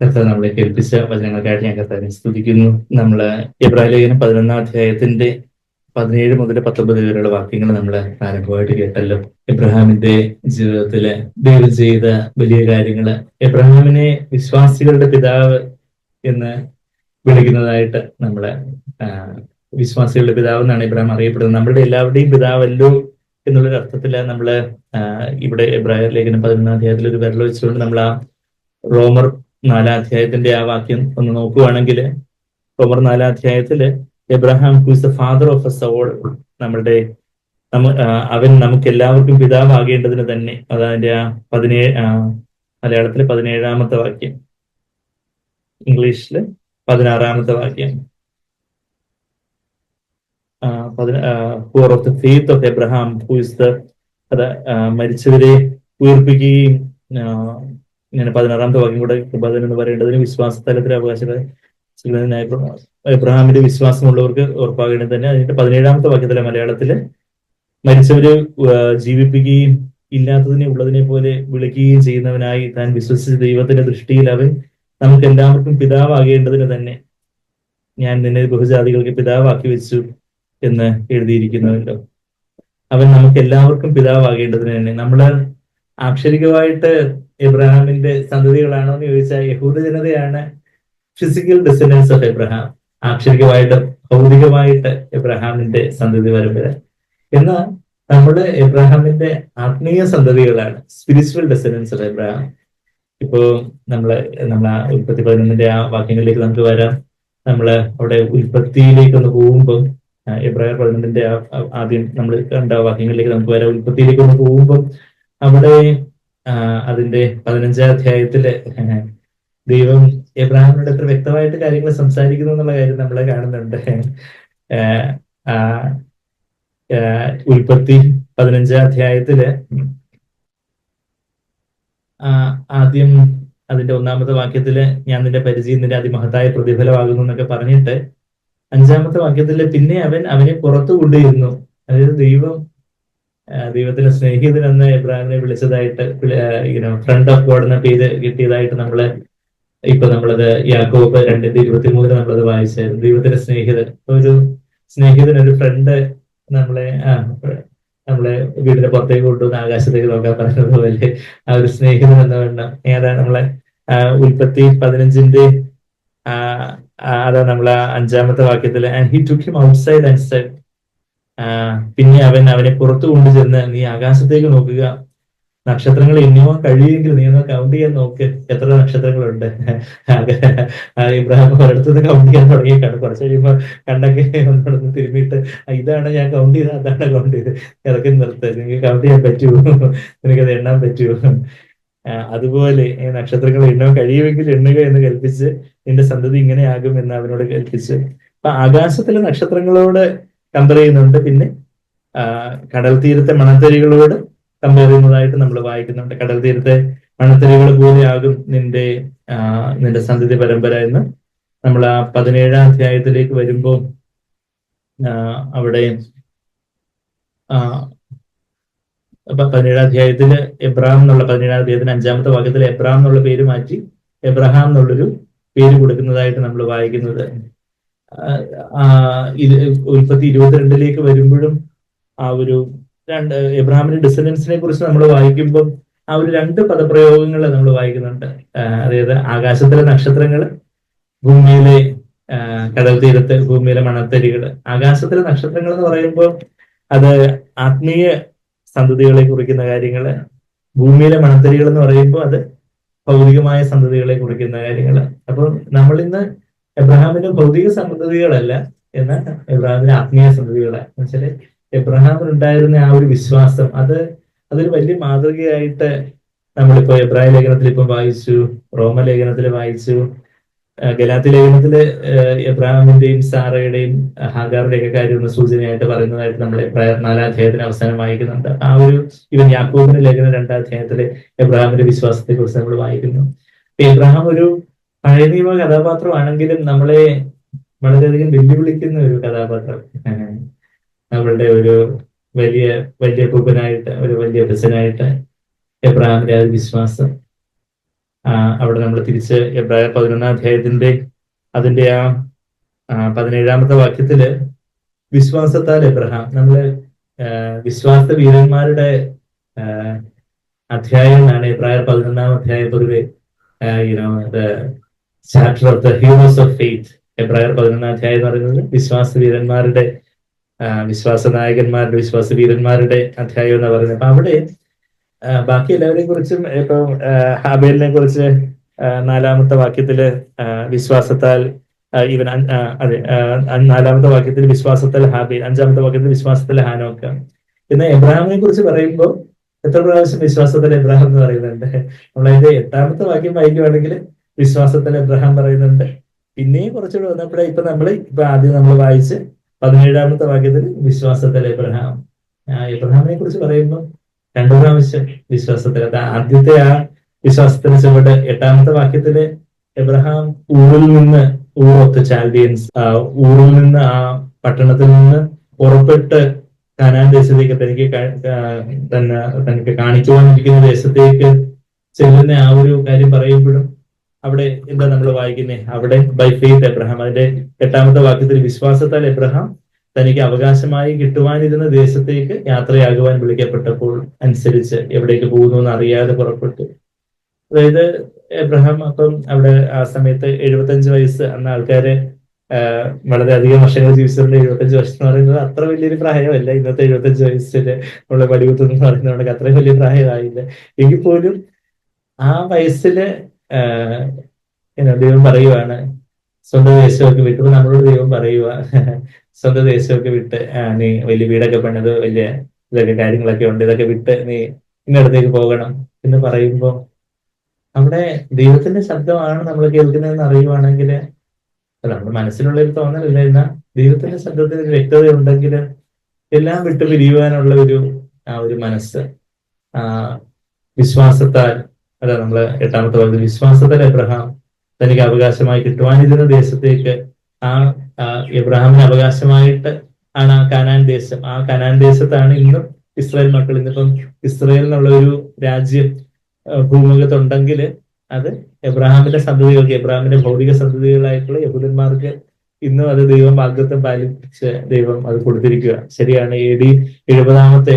കർത്താവ് നമ്മളെ കേൾപ്പിച്ച വചനങ്ങൾക്കായിട്ട് ഞാൻ കർത്താവിനെ സ്തുതിക്കുന്നു. നമ്മള് എബ്രായ ലേഖനം 11-ാം അധ്യായത്തിന്റെ 17 മുതൽ 19 വരെയുള്ള വാക്യങ്ങൾ നമ്മൾ ആരംഭമായിട്ട് കേട്ടല്ലോ. എബ്രഹാമിന്റെ ജീവിതത്തില് ദൈവം ചെയ്ത വലിയ കാര്യങ്ങള്, എബ്രഹാമിനെ വിശ്വാസികളുടെ പിതാവ് എന്ന് വിളിക്കുന്നതായിട്ട് നമ്മള് വിശ്വാസികളുടെ പിതാവ് എന്നാണ് ഇബ്രാഹിം അറിയപ്പെടുന്നത്. നമ്മളുടെ എല്ലാവരുടെയും പിതാവല്ലോ എന്നുള്ളൊരു അർത്ഥത്തില് നമ്മള് ഇവിടെ എബ്രായ ലേഖനം 11-ാം അധ്യായത്തിൽ ഒരു വിരൽ വെച്ചുകൊണ്ട് നമ്മൾ ആ റോമർ 4-ാം അധ്യായത്തിന്റെ ആ വാക്യം ഒന്ന് നോക്കുകയാണെങ്കിൽ, റോമർ 4-ാം അധ്യായത്തില് Abraham who is the father of us all, നമ്മളുടെ അവൻ നമുക്ക് എല്ലാവർക്കും പിതാവാകേണ്ടതിന് തന്നെ. അതതിന്റെ ആ 17 മലയാളത്തില് 17-ാമത്തെ വാക്യം, ഇംഗ്ലീഷില് 16-ാമത്തെ വാക്യം. Of the faith of Abraham who is the, മരിച്ചവരെ ഉയർപ്പിക്കുകയും, ഇങ്ങനെ 16-ാമത്തെ വാക്യം കൂടെ കൃപാദൻ എന്ന് പറയേണ്ടതിന് വിശ്വാസതലത്തിൽ അവകാശം എബ്രഹാമിന്റെ വിശ്വാസമുള്ളവർക്ക് ഉറപ്പാകേണ്ടത് തന്നെ. അതിന്റെ 17-ാമത്തെ വാക്യത്തിലെ മലയാളത്തില് മരിച്ചവരെ ജീവിപ്പിക്കുകയും ഇല്ലാത്തതിനെ ഉള്ളതിനെ പോലെ വിളിക്കുകയും ചെയ്യുന്നവനായി താൻ വിശ്വസിച്ച ദൈവത്തിന്റെ ദൃഷ്ടിയിൽ അവൻ നമുക്ക് എല്ലാവർക്കും പിതാവാകേണ്ടതിന് തന്നെ ഞാൻ നിന്നെ ബഹുജാതികൾക്ക് പിതാവാക്കി വെച്ചു എന്ന് എഴുതിയിരിക്കുന്നുവല്ലോ. അവൻ നമുക്ക് എല്ലാവർക്കും പിതാവാകേണ്ടതിന് തന്നെ. നമ്മള് ആക്ഷരികമായിട്ട് എബ്രഹാമിന്റെ സന്തതികളാണോ എന്ന് ചോദിച്ചാൽ യഹൂദ ജനതയാണ് ഫിസിക്കൽ ഡിസെൻഡൻസ് ഓഫ് എബ്രഹാം. ആക്ഷരികമായിട്ട് ഭൗതികമായിട്ട് എബ്രഹാമിന്റെ സന്തതി പരമ്പര. എന്നാൽ നമ്മുടെ എബ്രഹാമിന്റെ ആത്മീയ സന്തതികളാണ് സ്പിരിച്വൽ ഡിസെൻഡൻസ് ഓഫ് എബ്രഹാം. ഇപ്പോ നമ്മളെ ഉൽപ്പത്തി 11-ന്റെ ആ വാക്യങ്ങളിലേക്ക് നമുക്ക് വരാം. നമ്മള് അവിടെ ഉൽപ്പത്തിയിലേക്ക് ഒന്ന് പോകുമ്പോൾ, എബ്രായർ 11-ന്റെ ആദ്യം നമ്മൾ കണ്ട വാക്യങ്ങളിലേക്ക് നമുക്ക് വരാം. ഉൽപ്പത്തിയിലേക്ക് ഒന്ന് പോകുമ്പോൾ അവിടെ അതിന്റെ 15-ാം അധ്യായത്തില് ദൈവം എബ്രഹാമിനോട് എത്ര വ്യക്തമായിട്ട് കാര്യങ്ങൾ സംസാരിക്കുന്നു എന്നുള്ള കാര്യം നമ്മളെ കാണുന്നുണ്ട്. ഉൽപ്പത്തി 15-ാം അധ്യായത്തില് ആദ്യം അതിന്റെ 1-ാമത്തെ വാക്യത്തില് ഞാൻ നിന്റെ പരിചയം നിന്റെ അതിമഹത്തായ പ്രതിഫലമാകുന്നു എന്നൊക്കെ പറഞ്ഞിട്ട് 5-ാമത്തെ വാക്യത്തില് പിന്നെ അവൻ അവനെ പുറത്തു കൊണ്ടുവരുന്നു. അതായത് ദൈവത്തിന്റെ സ്നേഹിതൻ എന്ന് എബ്രഹാമിനെ വിളിച്ചതായിട്ട്, ഫ്രണ്ട് ഓഫ് ഗോഡ് എന്ന പേര് കിട്ടിയതായിട്ട് നമ്മളത് യാക്കോബ് 2:23 നമ്മളത് വായിച്ചായിരുന്നു. ദൈവത്തിന്റെ സ്നേഹിതൻ, ഒരു ഫ്രണ്ട് നമ്മളെ വീടിന്റെ പുറത്തേക്ക് കൊണ്ടുവന്ന് ആകാശത്തേക്ക് നോക്കാൻ പറയുന്നത് പോലെ ആ ഒരു സ്നേഹിതൻ എന്ന വേണം. ഏതാ നമ്മളെ ഉൽപ്പത്തി 15-ന്റെ അതാ നമ്മളെ 5-ാമത്തെ വാക്യത്തില് and he took him outside and said, പിന്നെ അവനെ പുറത്തു കൊണ്ടുചെന്ന് നീ ആകാശത്തേക്ക് നോക്കുക, നക്ഷത്രങ്ങൾ എണ്ണുവാൻ കഴിയുമെങ്കിൽ നീ ഒന്ന് കൗണ്ട് ചെയ്യാൻ നോക്ക്, എത്ര നക്ഷത്രങ്ങളുണ്ട്. ഇബ്രാഹിം ഒരിടത്തുനിന്ന് കൗണ്ട് ചെയ്യാൻ തുടങ്ങിയിട്ടാണ്. കുറച്ച് കഴിയുമ്പോൾ കണ്ടൊക്കെ ഒന്നിടത്ത് തിരുമ്മിയിട്ട് ഇതാണ് ഞാൻ കൗണ്ട് ചെയ്ത്, അതാണ് കൗണ്ട് ചെയ്ത്, ഇറക്കി നിർത്ത്, നിനക്ക് കൗണ്ട് ചെയ്യാൻ പറ്റുമോ, നിനക്കത് എണ്ണാൻ പറ്റുമോ? അതുപോലെ നക്ഷത്രങ്ങൾ എണ്ണാൻ കഴിയുമെങ്കിൽ എണ്ണുക എന്ന് കൽപ്പിച്ച് നിന്റെ സന്തതി ഇങ്ങനെയാകും എന്ന് അവനോട് കൽപ്പിച്ച്. അപ്പൊ ആകാശത്തിലെ നക്ഷത്രങ്ങളോട് കമ്പയർ ചെയ്യുന്നുണ്ട്. പിന്നെ കടൽ തീരത്തെ മണത്തരികളോട് കമ്പയർ ചെയ്യുന്നതായിട്ട് നമ്മൾ വായിക്കുന്നുണ്ട്. കടൽ തീരത്തെ മണത്തരികൾ പോലെയാകും നിന്റെ സന്തതി പരമ്പര എന്ന് നമ്മൾ ആ 17-ാം അധ്യായത്തിലേക്ക് വരുമ്പോൾ അവിടെ 17-ാം അധ്യായത്തില് എബ്രഹാം എന്നുള്ള 17-ാം അധ്യായത്തിന് 5-ാമത്തെ വാക്യത്തിൽ എബ്രഹാം എന്നുള്ള പേര് മാറ്റി എബ്രഹാം എന്നുള്ളൊരു പേര് കൊടുക്കുന്നതായിട്ട് നമ്മൾ വായിക്കുന്നത്. ഉൽപ്പത്തി 22-ലേക്ക് വരുമ്പോഴും ആ ഒരു എബ്രഹാമിന്റെ ഡിസെൻഡൻസിനെ കുറിച്ച് നമ്മൾ വായിക്കുമ്പോൾ ആ ഒരു 2 പദപ്രയോഗങ്ങൾ നമ്മൾ വായിക്കുന്നുണ്ട്. അതായത് ആകാശത്തിലെ നക്ഷത്രങ്ങൾ, ഭൂമിയിലെ കടൽ തീരത്ത് ഭൂമിയിലെ മണത്തരികള്. ആകാശത്തിലെ നക്ഷത്രങ്ങൾ എന്ന് പറയുമ്പോൾ അത് ആത്മീയ സന്തതികളെ കുറിക്കുന്ന കാര്യങ്ങള്. ഭൂമിയിലെ മണത്തരികൾ എന്ന് പറയുമ്പോൾ അത് ഭൗതികമായ സന്തതികളെ കുറിക്കുന്ന കാര്യങ്ങള്. അപ്പൊ നമ്മളിന്ന് എബ്രഹാമിന്റെ ഭൗതിക സന്തതികളല്ല, എന്നാൽ എബ്രഹാമിന്റെ ആത്മീയ സന്തതികളാണ്. എന്നുവെച്ചാല് എബ്രഹാമിനുണ്ടായിരുന്ന ആ ഒരു വിശ്വാസം, അതൊരു വലിയ മാതൃകയായിട്ട് നമ്മളിപ്പോ എബ്രായ ലേഖനത്തിൽ ഇപ്പം വായിച്ചു, റോമലേഖനത്തിൽ വായിച്ചു, ഗലാത്യ ലേഖനത്തില് എബ്രഹാമിന്റെയും സാറയുടെയും ഹാഗാറിന്റെയും ഒക്കെ കാര്യം ഒന്ന് സൂചനയായിട്ട് പറയുന്നതായിട്ട് നമ്മൾ 4-ാം അധ്യായത്തിന് അവസാനം വായിക്കുന്നുണ്ട്. ആ ഒരു യാക്കോബിന്റെ ലേഖനം 2-ാം അധ്യായത്തില് എബ്രഹാമിന്റെ വിശ്വാസത്തെ കുറിച്ച് നമ്മൾ വായിക്കുന്നു. എബ്രഹാം ഒരു പഴയ നിയമ കഥാപാത്രമാണെങ്കിലും നമ്മളെ വളരെയധികം വെല്ലുവിളിക്കുന്ന ഒരു കഥാപാത്രം. നമ്മളുടെ ഒരു വലിയ കുപ്പനായിട്ട്, ഒരു വലിയ ബസനായിട്ട് എബ്രഹാമിന്റെ ആ വിശ്വാസം. അവിടെ നമ്മൾ തിരിച്ച് എബ്രായർ 11-ാം അധ്യായത്തിന്റെ അതിന്റെ 17-ാമത്തെ വാക്യത്തില് വിശ്വാസത്താൽ എബ്രഹാം, നമ്മള് വിശ്വാസ വീരന്മാരുടെ അധ്യായം എന്നാണ് എബ്രായർ 11-ാം അധ്യായം പൊതുവെ chapter of the heroes of faith. എബ്രായർ 11-ാം അധ്യായം എന്ന് പറയുന്നത് വിശ്വാസ വീരന്മാരുടെ, വിശ്വാസ നായകന്മാരുടെ, വിശ്വാസ വീരന്മാരുടെ അധ്യായം എന്ന് പറയുന്നത്. അപ്പൊ അവിടെ ബാക്കി എല്ലാവരെയും കുറിച്ചും ഇപ്പൊ ഹാബേലിനെ കുറിച്ച് 4-ാമത്തെ വാക്യത്തില് വിശ്വാസത്താൽ ഇവൻ, അതെ, 4-ാമത്തെ വാക്യത്തിൽ വിശ്വാസത്താൽ ഹാബേൽ, 5-ാമത്തെ വാക്യത്തിൽ വിശ്വാസത്താൽ ഹാനോക്ക്. എന്നാൽ എബ്രഹാമിനെ കുറിച്ച് പറയുമ്പോൾ എത്ര പ്രാവശ്യം വിശ്വാസത്തിൽ എബ്രഹാം എന്ന് പറയുന്നുണ്ട്? നമ്മളതിന്റെ 8-ാമത്തെ വാക്യം വായിക്കുവാണെങ്കിൽ വിശ്വാസത്തിൽ എബ്രഹാം പറയുന്നുണ്ട്. പിന്നെയും കുറച്ചുകൂടെ വന്നപ്പോഴേ ഇപ്പൊ ആദ്യം നമ്മൾ വായിച്ച് 17-ാമത്തെ വാക്യത്തിൽ വിശ്വാസത്തിൽ എബ്രഹാം. എബ്രഹാമിനെ കുറിച്ച് പറയുമ്പോൾ 2 പ്രാവശ്യം വിശ്വാസത്തിൽ. ആദ്യത്തെ വിശ്വാസത്തിന് ചുവട് 8-ാമത്തെ വാക്യത്തില് എബ്രഹാം ഊറിൽ നിന്ന്, ഊറോത്ത് ചാൽഡിയൻസ്, ഊറിൽ നിന്ന്, ആ പട്ടണത്തിൽ നിന്ന് പുറപ്പെട്ട് കാനാൻ ദേശത്തേക്ക് തനിക്ക് കാണിക്കുവാനിരിക്കുന്ന ദേശത്തേക്ക് ചെല്ലുന്ന ആ ഒരു കാര്യം പറയുമ്പോഴും അവിടെ എന്താ നമ്മൾ വായിക്കുന്നത്? അവിടെ ബൈ ഫെയ്ത്ത് എബ്രഹാം, അതിന്റെ 8-ാമത്തെ വാക്യത്തിൽ വിശ്വാസത്താൽ എബ്രഹാം തനിക്ക് അവകാശമായി കിട്ടുവാനിരുന്ന ദേശത്തേക്ക് യാത്രയാകുവാൻ വിളിക്കപ്പെട്ടപ്പോൾ അനുസരിച്ച് എവിടേക്ക് പോകുന്നു എന്ന് അറിയാതെ പുറപ്പെട്ടു. അതായത് എബ്രഹാം അപ്പം അവിടെ ആ സമയത്ത് 75 വയസ്സ്, അന്ന് ആൾക്കാര് വളരെയധികം വർഷങ്ങൾ ജീവിച്ചിട്ടുണ്ട്. 75 വർഷം എന്ന് പറയുന്നത് അത്ര വലിയൊരു പ്രായമല്ല. ഇന്നത്തെ 75 വയസ്സില് നമ്മള് പടികുത്തുന്ന് പറയുന്നതുകൊണ്ട് അത്രയും വലിയ പ്രായമായില്ല. എങ്കിൽ പോലും ആ വയസ്സില് ദൈവം പറയുവാണ് സ്വന്തം ദേശമൊക്കെ വിട്ട്. നമ്മളോട് ദൈവം പറയുക സ്വന്തം ദേശമൊക്കെ വിട്ട്, നീ വലിയ വീടൊക്കെ പണിത് വലിയ ഇതൊക്കെ കാര്യങ്ങളൊക്കെ ഉണ്ട്, ഇതൊക്കെ വിട്ട് നീ ഇന്നടത്തേക്ക് പോകണം എന്ന് പറയുമ്പോൾ അവിടെ ദൈവത്തിന്റെ ശബ്ദമാണ് നമ്മൾ കേൾക്കുന്നതെന്ന് അറിയുവാണെങ്കിൽ, നമ്മുടെ മനസ്സിലുള്ള ഒരു തോന്നലല്ല, എന്നാൽ ദൈവത്തിന്റെ ശബ്ദത്തിന് ഒരു വ്യക്തത ഉണ്ടെങ്കിൽ എല്ലാം വിട്ടു പിരിയുവാനുള്ള ഒരു മനസ്സ് വിശ്വാസത്താൽ, അതാ നമ്മള് 8-ാമത്തെ വാക്യത്തിൽ വിശ്വാസത്താൽ എബ്രഹാം തനിക്ക് അവകാശമായി കിട്ടുവാനിരുന്ന ദേശത്തേക്ക്, എബ്രഹാമിന് അവകാശമായിട്ട് ആണ് ആ കനാൻ ദേശം. ആ കനാൻ ദേശത്താണ് ഇന്നും ഇസ്രായേൽ മക്കൾ. ഇന്നിപ്പം ഇസ്രായേൽ എന്നുള്ള ഒരു രാജ്യം ഭൂമുഖത്തുണ്ടെങ്കിൽ അത് എബ്രഹാമിന്റെ സന്തതികൾക്ക്, എബ്രഹാമിന്റെ ഭൗതിക സന്തതികളായിട്ടുള്ള യഹൂദന്മാർക്ക് ഇന്നും അത് ദൈവം വാഗ്ദത്തം പാലിച്ച് ദൈവം അത് കൊടുത്തിരിക്കുക. ശരിയാണ്. AD 70-ാമത്തെ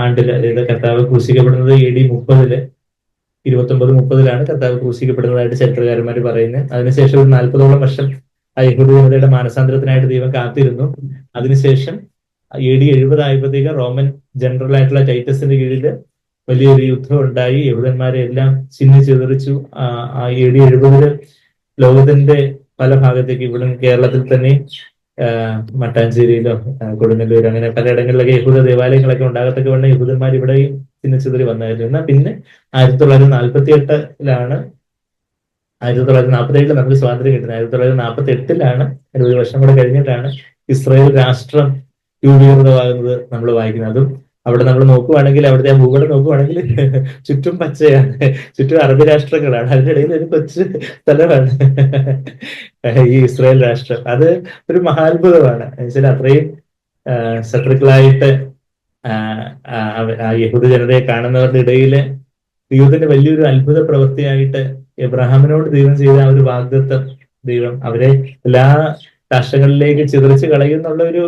ആണ്ടില്, അതായത് കർത്താവ് ക്രൂശിക്കപ്പെടുന്നത് AD 30-ല്, 29-30-ലാണ് കർത്താവ് ക്രൂശിക്കപ്പെടുന്നതായിട്ട് ചരിത്രകാരന്മാർ പറയുന്നത്. അതിനുശേഷം ഒരു 40ഓളം വർഷം ആ യഹൂദ ജനതയുടെ മാനസാന്തരത്തിനായിട്ട് ദൈവം കാത്തിരുന്നു. അതിനുശേഷം AD 70 ആയപ്പോഴത്തേക്ക് റോമൻ ജനറൽ ആയിട്ടുള്ള ടൈറ്റസിന്റെ കീഴില് വലിയൊരു യുദ്ധം ഉണ്ടായി. യഹൂദന്മാരെ എല്ലാം ചിന്നിച്ചിതറിച്ചു. AD 70-ല് ലോകത്തിന്റെ പല ഭാഗത്തേക്ക്, ഇവിടെ കേരളത്തിൽ തന്നെ മട്ടാഞ്ചേരിയിലോ കൊടുങ്ങല്ലൂർ അങ്ങനെ പലയിടങ്ങളിലൊക്കെ യഹൂദ ദേവാലയങ്ങളൊക്കെ ഉണ്ടാകത്തൊക്കെ വേണ്ട യഹൂദന്മാർ ഇവിടെയും ചിന്നിച്ചിതറി വന്നായിരുന്നു. എന്നാൽ പിന്നെ 1948-ലാണ് 1947-ൽ നമുക്ക് സ്വാതന്ത്ര്യം കിട്ടുന്നത്. 1948-ലാണ്, 20 വർഷം കൂടെ കഴിഞ്ഞിട്ടാണ് ഇസ്രായേൽ രാഷ്ട്രം രൂപീകൃതമാകുന്നത് നമ്മൾ വായിക്കുന്നത്. അതും അവിടെ നമ്മൾ നോക്കുവാണെങ്കിൽ, അവിടുത്തെ ആ ഭൂപടം നോക്കുവാണെങ്കിൽ ചുറ്റും പച്ചയാണ്, ചുറ്റും അറബ് രാഷ്ട്രങ്ങളാണ്, അതിന്റെ ഇടയിൽ ഒരു കൊച്ചു സ്ഥലമാണ് ഈ ഇസ്രായേൽ രാഷ്ട്രം. അത് ഒരു മഹാത്ഭുതമാണ്. എന്നുവെച്ചാൽ അത്രയും ശത്രുക്കളായിട്ട് യഹൂദ ജനതയെ കാണുന്നവരുടെ ഇടയില് ദൈവത്തിന്റെ വലിയൊരു അത്ഭുത പ്രവൃത്തിയായിട്ട് എബ്രഹാമിനോട് ദൈവം ചെയ്ത ആ ഒരു വാഗ്ദത്തം, ദൈവം അവരെ എല്ലാ രാഷ്ട്രങ്ങളിലേക്ക് ചിതറിച്ച് കളയുന്നുള്ള ഒരു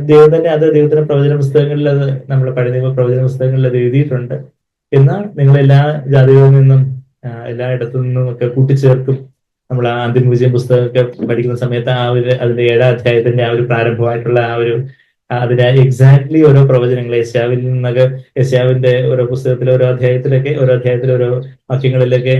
ദൈവം തന്നെ അത് ദൈവത്തിന്റെ പ്രവചന പുസ്തകങ്ങളിൽ, അത് നമ്മുടെ പഴയ നിയമ പ്രവചന പുസ്തകങ്ങളിൽ അത് എഴുതിയിട്ടുണ്ട്. എന്നാൽ നിങ്ങൾ എല്ലാ ജാതികളിൽ നിന്നും എല്ലായിടത്തു നിന്നും ഒക്കെ കൂട്ടിച്ചേർക്കും. നമ്മൾ ആ അന്തിമ വിജയം പുസ്തകമൊക്കെ പഠിക്കുന്ന സമയത്ത് അതിന്റെ 7-ാം അധ്യായത്തിന്റെ ആ ഒരു പ്രാരംഭമായിട്ടുള്ള അതിന്റെ എക്സാക്ട്ലി ഓരോ പ്രവചനങ്ങൾ യെശയ്യാവിൽ നിന്നൊക്കെ, യെശയ്യാവിന്റെ ഓരോ പുസ്തകത്തിലെ ഓരോ അധ്യായത്തിലെ ഓരോ വാക്യങ്ങളിലൊക്കെ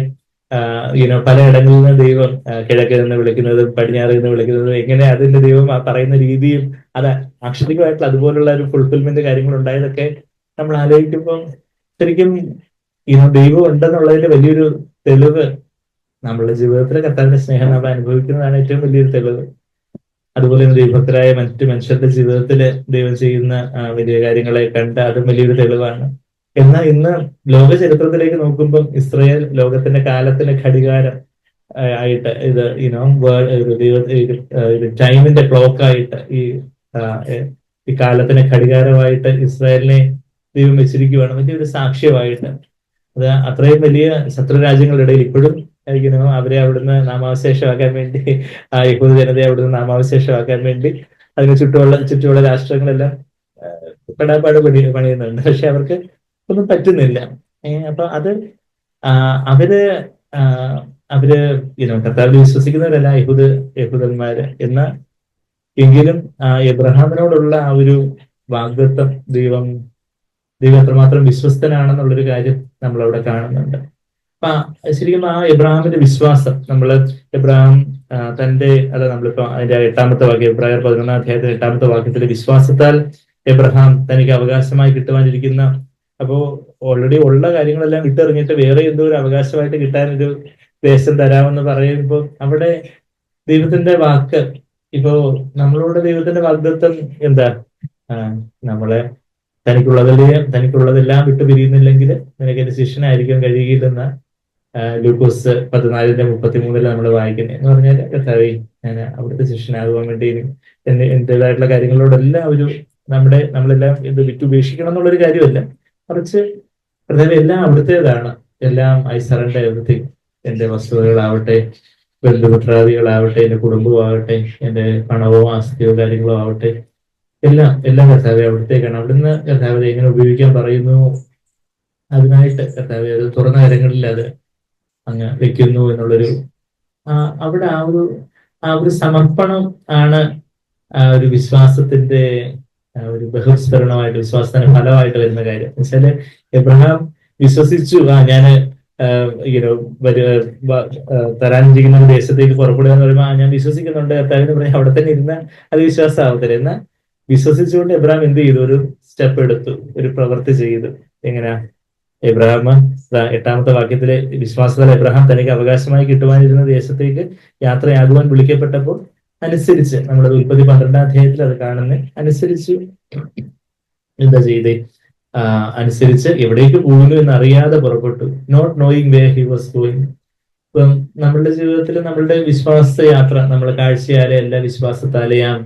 പലയിടങ്ങളിൽ നിന്ന് ദൈവം കിഴക്കിൽ നിന്ന് വിളിക്കുന്നതും പടിഞ്ഞാറിൽ നിന്ന് വിളിക്കുന്നതും എങ്ങനെ അതിന്റെ ദൈവം പറയുന്ന രീതിയും അത് ആക്ഷരികമായിട്ടുള്ള അതുപോലുള്ള ഒരു ഫുൾഫിൽമെന്റ് കാര്യങ്ങൾ ഉണ്ടായതൊക്കെ നമ്മൾ ആലോചിക്കുമ്പോൾ ശരിക്കും ദൈവം ഉണ്ടെന്നുള്ളതിന്റെ വലിയൊരു തെളിവ് നമ്മളുടെ ജീവിതത്തിലെ കർത്താവിന്റെ സ്നേഹം നമ്മൾ അനുഭവിക്കുന്നതാണ് ഏറ്റവും വലിയൊരു തെളിവ്. അതുപോലെ തന്നെ ദൈവഭക്തരായ മറ്റു മനുഷ്യരുടെ ജീവിതത്തിൽ ദൈവം ചെയ്യുന്ന വലിയ കാര്യങ്ങളെ കണ്ട് അതും വലിയൊരു തെളിവാണ്. എന്നാൽ ഇന്ന് ലോക ചരിത്രത്തിലേക്ക് നോക്കുമ്പോൾ ഇസ്രായേൽ ലോകത്തിന്റെ കാലത്തിന്റെ ഘടികാരം ആയിട്ട് ടൈമിന്റെ ക്ലോക്കായിട്ട് ഈ കാലത്തിന്റെ ഘടികാരമായിട്ട് ഇസ്രായേലിനെ ദൈവം വെച്ചിരിക്കുകയാണ് വലിയൊരു സാക്ഷ്യമായിട്ട്. അത് അത്രയും വലിയ ശത്രു രാജ്യങ്ങളുടെ ഇടയിൽ ഇപ്പോഴും അവരെ അവിടുന്ന് നാമാവശേഷമാക്കാൻ വേണ്ടി, ആ യഹൂദ ജനതയെ അവിടുന്ന് നാമാവശേഷമാക്കാൻ വേണ്ടി അതിന് ചുറ്റുമുള്ള രാഷ്ട്രങ്ങളെല്ലാം പെടാപ്പാട് പണിയുന്നുണ്ട്. പക്ഷെ അവർക്ക് ഒന്നും പറ്റുന്നില്ല. അപ്പൊ അത് അവര് അവര് കർത്താവിൽ വിശ്വസിക്കുന്നവരല്ല യഹൂദന്മാര് എങ്കിലും എബ്രഹാമിനോടുള്ള ആ ഒരു വാഗ്ദത്തം ദൈവം എത്രമാത്രം വിശ്വസ്തനാണെന്നുള്ളൊരു കാര്യം നമ്മൾ അവിടെ കാണുന്നുണ്ട്. അപ്പൊ ശരിക്കും ആ എബ്രഹാമിന്റെ വിശ്വാസം എബ്രഹാം നമ്മളിപ്പോ അതിന്റെ 8-ാമത്തെ വാക്യം, എബ്രായർ 11-ാം അധ്യായത്തിൽ 8-ാമത്തെ വാക്യത്തിലെ വിശ്വാസത്താൽ എബ്രഹാം തനിക്ക് അവകാശമായി കിട്ടുവാനിരിക്കുന്ന, അപ്പോ ഓൾറെഡി ഉള്ള കാര്യങ്ങളെല്ലാം വിട്ടെറിഞ്ഞിട്ട് വേറെ എന്തോ ഒരു അവകാശമായിട്ട് കിട്ടാനൊരു ദേശം തരാമെന്ന് പറയുമ്പോൾ അവിടെ ദൈവത്തിന്റെ വാക്ക്, ഇപ്പോ നമ്മളോട് ദൈവത്തിന്റെ വാഗ്ദത്തം എന്താ? നമ്മളെ തനിക്കുള്ളതെല്ലാം വിട്ടു പിരിയുന്നില്ലെങ്കിൽ നിനക്ക് എന്റെ ശിഷ്യനായിരിക്കാൻ കഴിയുകയില്ലെന്ന ലൂക്കോസ് 14:33 നമ്മൾ വായിക്കുന്നത്. എന്ന് പറഞ്ഞാൽ കർത്താവേ, ഞാൻ അവിടുത്തെ ശിഷ്യനാകുവാൻ വേണ്ടി എന്റേതായിട്ടുള്ള കാര്യങ്ങളോടെല്ലാം നമ്മളെല്ലാം ഇത് വിട്ടുപേക്ഷിക്കണം എന്നുള്ളൊരു കാര്യമല്ല, മറിച്ച് കർത്താവേ എല്ലാം അവിടുത്തേതാണ്, എല്ലാം ഐ സറണ്ടർ എവരിതിങ്. എന്റെ വസ്തുവകളാവട്ടെ, ബന്ധുമിത്രാദികളാവട്ടെ, എന്റെ കുടുംബമാവട്ടെ, എന്റെ പണവോ ആസ്തിയോ കാര്യങ്ങളോ ആവട്ടെ, എല്ലാം കർത്താവെ അവിടുത്തേക്കാണ്. അവിടുന്ന് കർത്താവെ എങ്ങനെ ഉപയോഗിക്കാൻ പറയുന്നു അതിനായിട്ട് കർത്താവെ അത് തുറന്ന കരങ്ങളിൽ അത് അങ്ങ് വെക്കുന്നു എന്നുള്ളൊരു അവിടെ ആ ഒരു സമർപ്പണം ആണ് ഒരു വിശ്വാസത്തിന്റെ ഒരു ബഹിസ്ഫുരണമായിട്ട്, വിശ്വാസത്തിന്റെ ഫലമായിട്ട് വരുന്ന കാര്യം. എന്നുവെച്ചാല് എബ്രഹാം വിശ്വസിച്ചു, ഞാന് തരാനിരിക്കുന്ന ദേശത്തേക്ക് പുറപ്പെടുക എന്ന് പറയുമ്പോൾ ഞാൻ വിശ്വസിക്കുന്നുണ്ട് കർത്താവെന്ന് പറഞ്ഞാൽ അവിടെ തന്നെ ഇരുന്ന അത് വിശ്വാസം ആവത്തില്ല. എന്നാൽ വിശ്വസിച്ചുകൊണ്ട് എബ്രഹാം എന്ത് ചെയ്തു? ഒരു സ്റ്റെപ്പ് എടുത്തു, ഒരു പ്രവൃത്തി ചെയ്തു. എങ്ങനെയാ? എബ്രഹാം 8-ാമത്തെ വാക്യത്തിലെ വിശ്വാസത്താൽ എബ്രഹാം തനിക്ക് അവകാശമായി കിട്ടുവാനിരുന്ന ദേശത്തേക്ക് യാത്രയാകുവാൻ വിളിക്കപ്പെട്ടപ്പോൾ അനുസരിച്ച്, നമ്മുടെ ഉൽപ്പത്തി 12-ാം അധ്യായത്തിൽ അത് കാണുന്ന അനുസരിച്ച് എന്താ ചെയ്തേ? അനുസരിച്ച് എവിടേക്ക് പോകുന്നു എന്ന് അറിയാതെ പുറപ്പെട്ടു. Not knowing where he was going. ഇപ്പം നമ്മളുടെ ജീവിതത്തിൽ നമ്മളുടെ വിശ്വാസ യാത്ര നമ്മൾ കാഴ്ചയാലെ അല്ല വിശ്വാസത്താലെയാം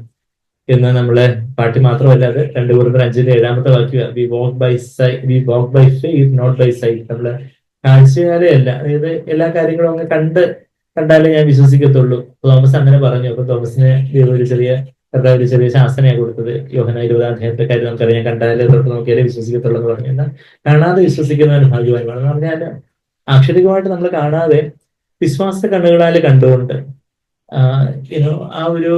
എന്ന് നമ്മളെ പാട്ടി മാത്രമല്ല, അത് 2 Corinthians 5:7 വാക്യം, we walk by faith not by sight. നമ്മള് കാഴ്ചയാലേ അല്ല, അതായത് എല്ലാ കാര്യങ്ങളും അങ്ങ് കണ്ടാലേ ഞാൻ വിശ്വസിക്കത്തുള്ളൂ. തോമസ് അങ്ങനെ പറഞ്ഞു. അപ്പൊ തോമസിന് ഒരു ചെറിയ ശാസനയാണ് കൊടുത്തത്. യോഹന്നാൻ 20-ാം അധ്യായത്തെ കാര്യം നമുക്കറിയാം, കണ്ടാലേ തൊട്ട് നോക്കിയാലേ വിശ്വസിക്കത്തുള്ളൂ എന്ന് പറഞ്ഞു. എന്നാൽ കാണാതെ വിശ്വസിക്കുന്നവന് ഭാഗ്യവാന്മാർ എന്ന് പറഞ്ഞാല് ആക്ഷരികമായിട്ട് നമ്മൾ കാണാതെ വിശ്വാസ കണ്ണുകളാൽ കണ്ടുകൊണ്ട് ആ ഒരു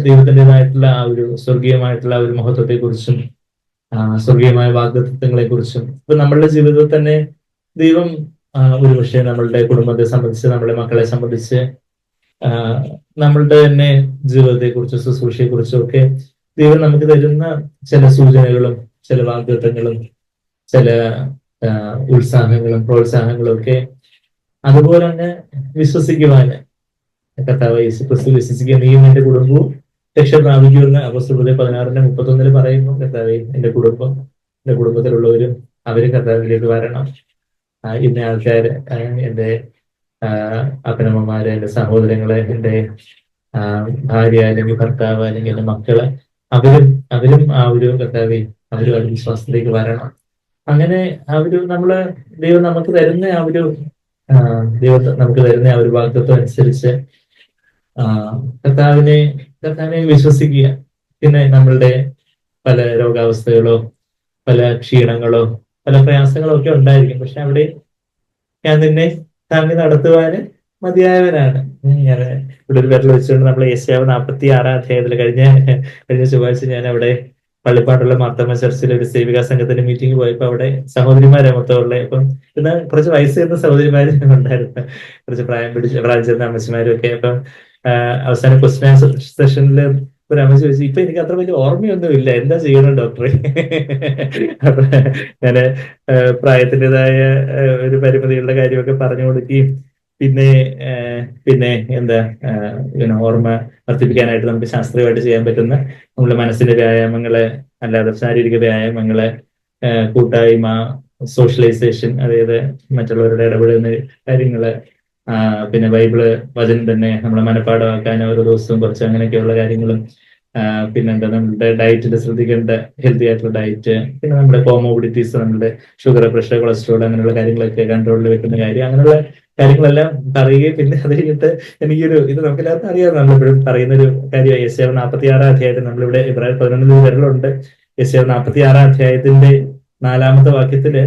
ദൈവത്തിൻ്റെതായിട്ടുള്ള ആ ഒരു സ്വർഗീയമായിട്ടുള്ള ഒരു മഹത്വത്തെ കുറിച്ചും സ്വർഗീയമായ വാഗ്ദത്തങ്ങളെ കുറിച്ചും ഇപ്പൊ നമ്മളുടെ ജീവിതത്തിൽ തന്നെ ദൈവം ഒരുപക്ഷെ നമ്മളുടെ കുടുംബത്തെ സംബന്ധിച്ച്, നമ്മുടെ മക്കളെ സംബന്ധിച്ച്, നമ്മളുടെ തന്നെ ജീവിതത്തെ കുറിച്ചും ശുശ്രൂഷയെ കുറിച്ചും ഒക്കെ ദൈവം നമുക്ക് തരുന്ന ചില സൂചനകളും ചില വാഗ്ദത്തങ്ങളും ചില ഉത്സാഹങ്ങളും പ്രോത്സാഹനങ്ങളും ഒക്കെ അതുപോലെ തന്നെ വിശ്വസിക്കുവാന് കർത്താവ് യേശുക്രിസ്തു വിശ്വസിക്കുക, നീയും എന്റെ കുടുംബവും രക്ഷ പ്രാപിക്കുമെന്ന് അപ്പോസ്തലർ 16:31 പറയുന്നു. കർത്താവെ എന്റെ കുടുംബത്തിലുള്ളവരും അവര് കർത്താവിലേക്ക് വരണം. ഇന്ന ആൾക്കാര്, എന്റെ അപ്പനമ്മമാര്, എന്റെ സഹോദരങ്ങള്, എന്റെ ഭാര്യ അല്ലെങ്കിൽ ഭർത്താവ് അല്ലെങ്കിൽ എന്റെ മക്കള്, അവരും ആ ഒരു കർത്താവെ അവരും ആ വിശ്വാസത്തിലേക്ക് വരണം. അങ്ങനെ ദൈവം നമുക്ക് തരുന്ന ആ ഒരു വാഗ്ദത്വം അനുസരിച്ച് കർത്താവിനെ വിശ്വസിക്കുക. പിന്നെ നമ്മളുടെ പല രോഗാവസ്ഥകളോ പല ക്ഷീണങ്ങളോ പല പ്രയാസങ്ങളോ ഒക്കെ ഉണ്ടായിരിക്കും. പക്ഷെ അവിടെ ഞാൻ നിന്നെ താങ്ങി നടത്തുവാന് മതിയായവനാണ്. ഞാൻ ഇവിടെ ഒരു വിരൽ വെച്ചുകൊണ്ട് നമ്മൾ യെശയ്യാവ് 46-ാം അധ്യായത്തിൽ കഴിഞ്ഞ ചൊവ്വാഴ്ച ഞാൻ അവിടെ പള്ളിപ്പാട്ടുള്ള മാർത്തമ്മ ചർച്ചിലെ ഒരു സേവികാ സംഘത്തിന്റെ മീറ്റിംഗ് പോയപ്പോ അവിടെ സഹോദരിമാരെ മൊത്തമുള്ള, അപ്പം ഇന്ന് കുറച്ച് വയസ്സ് ചെന്ന സഹോദരിമാര് ഉണ്ടായിരുന്നു, കുറച്ച് പ്രായം ചെന്ന അമ്മച്ചിമാരും ഒക്കെ. അപ്പം അവസാന ക്വസ്റ്റ്യൻ സെഷനിൽ ഒരു അമ്മ ചോദിച്ചു, ഇപ്പൊ എനിക്ക് അത്ര വലിയ ഓർമ്മയൊന്നും ഇല്ല, എന്താ ചെയ്യണം ഡോക്ടറെ? അപ്പൊ ഞാന് പ്രായത്തിൻ്റെതായ ഒരു പരിമിതികളുടെ കാര്യമൊക്കെ പറഞ്ഞു കൊടുക്കുകയും പിന്നെ എന്താ ഓർമ്മ വർദ്ധിപ്പിക്കാനായിട്ട് നമുക്ക് ശാസ്ത്രീയമായിട്ട് ചെയ്യാൻ പറ്റുന്ന നമ്മുടെ മനസ്സിന്റെ വ്യായാമങ്ങളെ, അല്ലാതെ ശാരീരിക വ്യായാമങ്ങളെ, കൂട്ടായ്മ, സോഷ്യലൈസേഷൻ, അതായത് മറ്റുള്ളവരുടെ ഇടപെടുന്ന കാര്യങ്ങള്, പിന്നെ ബൈബിള് വചനം തന്നെ നമ്മളെ മനപ്പാഠമാക്കാൻ ഓരോ ദിവസവും കുറച്ച് അങ്ങനെയൊക്കെയുള്ള കാര്യങ്ങളും പിന്നെന്താ നമ്മുടെ ഡയറ്റിൽ ശ്രദ്ധിക്കേണ്ട ഹെൽത്തി ആയിട്ടുള്ള ഡയറ്റ്, പിന്നെ നമ്മുടെ കോമോബിഡിറ്റീസ്, നമ്മുടെ ഷുഗർ, പ്രഷർ, കൊളസ്ട്രോൾ അങ്ങനെയുള്ള കാര്യങ്ങളൊക്കെ കൺട്രോളിൽ വെക്കുന്ന കാര്യം, അങ്ങനെയുള്ള കാര്യങ്ങളെല്ലാം പറയുകയും പിന്നെ അത് കഴിഞ്ഞിട്ട് ഇത് നമുക്ക് എല്ലാവർക്കും അറിയാം, നമ്മളെപ്പോഴും പറയുന്ന ഒരു കാര്യമായി. യെശയ്യാവ് 46 അധ്യായത്തിൽ നമ്മളിവിടെ ഇബ്രാഹിം 11 വിവരങ്ങളുണ്ട്. യെശയ്യാവ് 46 അധ്യായത്തിന്റെ 4-ാമത്തെ വാക്യത്തില്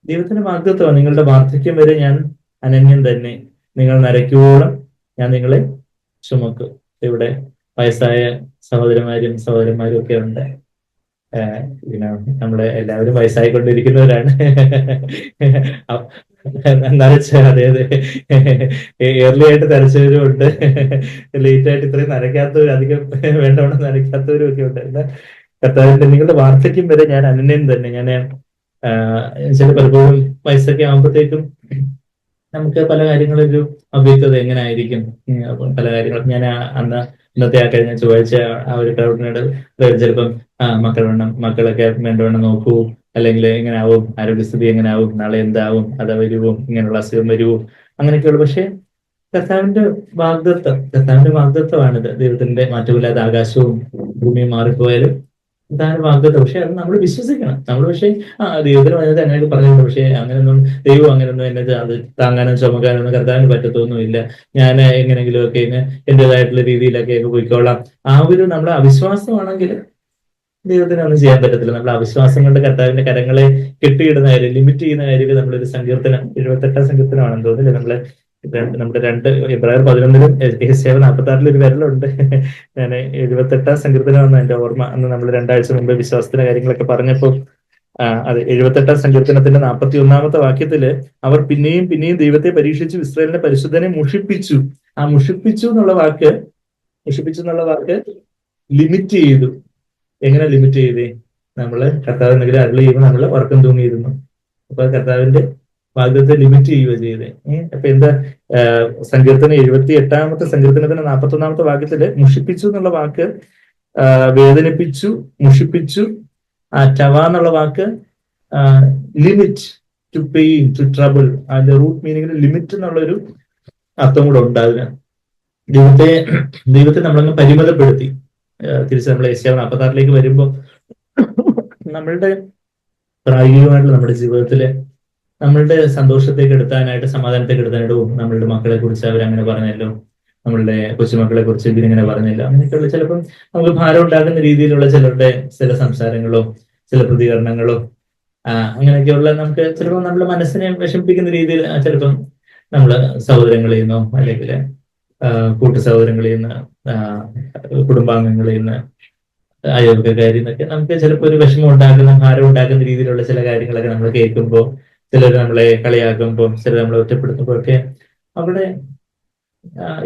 ദൈവത്തിന്റെ വാഗ്ദത്തമാണ്, നിങ്ങളുടെ വാർദ്ധക്യം വരെ ഞാൻ അനന്യൻ തന്നെ, നിങ്ങൾ നരയ്ക്കോളം ഞാൻ നിങ്ങളെ ചുമക്കും. ഇവിടെ വയസ്സായ സഹോദരന്മാരും ഒക്കെ ഉണ്ട്. പിന്നെ നമ്മള് എല്ലാവരും വയസ്സായിക്കൊണ്ടിരിക്കുന്നവരാണ്. അതെ അതെ, ഏർലി ആയിട്ട് നരച്ചവരും ഉണ്ട്, ലേറ്റ് ആയിട്ട് ഇത്രയും നരയ്ക്കാത്തവരും, അധികം വേണ്ടവണ്ണം നരയ്ക്കാത്തവരും ഒക്കെ ഉണ്ട്. എന്നാൽ കർത്താവിന്റെ നിങ്ങളുടെ വാർദ്ധക്യം വരെ ഞാൻ അനന്യൻ തന്നെ. ഞാൻ ചില പലപ്പോഴും വയസ്സൊക്കെ ആകുമ്പോഴത്തേക്കും നമുക്ക് പല കാര്യങ്ങളൊരു അവ്യക്തത എങ്ങനെ ആയിരിക്കും, പല കാര്യങ്ങളും ഞാൻ ഇന്നത്തെ ആ കഴിഞ്ഞ ചൊവ്വാഴ്ച ആ ഒരു ക്രൗഡിനോട് ചിലപ്പം മക്കളൊക്കെ വേണ്ടവണ്ണം നോക്കൂ, അല്ലെങ്കിൽ എങ്ങനെ ആവും, ആരോഗ്യസ്ഥിതി എങ്ങനെ ആവും, നാളെ എന്താവും, അത് വരുവോ, ഇങ്ങനെയുള്ള അസുഖം വരുവോ, അങ്ങനെയൊക്കെയുള്ളു. പക്ഷെ കർത്താവിന്റെ വാഗ്ദത്വമാണിത്. ദൈവത്തിന്റെ മാറ്റമില്ലാത്ത ആകാശവും ഭൂമിയും മാറിപ്പോയാലും ഇതാണ് വാഗ്ദത്തം. പക്ഷെ അത് നമ്മൾ വിശ്വസിക്കണം. നമ്മൾ പക്ഷേ ദൈവത്തിന് വന്നത് അങ്ങനെയൊക്കെ പറഞ്ഞിട്ടുണ്ട്, പക്ഷെ അങ്ങനെയൊന്നും ദൈവം അങ്ങനെയൊന്നും എന്നെ അത് താങ്ങാനും ചുമക്കാനൊന്നും കർത്താവിന് പറ്റത്തൊന്നുമില്ല, ഞാൻ എങ്ങനെയെങ്കിലും ഒക്കെ ഇങ്ങനെ എന്റേതായിട്ടുള്ള രീതിയിലൊക്കെ പോയിക്കോളാം. ആ ഒരു നമ്മുടെ അവിശ്വാസമാണെങ്കിൽ ദൈവത്തിന് ഒന്നും ചെയ്യാൻ പറ്റത്തില്ല. നമ്മുടെ അവിശ്വാസം കൊണ്ട് കർത്താവിന്റെ കരങ്ങളെ കെട്ടിയിടുന്ന കാര്യം, ലിമിറ്റ് ചെയ്യുന്ന കാര്യമൊക്കെ നമ്മളൊരു സങ്കീർത്തനം 78-ാം സങ്കീർത്തനമാണെന്ന് തോന്നുന്നില്ല, നമ്മുടെ ഇബ്രാഹിം 11-ലും യെശയ്യാവ് 46-ലും ഒരു വിരലുണ്ട്. ഞാൻ 78-ാം സങ്കീർത്തനമെന്ന് എന്റെ ഓർമ്മ. അന്ന് നമ്മൾ 2 ആഴ്ച മുമ്പ് വിശ്വാസത്തിന്റെ കാര്യങ്ങളൊക്കെ പറഞ്ഞപ്പോൾ അത് 78-ാം സങ്കീർത്തനത്തിന്റെ 41-ാമത്തെ വാക്യത്തില് അവർ പിന്നെയും പിന്നെയും ദൈവത്തെ പരീക്ഷിച്ചു, ഇസ്രായേലിന്റെ പരിശുദ്ധനെ മുഷിപ്പിച്ചു. ആ മുഷിപ്പിച്ചു എന്നുള്ള വാക്ക് ലിമിറ്റ് ചെയ്തു. എങ്ങനെ ലിമിറ്റ് ചെയ്തേ? നമ്മള് കർത്താവ് എന്തെങ്കിലും അരുളി ചെയ്യുമ്പോൾ നമ്മൾ ഉറക്കം തൂങ്ങിയിരുന്നു. അപ്പൊ കർത്താവിന്റെ വാഗ്ദത്തെ ലിമിറ്റ് ചെയ്യുക ചെയ്തേ. അപ്പൊ എന്താ, സങ്കീർത്തനം 78-ാമത്തെ സങ്കീർത്തനത്തിന്റെ 41-ാമത്തെ വാക്യത്തില് മുഷിപ്പിച്ചു എന്നുള്ള വാക്ക് വേദനിപ്പിച്ചു, മുഷിപ്പിച്ചു. ടവ എന്നുള്ള വാക്ക് limit, to pain, to trouble. അതിന്റെ റൂട്ട് മീനിങ്ങിന് ലിമിറ്റ് എന്നുള്ളൊരു അർത്ഥം കൂടെ ഉണ്ട് അതിന്. ദൈവത്തെ നമ്മളങ്ങ് പരിമിതപ്പെടുത്തി. തിരിച്ച് നമ്മൾ യെശയ്യാവ് 46-ലേക്ക് വരുമ്പോൾ നമ്മളുടെ പ്രായോഗികമായിട്ടുള്ള നമ്മുടെ ജീവിതത്തില് നമ്മളുടെ സന്തോഷത്തെ കെടുത്താനായിട്ട്, സമാധാനത്തെ കെടുത്താനായിട്ട്, നമ്മളുടെ മക്കളെ കുറിച്ച് അവരങ്ങനെ പറഞ്ഞല്ലോ, നമ്മളുടെ കൊച്ചുമക്കളെ കുറിച്ച് ഇതിനിങ്ങനെ പറഞ്ഞല്ലോ, അങ്ങനെയൊക്കെയുള്ള ചിലപ്പം നമുക്ക് ഭാരം ഉണ്ടാക്കുന്ന രീതിയിലുള്ള ചില സംസാരങ്ങളോ ചില പ്രതികരണങ്ങളോ അങ്ങനെയൊക്കെയുള്ള നമുക്ക് ചിലപ്പോൾ നമ്മുടെ മനസ്സിനെ വിഷമിപ്പിക്കുന്ന രീതിയിൽ ചിലപ്പം നമ്മള് സഹോദരങ്ങളിൽ നിന്നോ അല്ലെങ്കിൽ കൂട്ടു സഹോദരങ്ങളിൽ നിന്ന്, കുടുംബാംഗങ്ങളിൽ നിന്ന്, അയൽവക്കക്കാരിൽ നിന്നൊക്കെ നമുക്ക് ചിലപ്പോൾ ഒരു വിഷമം ഉണ്ടാക്കുന്ന, ഭാരം ഉണ്ടാക്കുന്ന രീതിയിലുള്ള ചില കാര്യങ്ങളൊക്കെ നമ്മൾ കേൾക്കുമ്പോൾ, ചിലർ നമ്മളെ കളിയാക്കുമ്പോൾ, ചിലർ നമ്മളെ ഒറ്റപ്പെടുത്തുമ്പോൾ ഒക്കെ അവിടെ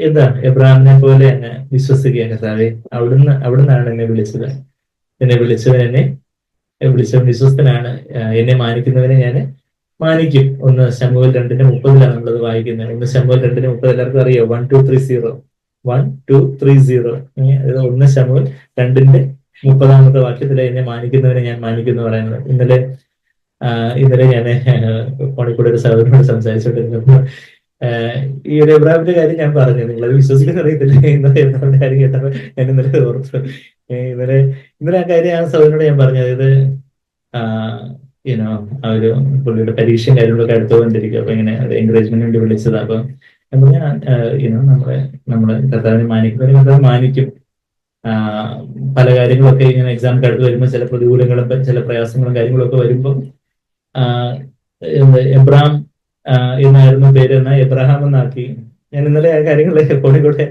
എന്താ എബ്രാഹിമിനെ പോലെ തന്നെ വിശ്വസിക്കുക, കർത്താവേ അവിടുന്നാണ് എന്നെ വിളിച്ചത്, വിളിച്ചവൻ വിശ്വസ്തനാണ്, എന്നെ മാനിക്കുന്നവനെ ഞാൻ മാനിക്കും. 1 ശമൂവേൽ 2:30 നമ്മളത് വായിക്കുന്നത്. 1 ശമൂവേൽ 2:30 എല്ലാവർക്കും അറിയോ? 1230 1230. അതായത് 1 ശമൂവേൽ 2:30 വാക്യത്തിലെ എന്നെ മാനിക്കുന്നവനെ ഞാൻ മാനിക്കുന്നു പറയുന്നത്. ഇന്നലെ ഞാൻ ഫോണിൽ കൂടെ ഒരു സഹോദരനോട് സംസാരിച്ചുകൊണ്ടിരുന്നപ്പോൾ ഈ ഒരു എബ്രാഹിമിന്റെ കാര്യം ഞാൻ പറഞ്ഞു. നിങ്ങളത് വിശ്വസിക്കുന്ന അറിയത്തില്ല. ഇന്നലെ എബ്രാഹിമിന്റെ കാര്യം കേട്ടപ്പോൾ ഞാൻ ഇന്നലെ ഓർത്തു. ഇന്നലെ ആ കാര്യം ആ സഹോദരനോട് ഞാൻ പറഞ്ഞു. അതായത് ആ ഒരു പുള്ളിയുടെ പരീക്ഷയും കാര്യങ്ങളൊക്കെ അടുത്തുകൊണ്ടിരിക്കും. അപ്പൊ ഇങ്ങനെ എൻകറേജ്മെന്റ് വേണ്ടി വിളിച്ചത്. അപ്പൊ ഞാൻ പറഞ്ഞു, നമ്മളെ കർത്താവിനെ മാനിക്കുന്നവരെ കർത്താവ് മാനിക്കും. പല കാര്യങ്ങളൊക്കെ ഇങ്ങനെ എക്സാമിന് അടുത്ത് വരുമ്പോൾ ചില പ്രതികൂലങ്ങളും ചില പ്രയാസങ്ങളും കാര്യങ്ങളൊക്കെ വരുമ്പോൾ എബ്രാം എന്നായിരുന്നു പേര്, എന്നാൽ എബ്രഹാം എന്നാക്കി. ഞാൻ ഇന്നലെ ആ കാര്യങ്ങളൊക്കെ ഫോണിൽ കൂടെ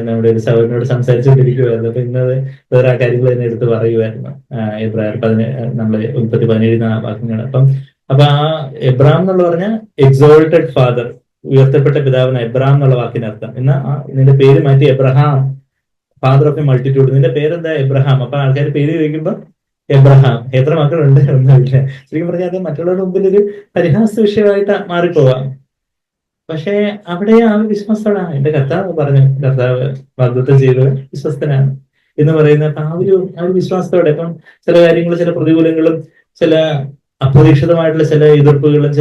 നമ്മുടെ ഒരു സഹോദരനോട് സംസാരിച്ചുകൊണ്ടിരിക്കുവായിരുന്നു. അപ്പൊ ഇന്നത് വേറെ ആ കാര്യങ്ങൾ തന്നെ എടുത്ത് പറയുമായിരുന്നു. എബ്രാഹിം നമ്മള് 17 വാക്യങ്ങൾ. അപ്പൊ ആ എബ്രാം എന്നുള്ള പറഞ്ഞാൽ എക്സോൾട്ടഡ് ഫാദർ, ഉയർത്തപ്പെട്ട പിതാവിന് എബ്രാം എന്നുള്ള വാക്കിനർത്ഥം. എന്നാ നിന്റെ പേര് മാറ്റി Abraham, father of A multitude. നിന്റെ പേരെന്താ? എബ്രഹാം. അപ്പൊ ആൾക്കാർ പേര് ചോദിക്കുമ്പോ എബ്രഹാം, എത്ര മക്കളുണ്ട്? ഒന്നുമില്ല. ശരിക്കും പറഞ്ഞാൽ അത് മറ്റുള്ളവരുടെ മുമ്പിൽ ഒരു പരിഹാസ വിഷയമായിട്ട് മാറിപ്പോവാം. പക്ഷെ അവിടെ ആ ഒരു വിശ്വാസമാണ്. എന്റെ കർത്താവ് വാഗ്ദത്തം ചെയ്തത് വിശ്വസ്തനാണ് എന്ന് പറയുന്ന ആ ഒരു വിശ്വാസത്തോടെ. ഇപ്പം ചില കാര്യങ്ങൾ, ചില പ്രതികൂലങ്ങളും ചില അപ്രതീക്ഷിതമായിട്ടുള്ള ചില എതിർപ്പുകളും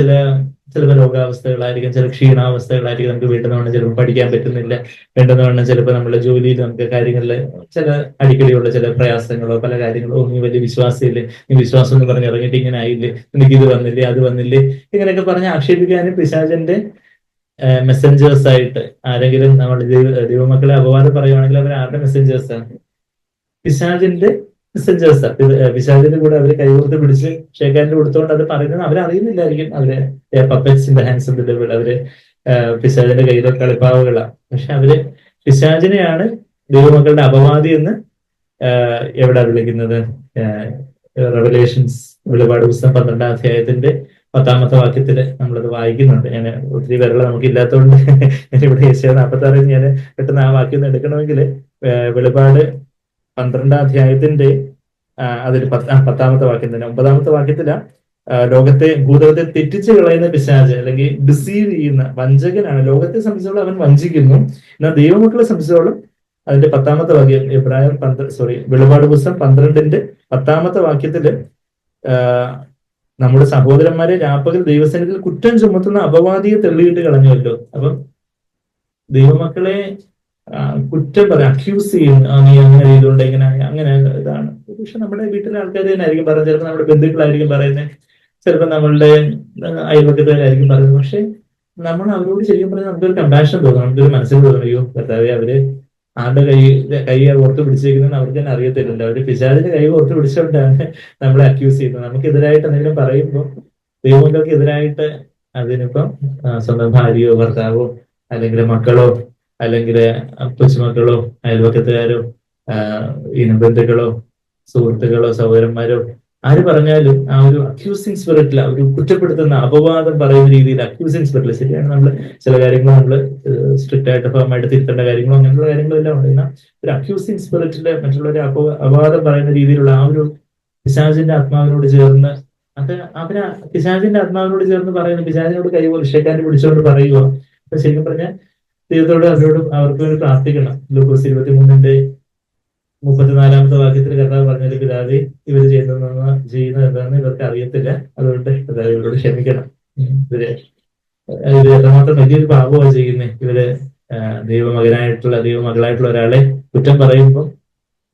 ചിലപ്പോൾ രോഗാവസ്ഥകളായിരിക്കും, ചില ക്ഷീണാവസ്ഥകളായിരിക്കും. നമുക്ക് വീണ്ടുന്ന ചിലപ്പോൾ പഠിക്കാൻ പറ്റുന്നില്ല, വേണ്ടുന്ന ചിലപ്പോൾ നമ്മുടെ ജോലിയിൽ നമുക്ക് കാര്യങ്ങളിൽ ചില അടിക്കടിയുള്ള ചില പ്രയാസങ്ങളോ പല കാര്യങ്ങളോ, നീ വലിയ വിശ്വാസമില്ലേ, നീ വിശ്വാസം എന്ന് പറഞ്ഞ് ഇറങ്ങിയിട്ട് ഇങ്ങനെ ആയില്ലേ, നിനക്ക് ഇത് വന്നില്ലേ അത് വന്നില്ലേ, ഇങ്ങനെയൊക്കെ പറഞ്ഞ് ആക്ഷേപിക്കാനും പിശാചിന്റെ മെസ്സഞ്ചേഴ്സ് ആയിട്ട് ആരെങ്കിലും നമ്മുടെ ദൈവമക്കളെ അപവാദം പറയുവാണെങ്കിൽ അവർ ആരുടെ മെസ്സഞ്ചേഴ്സാണ്? പിശാചിന്റെ മെസ്സഞ്ചേഴ്സാണ്. പിശാചിന്റെ കൂടെ അവര് കൈകോർത്ത് പിടിച്ച് ഷേക്കാൻഡ് കൊടുത്തോണ്ട് അത് പറയുന്നത് അവരറിയുന്നില്ലായിരിക്കും. അവര് puppets in the hands of the devil, അവര് പിശാചിന്റെ കയ്യിലെ കളിപ്പാവുകളാണ്. പക്ഷെ അവര് പിശാചിനെയാണ് ദൈവമക്കളുടെ അപവാദി എന്ന് എവിടെ വിളിക്കുന്നത്? റെവലേഷൻസ്, വെളിപാട് പുസ്തകം 12-ാം അധ്യായത്തിന്റെ 10-ാമത്തെ വാക്യത്തില് നമ്മളത് വായിക്കുന്നുണ്ട്. ഞാൻ ഒത്തിരി പേരുള്ള നമുക്ക് ഇല്ലാത്തതുകൊണ്ട് ഞാനിവിടെ യേശയ്യാ 46 ഞാൻ പെട്ടെന്ന് ആ വാക്യം ഒന്ന് എടുക്കണമെങ്കിൽ വെളിപാട് 12-ാം അധ്യായത്തിന്റെ അതിൽ 10-ാമത്തെ വാക്യം തന്നെ 9-ാമത്തെ വാക്യത്തില ലോകത്തെ ഭൂതലത്തെ തെറ്റിച്ച് കളയുന്ന പിശാച് അല്ലെങ്കിൽ ഡിസീവ് ചെയ്യുന്ന വഞ്ചകനാണ്. ലോകത്തെ സംബന്ധിച്ചോളം അവൻ വഞ്ചിക്കുന്നു. എന്നാൽ ദൈവമക്കളെ സംബന്ധിച്ചോളം അതിന്റെ 10-ാമത്തെ വാക്യം വെളിപാട് പുസ്തകം 12-ന്റെ 10-ാമത്തെ വാക്യത്തില് നമ്മുടെ സഹോദരന്മാരെ രാപ്പകൽ ദൈവസന്നിധിയിൽ കുറ്റം ചുമത്തുന്ന അപവാദിയെ തെളിയിട്ട് കളഞ്ഞുവല്ലോ. അപ്പം ദൈവമക്കളെ കുറ്റം പറയാം, അക്യൂസ് ചെയ്യും, നീ അങ്ങനെ ചെയ്തുകൊണ്ട് ഇങ്ങനെ അങ്ങനെ ഇതാണ്. പക്ഷെ നമ്മുടെ വീട്ടിലെ ആൾക്കാർ തന്നെ ആയിരിക്കും പറയുന്നത്, ചിലപ്പോൾ നമ്മുടെ ബന്ധുക്കളായിരിക്കും പറയുന്നത്, ചിലപ്പോൾ നമ്മളുടെ അയൽവക്കത്തുകാരായിരിക്കും പറയുന്നത്. പക്ഷെ നമ്മൾ അവരോട് ശരിക്കും പറഞ്ഞാൽ നമുക്കൊരു കമ്പാഷൻ തോന്നും, നമുക്കൊരു മനസ്സിൽ തോന്നും, അയ്യോ കർത്താവേ, അവര് ആരുടെ കൈ ഓർത്ത് പിടിച്ചിരിക്കുന്നത് അവർക്ക് തന്നെ അറിയത്തില്ലല്ലോ, അവര് പിശാചിന്റെ കൈ ഓർത്ത് പിടിച്ചുകൊണ്ടാണ് നമ്മളെ അക്യൂസ് ചെയ്യുന്നത്. നമുക്കെതിരായിട്ട് എന്തെങ്കിലും പറയുമ്പോൾ ദൈവങ്ങൾക്ക് എതിരായിട്ട് അതിനിപ്പം സ്വന്തം ഭാര്യയോ ഭർത്താവോ അല്ലെങ്കിൽ മക്കളോ അല്ലെങ്കിൽ കൊച്ചുമക്കളോ അയൽവക്കത്തുകാരോ ബന്ധുക്കളോ സുഹൃത്തുക്കളോ സഹോദരന്മാരോ ആര് പറഞ്ഞാലും ആ ഒരു അക്യൂസിങ് സ്പിരിറ്റിൽ, ഒരു കുറ്റപ്പെടുത്തുന്ന അപവാദം പറയുന്ന രീതിയിൽ അക്യൂസിങ് സ്പിരിറ്റിൽ, ശരിയാണ് നമ്മൾ ചില കാര്യങ്ങൾ നമ്മൾ സ്ട്രിക്റ്റ് ആയിട്ട് ഫേമായിട്ട് തിരുത്തേണ്ട കാര്യങ്ങളോ അങ്ങനെയുള്ള കാര്യങ്ങളെല്ലാം ഉണ്ട്. എന്നാൽ ഒരു അക്യൂസിങ് സ്പിരിറ്റില് മറ്റുള്ളവരെ അപവാദം പറയുന്ന രീതിയിലുള്ള ആ ഒരു പിശാചിന്റെ ആത്മാവിനോട് ചേർന്ന് അത് അവര് പിശാചിന്റെ ആത്മാവിനോട് ചേർന്ന് പറയുന്നു, പിശാചിനോട് ഷേക്കാൻഡ് പിടിച്ചുകൊണ്ട് പറയുക. അപ്പൊ ശരിക്കും പറഞ്ഞാൽ ദൈവത്തോട് അവരോട് അവർക്ക് വേണ്ടി പ്രാർത്ഥിക്കണം. ലൂക്കോസ് 23-ന്റെ 34-ാമത്തെ വാക്യത്തിൽ കർത്താവ് പറഞ്ഞത്, പിതാവേ, ഇവര് ചെയ്യുന്നത് എന്താണെന്ന് ഇവർക്ക് അറിയത്തില്ല, അതുകൊണ്ട് കർത്താവ് ഇവരോട് ക്ഷമിക്കണം. ഇത് എത്രമാത്രം വലിയൊരു പാപമാണ് ചെയ്യുന്നത്. ഇവര് ദൈവമകളായിട്ടുള്ള ഒരാളെ കുറ്റം പറയുമ്പോൾ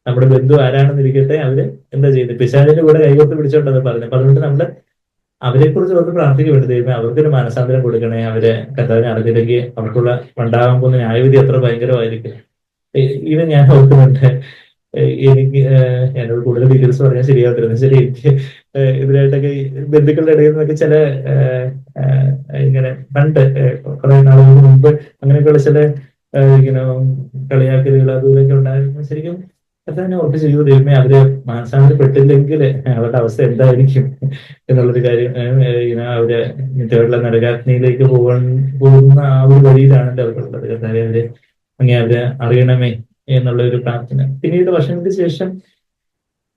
നമ്മുടെ ബന്ധു ആരാണെന്ന് ഇരിക്കട്ടെ, അവര് എന്താ ചെയ്യുന്നത്? പിശാചിന്റെ കൂടെ കൈകോർത്ത് പിടിച്ചോണ്ടത് പറഞ്ഞു. അപ്പൊ അതുകൊണ്ട് നമ്മള് അവരെ കുറിച്ച് അവർക്ക് പ്രാർത്ഥിക്കപ്പെട്ടു, ദൈവമേ അവർക്കൊരു മനസാന്തരം കൊടുക്കണേ, അവരെ കർത്താവിനെ അറിഞ്ഞില്ലെങ്കിൽ അവർക്കുള്ള ഉണ്ടാകാൻ പോകുന്ന ന്യായവിധി എത്ര ഭയങ്കരമായിരിക്കും. ഇത് ഞാൻ ഓർക്കുന്നുണ്ട്. എനിക്ക് എന്നോട് കൂടുതൽ ഡീറ്റെയിൽസ് പറയാൻ ശരിയാവത്തില്ല. ശരി, എനിക്ക് ഇതിനായിട്ടൊക്കെ ബന്ധുക്കളുടെ ഇടയിൽ നിന്നൊക്കെ ചില ഇങ്ങനെ പണ്ട് കുറെ നാളുകൾക്ക് മുമ്പ് അങ്ങനെയൊക്കെയുള്ള ചില ഇങ്ങനെ കളിയാക്കലുകൾ അതുപോലെയൊക്കെ ഉണ്ടായിരുന്നു. ശരിക്കും കർത്താവിനെ ഓർത്ത് ചെയ്തു, ദൈവമേ അവര് മാനസാന്തരപ്പെട്ടില്ലെങ്കിൽ അവരുടെ അവസ്ഥ എന്തായിരിക്കും എന്നുള്ളൊരു കാര്യം. അവര് നിത്യമായിട്ടുള്ള നരകാഗ്നിയിലേക്ക് പോകുന്ന ആ ഒരു വഴിയിലാണല്ലോ അവർക്കുള്ളത്. കർത്താവെ അവരെ അങ്ങനെ അവരെ അറിയണമേ എന്നുള്ള ഒരു പ്രാർത്ഥന. പിന്നീട് വർഷങ്ങൾക്ക് ശേഷം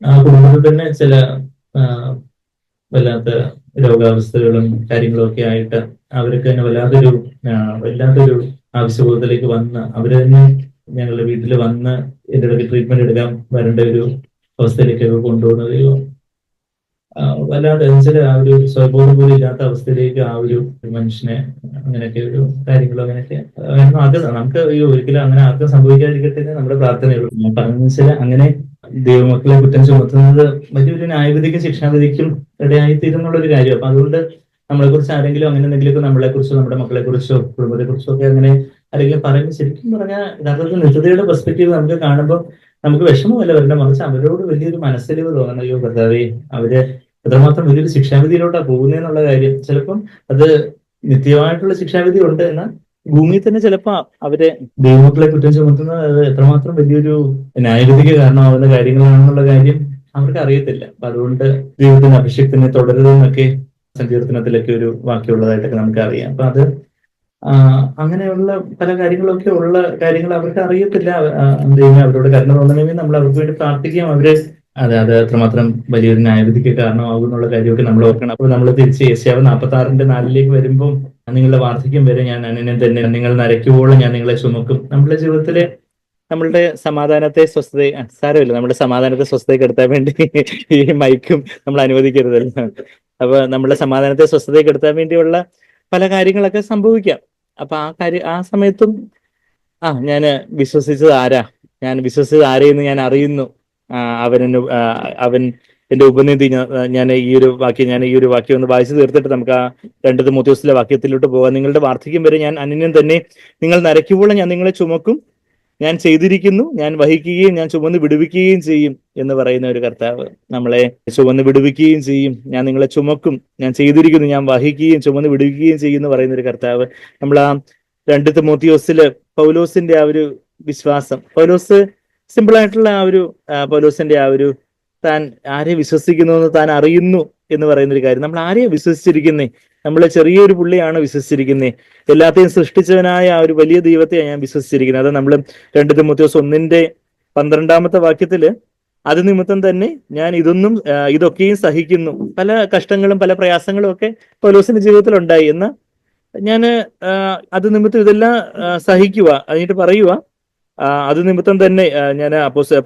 ആ കുടുംബത്തിൽ തന്നെ ചില വല്ലാത്ത രോഗാവസ്ഥകളും കാര്യങ്ങളും ഒക്കെ ആയിട്ട് അവർക്ക് തന്നെ വല്ലാത്തൊരു ആവശ്യബോധത്തിലേക്ക് വന്ന് അവര് തന്നെ ഞങ്ങളുടെ വീട്ടിൽ വന്ന് എന്റെ ഇടയ്ക്ക് ട്രീറ്റ്മെന്റ് എടുക്കാൻ വരേണ്ട ഒരു അവസ്ഥയിലേക്കൊക്കെ കൊണ്ടുപോകുന്നത് വല്ലാതെ വെച്ചാൽ ആ ഒരു സ്വബോധം പോലും ഇല്ലാത്ത അവസ്ഥയിലേക്ക് ആ ഒരു മനുഷ്യനെ അങ്ങനെയൊക്കെ ഒരു കാര്യങ്ങളും അങ്ങനെയൊക്കെ നമുക്ക് ഒരിക്കലും അങ്ങനെ ആർക്കും സംഭവിക്കാതിരിക്കട്ടെ നമ്മുടെ പ്രാർത്ഥനയുള്ളൂ. ഞാൻ പറഞ്ഞതെന്ന് വെച്ചാൽ അങ്ങനെ ദൈവമക്കളെ കുറ്റം ചുമത്തുന്നത് വലിയൊരു ന്യായവിധിക്കും ശിക്ഷാവിധിക്കും ഇടയായിത്തീരുന്നുള്ള ഒരു കാര്യം. അപ്പൊ അതുകൊണ്ട് നമ്മളെ കുറിച്ച് ആരെങ്കിലും അങ്ങനെ എന്തെങ്കിലുമൊക്കെ നമ്മളെ കുറിച്ചോ നമ്മുടെ മക്കളെ കുറിച്ചോ കുടുംബത്തെ കുറിച്ചോ ഒക്കെ അങ്ങനെ ആരെങ്കിലും പറയുമ്പോൾ ശരിക്കും പറഞ്ഞാൽ യഥാർത്ഥത്തിൽ നിത്യതയുടെ പെർസ്പെക്റ്റീവ് നമുക്ക് കാണുമ്പോൾ നമുക്ക് വിഷമമല്ല വരേണ്ട, മറിച്ച് അവരോട് വലിയൊരു മനസ്സലിവ് തോന്നണം. അയ്യോ കർത്താവേ, അവര് എത്രമാത്രം വലിയൊരു ശിക്ഷാവിധിയിലോട്ടാ പോകുന്നതെന്നുള്ള കാര്യം. ചിലപ്പം അത് നിത്യമായിട്ടുള്ള ശിക്ഷാവിധി ഉണ്ട്, എന്നാൽ ഭൂമിയിൽ തന്നെ ചിലപ്പോ അവരെ ദൈവമക്കളെ കുറ്റം ചുമത്തുന്നത് അത് എത്രമാത്രം വലിയൊരു ന്യായവിധിക്ക് കാരണമാവുന്ന കാര്യങ്ങളാണെന്നുള്ള കാര്യം അവർക്ക് അറിയത്തില്ല. അപ്പൊ അതുകൊണ്ട് ദൈവത്തിന്റെ അഭിഷേകത്തിനെ തുടരുതെന്നൊക്കെ സങ്കീർത്തനത്തിലൊക്കെ ഒരു വാക്യമുള്ളതായിട്ടൊക്കെ നമുക്ക് അറിയാം. അപ്പൊ അത് അങ്ങനെയുള്ള പല കാര്യങ്ങളൊക്കെ ഉള്ള കാര്യങ്ങൾ അവർക്ക് അറിയത്തില്ല. ദൈവം അവരോട് കരുണ തോന്നണമെങ്കിൽ നമ്മൾ അവർക്ക് വേണ്ടി പ്രാർത്ഥിക്കാം. അവര് അത് അത്രമാത്രം വലിയൊരു ന്യായവിധിക്ക് കാരണമാകും എന്നുള്ള കാര്യമൊക്കെ നമ്മൾ ഓർക്കണം. അപ്പോൾ നമ്മൾ തിരിച്ച് യെശയ്യാവ് 46-ന്റെ 4-ലേക്ക് വരുമ്പോൾ, നിങ്ങളുടെ വാർദ്ധക്യം വരെ ഞാൻ അന്യനെ തന്നെ നിങ്ങൾ നരയ്ക്കുവോളം ഞാൻ നിങ്ങളെ ചുമക്കും. നമ്മുടെ ജീവിതത്തിലെ നമ്മളുടെ സമാധാനത്തെ സാരമില്ല, നമ്മുടെ സമാധാനത്തെ സ്വസ്ഥതയ്ക്ക് എടുത്താൻ വേണ്ടി ഈ മൈക്കും നമ്മൾ അനുവദിക്കരുതല്ലോ. അപ്പൊ നമ്മളെ സമാധാനത്തെ സ്വസ്ഥതയെ കെടുത്താൻ വേണ്ടിയുള്ള പല കാര്യങ്ങളൊക്കെ സംഭവിക്കാം. അപ്പൊ ആ സമയത്തും ഞാൻ വിശ്വസിച്ചത് ആരാ, ഞാൻ വിശ്വസിച്ചത് ആരെയെന്ന് ഞാൻ അറിയുന്നു. അവൻ അവൻ എന്റെ ഉപനിധി. ഞാൻ ഈ ഒരു വാക്യം ഒന്ന് വായിച്ചു തീർത്തിട്ട് നമുക്ക് ആ 2 തിമോഥെയോസിലെ വാക്യത്തിലോട്ട് പോകാം. നിങ്ങളുടെ വാർദ്ധക്യം വരെ ഞാൻ അന്യൻ തന്നെ, നിങ്ങൾ നരയ്ക്കുമ്പോൾ ഞാൻ നിങ്ങളെ ചുമക്കും, ഞാൻ ചെയ്തിരിക്കുന്നു, ഞാൻ വഹിക്കുകയും ഞാൻ ചുമന്ന് വിടുവിക്കുകയും ചെയ്യും എന്ന് പറയുന്ന ഒരു കർത്താവ്. നമ്മളെ ചുമന്ന് വിടുവിക്കുകയും ചെയ്യും, ഞാൻ നിങ്ങളെ ചുമക്കും, ഞാൻ ചെയ്തിരിക്കുന്നു, ഞാൻ വഹിക്കുകയും ചുമന്ന് വിടുവിക്കുകയും ചെയ്യും എന്ന് പറയുന്ന ഒരു കർത്താവ്. നമ്മൾ ആ 2 തിമോഥെയോസില് പൗലോസിന്റെ ആ ഒരു വിശ്വാസം, പൗലോസ് സിമ്പിൾ ആയിട്ടുള്ള പൗലോസിന്റെ താൻ ആരെ വിശ്വസിക്കുന്നു എന്ന് താൻ അറിയുന്നു എന്ന് പറയുന്ന ഒരു കാര്യം. നമ്മൾ ആരെയാണ് വിശ്വസിച്ചിരിക്കുന്നേ? നമ്മളെ ചെറിയൊരു പുള്ളിയാണ് വിശ്വസിച്ചിരിക്കുന്നേ. എല്ലാത്തെയും സൃഷ്ടിച്ചവനായ ആ ഒരു വലിയ ദൈവത്തെയാണ് ഞാൻ വിശ്വസിച്ചിരിക്കുന്നത്. അത് നമ്മൾ 2 തിമോഥെയോസ് 1:12 വാക്യത്തില്, അത് നിമിത്തം തന്നെ ഞാൻ ഇതൊക്കെയും സഹിക്കുന്നു. പല കഷ്ടങ്ങളും പല പ്രയാസങ്ങളും ഒക്കെ പൗലോസിന്റെ ജീവിതത്തിൽ ഉണ്ടായി. എന്നാൽ ഞാൻ അത് നിമിത്തം ഇതെല്ലാം സഹിക്കുക, അതിനിട്ട് പറയുക, അത് നിമിത്തം തന്നെ ഞാൻ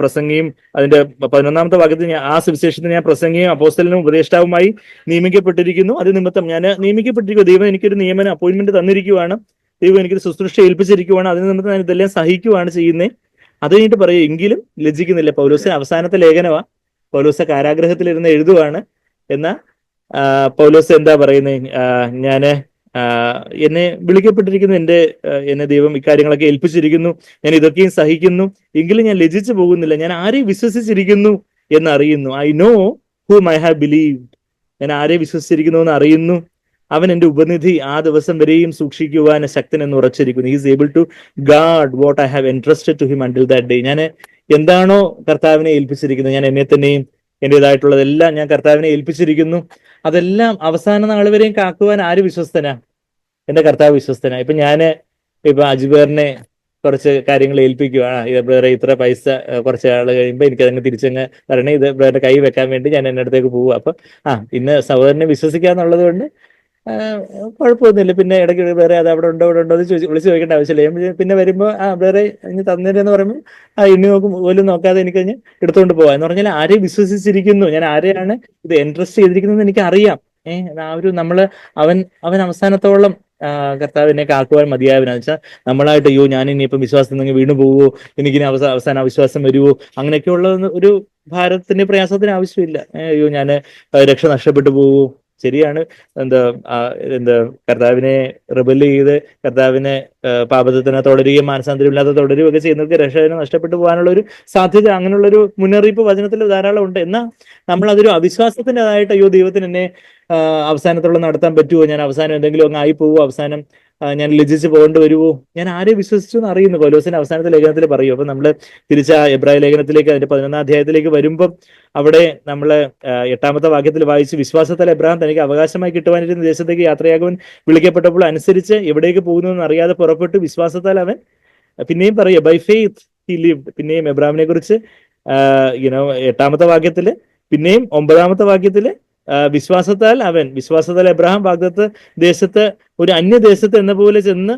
പ്രസംഗിയും അതിന്റെ 11 വാക്യത്തിൽ ആ സുവിശേഷത്തിന് ഞാൻ പ്രസംഗിയും അപ്പോസ്തലനും ഉപദേഷ്ടാവുമായി നിയമിക്കപ്പെട്ടിരിക്കുന്നു. അത് നിമിത്തം ഞാൻ നിയമിക്കപ്പെട്ടിരിക്കുന്നു. ദൈവം എനിക്കൊരു അപ്പോയിന്റ്മെന്റ് തന്നിരിക്കുവാണ്, ദൈവം എനിക്കൊരു ശുശ്രൂഷ ഏൽപ്പിച്ചിരിക്കുവാണ്. അതിന് നിമിത്തം ഞാൻ ഇതെല്ലാം സഹിക്കുവാണ് ചെയ്യുന്നത്. അത് കഴിഞ്ഞിട്ട് പറയും, എങ്കിലും ലജ്ജിക്കുന്നില്ല. പൗലോസിന്റെ അവസാനത്തെ ലേഖനമാണ്, പൗലോസ് കാരാഗ്രഹത്തിലിരുന്ന് എഴുതുവാണ്. എന്നാൽ പൗലോസ് എന്താ പറയുന്നത്? എന്നെ വിളിക്കപ്പെട്ടിരിക്കുന്നു, എന്നെ ദൈവം ഇക്കാര്യങ്ങളൊക്കെ ഏൽപ്പിച്ചിരിക്കുന്നു, ഞാൻ ഇതൊക്കെയും സഹിക്കുന്നു, എങ്കിലും ഞാൻ ലജ്ജിച്ചു പോകുന്നില്ല. ഞാൻ ആരെ വിശ്വസിച്ചിരിക്കുന്നു എന്ന് അറിയുന്നു. I know ഹൂം I have believed. ഞാൻ ആരെ വിശ്വസിച്ചിരിക്കുന്നു എന്ന് അറിയുന്നു. അവൻ എന്റെ ഉപനിധി ആ ദിവസം വരെയും സൂക്ഷിക്കുവാൻ ശക്തൻ എന്ന് ഉറച്ചിരിക്കുന്നു. He is able to guard what I have entrusted to him until that day. ഞാൻ എന്താണോ കർത്താവിനെ ഏൽപ്പിച്ചിരിക്കുന്നത്, ഞാൻ എന്നെ തന്നെയും എന്റേതായിട്ടുള്ളതെല്ലാം ഞാൻ കർത്താവിനെ ഏൽപ്പിച്ചിരിക്കുന്നു. അതെല്ലാം അവസാന നാൾ വരെയും കാക്കുവാൻ ആര് വിശ്വസ്തനാ? എന്റെ കർത്താവ് വിശ്വസ്തനാ. ഇപ്പൊ അജ്ബേറിനെ കുറച്ച് കാര്യങ്ങൾ ഏൽപ്പിക്കുകയാണ്. ബ്രദറെ ഇത്ര പൈസ കുറച്ച് ആൾ കഴിയുമ്പോൾ എനിക്കതങ്ങ് തിരിച്ചങ്ങ് തരണേ, ഇത് ബ്രദറിന്റെ കൈ വെക്കാൻ വേണ്ടി ഞാൻ എന്റെ അടുത്തേക്ക് പോകും. അപ്പൊ ഇന്ന് സഹോദരനെ വിശ്വസിക്കാന്നുള്ളത് കൊണ്ട് കുഴപ്പമൊന്നുമില്ല. പിന്നെ ഇടയ്ക്ക് വേറെ അത് അവിടെ ഉണ്ടോ എന്ന് വിളിച്ച് ചോദിക്കേണ്ട ആവശ്യമില്ല. പിന്നെ വരുമ്പോൾ ബ്രദറെ ഇനി തന്നേരെന്ന് പറയുമ്പോൾ ഇനി പോലും നോക്കാതെ എനിക്കഞ്ഞ് എടുത്തുകൊണ്ട് പോവാം എന്ന് പറഞ്ഞാൽ ആരെ വിശ്വസിച്ചിരിക്കുന്നു, ഞാൻ ആരെയാണ് ഇത് ഇൻട്രസ്റ്റ് ചെയ്തിരിക്കുന്നത് എനിക്ക് അറിയാം. അവൻ അവസാനത്തോളം കർത്താവിനെ കാക്കുവാൻ മതിയായവനാന്ന് വെച്ചാൽ നമ്മളായിട്ട് ഞാൻ ഇനിയിപ്പം വിശ്വാസത്തിൽ നിന്ന് വീണു പോവോ, എനിക്കിനി അവസാനം അവിശ്വാസം വരുവോ, അങ്ങനെയൊക്കെയുള്ള ഒരു ഭാരത്തിന്റെ പ്രയാസത്തിന് ആവശ്യമില്ല. ഞാൻ രക്ഷ നഷ്ടപ്പെട്ടു പോവോ? ശരിയാണ്, കർത്താവിനെ റിബൽ ചെയ്ത് കർത്താവിനെ പാപത്തിന് തുടരുകയും മാനസാന്തരമില്ലാതെ തുടരുകയും ഒക്കെ ചെയ്യുന്നവർക്ക് രക്ഷ നഷ്ടപ്പെട്ടു പോകാനുള്ള ഒരു സാധ്യത, അങ്ങനെയുള്ള ഒരു മുന്നറിയിപ്പ് വചനത്തിൽ ധാരാളം ഉണ്ട്. എന്നാൽ നമ്മൾ അതൊരു അവിശ്വാസത്തിൻ്റെതായിട്ട് ദൈവത്തിന് എന്നെ അവസാനത്തോളം നടത്താൻ പറ്റുമോ, ഞാൻ അവസാനം എന്തെങ്കിലും അങ്ങ് ആയി പോവോ, അവസാനം ഞാൻ ലജ്ജിച്ച് പോകേണ്ടി വരുമോ, ഞാൻ ആരെ വിശ്വസിച്ചു എന്ന് അറിയുന്നു. പൗലോസിന്റെ അവസാനത്തെ ലേഖനത്തിൽ പറയൂ. അപ്പൊ നമ്മൾ തിരിച്ച എബ്രായ ലേഖനത്തിലേക്ക്, അതിന്റെ 11 അധ്യായത്തിലേക്ക് വരുമ്പം അവിടെ നമ്മള് 8 വാക്യത്തിൽ വായിച്ചു, വിശ്വാസത്താൽ എബ്രാഹാം തനിക്ക് അവകാശമായി കിട്ടുവാനിരുന്ന ദേശത്തേക്ക് യാത്രയാകുവാൻ വിളിക്കപ്പെട്ടപ്പോൾ അനുസരിച്ച് എവിടേക്ക് പോകുന്നു അറിയാതെ പുറപ്പെട്ടു. വിശ്വാസത്താൽ അവൻ, പിന്നെയും പറയുക, ബൈ ഫെയ്ത്ത് ഹി ലിവ്ഡ്. പിന്നെയും എബ്രാഹിമിനെ കുറിച്ച് 8 വാക്യത്തില്, പിന്നെയും 9 വാക്യത്തില് വിശ്വാസത്താൽ എബ്രാഹാം വാഗ്ദത്ത ദേശത്ത്, ഒരു അന്യദേശത്ത് എന്ന പോലെ ചെന്ന്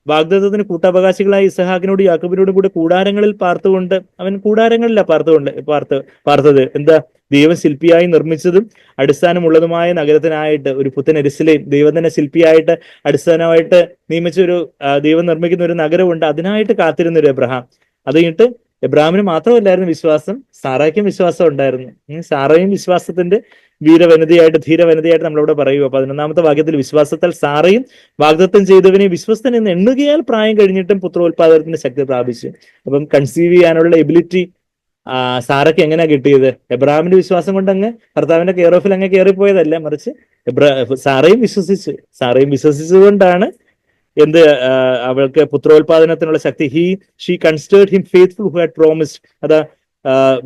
വാഗ്ദത്തത്തിന് കൂട്ടവകാശികളായ ഇസഹാക്കിനോട് യാക്കോബിനോടും കൂടെ കൂടാരങ്ങളിൽ പാർത്തുകൊണ്ട്, അവൻ കൂടാരങ്ങളിലാ പാർത്തത്. എന്താ? ദൈവം ശില്പിയായി നിർമ്മിച്ചതും അടിസ്ഥാനമുള്ളതുമായ നഗരത്തിനായിട്ട്, ഒരു പുത്തൻ യെരൂശലേം, ദൈവം തന്നെ ശില്പിയായിട്ട് അടിസ്ഥാനമായിട്ട് നിയമിച്ചൊരു ദൈവം നിർമ്മിക്കുന്ന ഒരു നഗരമുണ്ട്, അതിനായിട്ട് കാത്തിരുന്ന ഒരു എബ്രഹാം. അത് കഴിഞ്ഞിട്ട് എബ്രാഹിമിന് മാത്രമല്ലായിരുന്നു വിശ്വാസം, സാറായ്ക്കും വിശ്വാസം ഉണ്ടായിരുന്നു. സാറയും വിശ്വാസത്തിന്റെ ധീരവനിതയായിട്ട് നമ്മളിവിടെ പറയുക. 11 വാക്യത്തിൽ, വിശ്വാസത്താൽ സാറയും വാഗ്ദത്തം ചെയ്തവനെ വിശ്വസ്തൻ എന്ന് എണ്ണുകയാൽ പ്രായം കഴിഞ്ഞിട്ടും പുത്രോത്പാദനത്തിന്റെ ശക്തി പ്രാപിച്ചു. അപ്പം കൺസീവ് ചെയ്യാനുള്ള എബിലിറ്റി സാറയ്ക്ക് എങ്ങനെയാ കിട്ടിയത്? എബ്രാഹിമിന്റെ വിശ്വാസം കൊണ്ട് അങ്ങ് കർത്താവിന്റെ കെയർ ഓഫിൽ അങ്ങ് കയറിപ്പോയതല്ല, മറിച്ച് സാറയും വിശ്വസിച്ചുകൊണ്ടാണ് അവൾക്ക് പുത്രോത്പാദനത്തിനുള്ള ശക്തി. She considered him faithful who had promised. അതാ,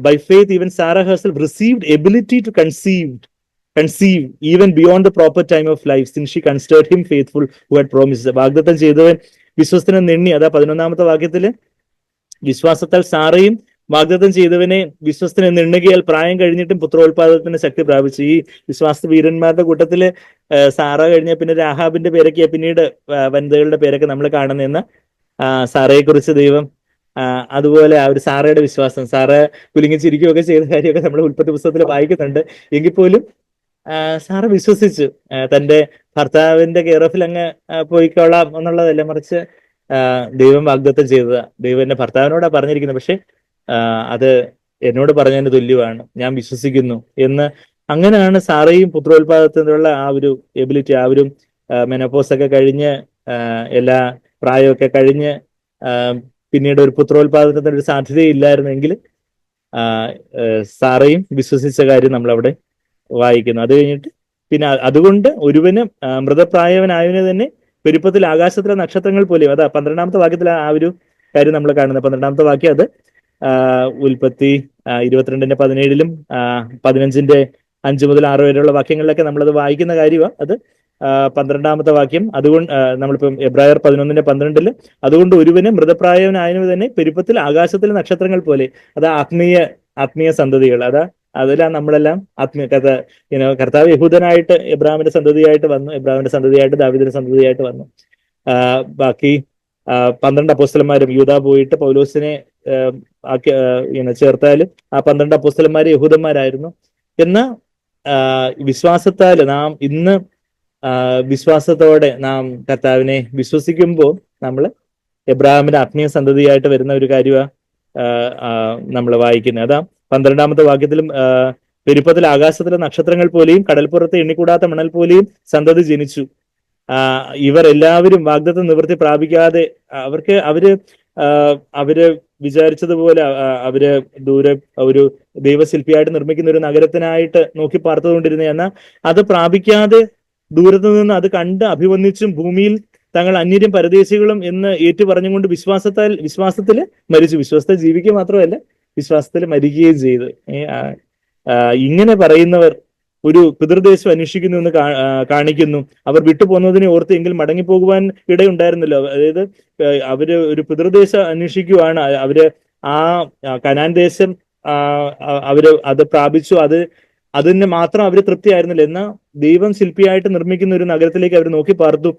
by faith even Sarah herself received ability to conceive even beyond the proper time of life, since she considered him faithful who had promised. വാഗ്ദത്തം ചെയ്തവൻ വിശ്വസ്തനെന്ന് എണ്ണി. അതാ 11 വാക്യത്തില്, വിശ്വാസത്താൽ സാറയും വാഗ്ദത്തം ചെയ്തവനെ വിശ്വസ്തനെന്ന് എണ്ണുകയാൽ പ്രായം കഴിഞ്ഞിട്ടും പുത്രോത്പാദനത്തിന് ശക്തി പ്രാപിച്ചു. ഈ വിശ്വാസ വീരന്മാരുടെ കൂട്ടത്തില് സാറ കഴിഞ്ഞ പിന്നെ രാഹാബിന്റെ പേരൊക്കെയാ പിന്നീട് വനിതകളുടെ പേരൊക്കെ നമ്മൾ കാണുന്ന സാറയെ കുറിച്ച് ദൈവം അതുപോലെ ആ ഒരു സാറയുടെ വിശ്വാസം, സാറ കുലുങ്ങിച്ചിരിക്കുകയൊക്കെ ചെയ്ത കാര്യമൊക്കെ നമ്മൾ ഉൽപ്പത്തി പുസ്തകത്തിൽ വായിക്കുന്നുണ്ട്. എങ്കിൽ പോലും സാറ് വിശ്വസിച്ചു. തന്റെ ഭർത്താവിന്റെ കെയർ ഓഫിൽ അങ്ങ് പോയിക്കോളാം എന്നുള്ളതല്ല, മറിച്ച് ദൈവം വാഗ്ദത്തം ചെയ്തതാ. ദൈവം എന്റെ ഭർത്താവിനോടാ പറഞ്ഞിരിക്കുന്നത്, പക്ഷെ അത് എന്നോട് പറഞ്ഞതിന് തുല്യമാണ്, ഞാൻ വിശ്വസിക്കുന്നു എന്ന്. അങ്ങനെയാണ് സാറയും പുത്രോത്പാദനത്തിനുള്ള ആ ഒരു എബിലിറ്റി, ആ ഒരു മെനോപോസ് ഒക്കെ കഴിഞ്ഞ് എല്ലാ പ്രായമൊക്കെ കഴിഞ്ഞ് പിന്നീട് ഒരു പുത്രോത്പാദനത്തിന് ഒരു സാധ്യതയില്ലായിരുന്നെങ്കിൽ സാറയും വിശ്വസിച്ച കാര്യം നമ്മളവിടെ വായിക്കുന്നു. അത് കഴിഞ്ഞിട്ട് പിന്നെ അതുകൊണ്ട് ഒരുവന് മൃതപ്രായവനായവന് തന്നെ പെരുപ്പത്തിൽ ആകാശത്തിലെ നക്ഷത്രങ്ങൾ പോലെയും, അതാ 12ാമത്തെ വാക്യത്തിൽ ആ ഒരു കാര്യം നമ്മൾ കാണുന്നത്. 12ാമത്തെ വാക്യം അത് ഉൽപ്പത്തി 22:17 15:5 മുതൽ 6 വരെയുള്ള വാക്യങ്ങളിലൊക്കെ നമ്മളത് വായിക്കുന്ന കാര്യമാണ്. അത് 12ാമത്തെ വാക്യം. അതുകൊണ്ട് നമ്മളിപ്പം എബ്രായർ 11:12 അതുകൊണ്ട് ഒരുവന് മൃതപ്രായവനായവന് തന്നെ പെരുപ്പത്തിൽ ആകാശത്തിലെ നക്ഷത്രങ്ങൾ പോലെ. അത് ആത്മീയ സന്തതികൾ. അതിലാണ് നമ്മളെല്ലാം കർത്താവ് യഹൂദനായിട്ട് എബ്രാഹിമിന്റെ സന്തതിയായിട്ട് വന്നു, എബ്രാഹിമിന്റെ സന്തതിയായിട്ട് ദാവീദിന്റെ സന്തതിയായിട്ട് വന്നു. ബാക്കി 12 അപ്പോസ്തലന്മാരും യൂദാ പോയിട്ട് പൗലോസിനെ ചേർത്താലും ആ 12 അപ്പോസ്തലന്മാര് യഹൂദന്മാരായിരുന്നു. എന്നാൽ വിശ്വാസത്താൽ നാം ഇന്ന് വിശ്വാസത്തോടെ നാം കർത്താവിനെ വിശ്വസിക്കുമ്പോൾ നമ്മൾ എബ്രാഹിമിന്റെ ആത്മീയ സന്തതിയായിട്ട് വരുന്ന ഒരു കാര്യമാണ് നമ്മൾ വായിക്കുന്നത്. അതാ 12ാമത്തെ വാക്യത്തിലും പെരുപ്പത്തിൽ ആകാശത്തിലെ നക്ഷത്രങ്ങൾ പോലെയും കടൽപ്പുറത്ത് എണ്ണിക്കൂടാത്ത മണൽ പോലെയും സന്തതി ജനിച്ചു. ഇവർ എല്ലാവരും വാഗ്ദത്തം നിവൃത്തി പ്രാപിക്കാതെ അവര് വിചാരിച്ചതുപോലെ അവര് ദൂരെ ഒരു ദൈവശില്പിയായിട്ട് നിർമ്മിക്കുന്ന ഒരു നഗരത്തിനായിട്ട് നോക്കി പാർത്തുകൊണ്ടിരുന്ന, എന്നാൽ അത് പ്രാപിക്കാതെ ദൂരത്തു നിന്ന് അത് കണ്ട് അഭിവന്ദിച്ചും ഭൂമിയിൽ തങ്ങൾ അന്യരും പരദേശികളും എന്ന് ഏറ്റു പറഞ്ഞുകൊണ്ട് വിശ്വാസത്തിൽ മരിച്ചു. വിശ്വാസത്തിൽ ജീവിക്കുക മാത്രമല്ല, വിശ്വാസത്തിൽ മരിക്കുകയും ചെയ്തു. ഇങ്ങനെ പറയുന്നവർ ഒരു പിതൃദേശം അന്വേഷിക്കുന്നു എന്ന് കാണിക്കുന്നു. അവർ വിട്ടുപോകുന്നതിനെ ഓർത്ത് എങ്കിൽ മടങ്ങിപ്പോകുവാൻ ഇടയുണ്ടായിരുന്നല്ലോ. അതായത് അവര് ഒരു പിതൃദേശം അന്വേഷിക്കുവാണ്. അവര് ആ കനാൻ ദേശം അത് പ്രാപിച്ചു. അതിന് മാത്രം അവര് തൃപ്തിയായിരുന്നില്ല. എന്നാൽ ദൈവം ശില്പിയായിട്ട് നിർമ്മിക്കുന്ന ഒരു നഗരത്തിലേക്ക് അവർ നോക്കി പാർത്തു.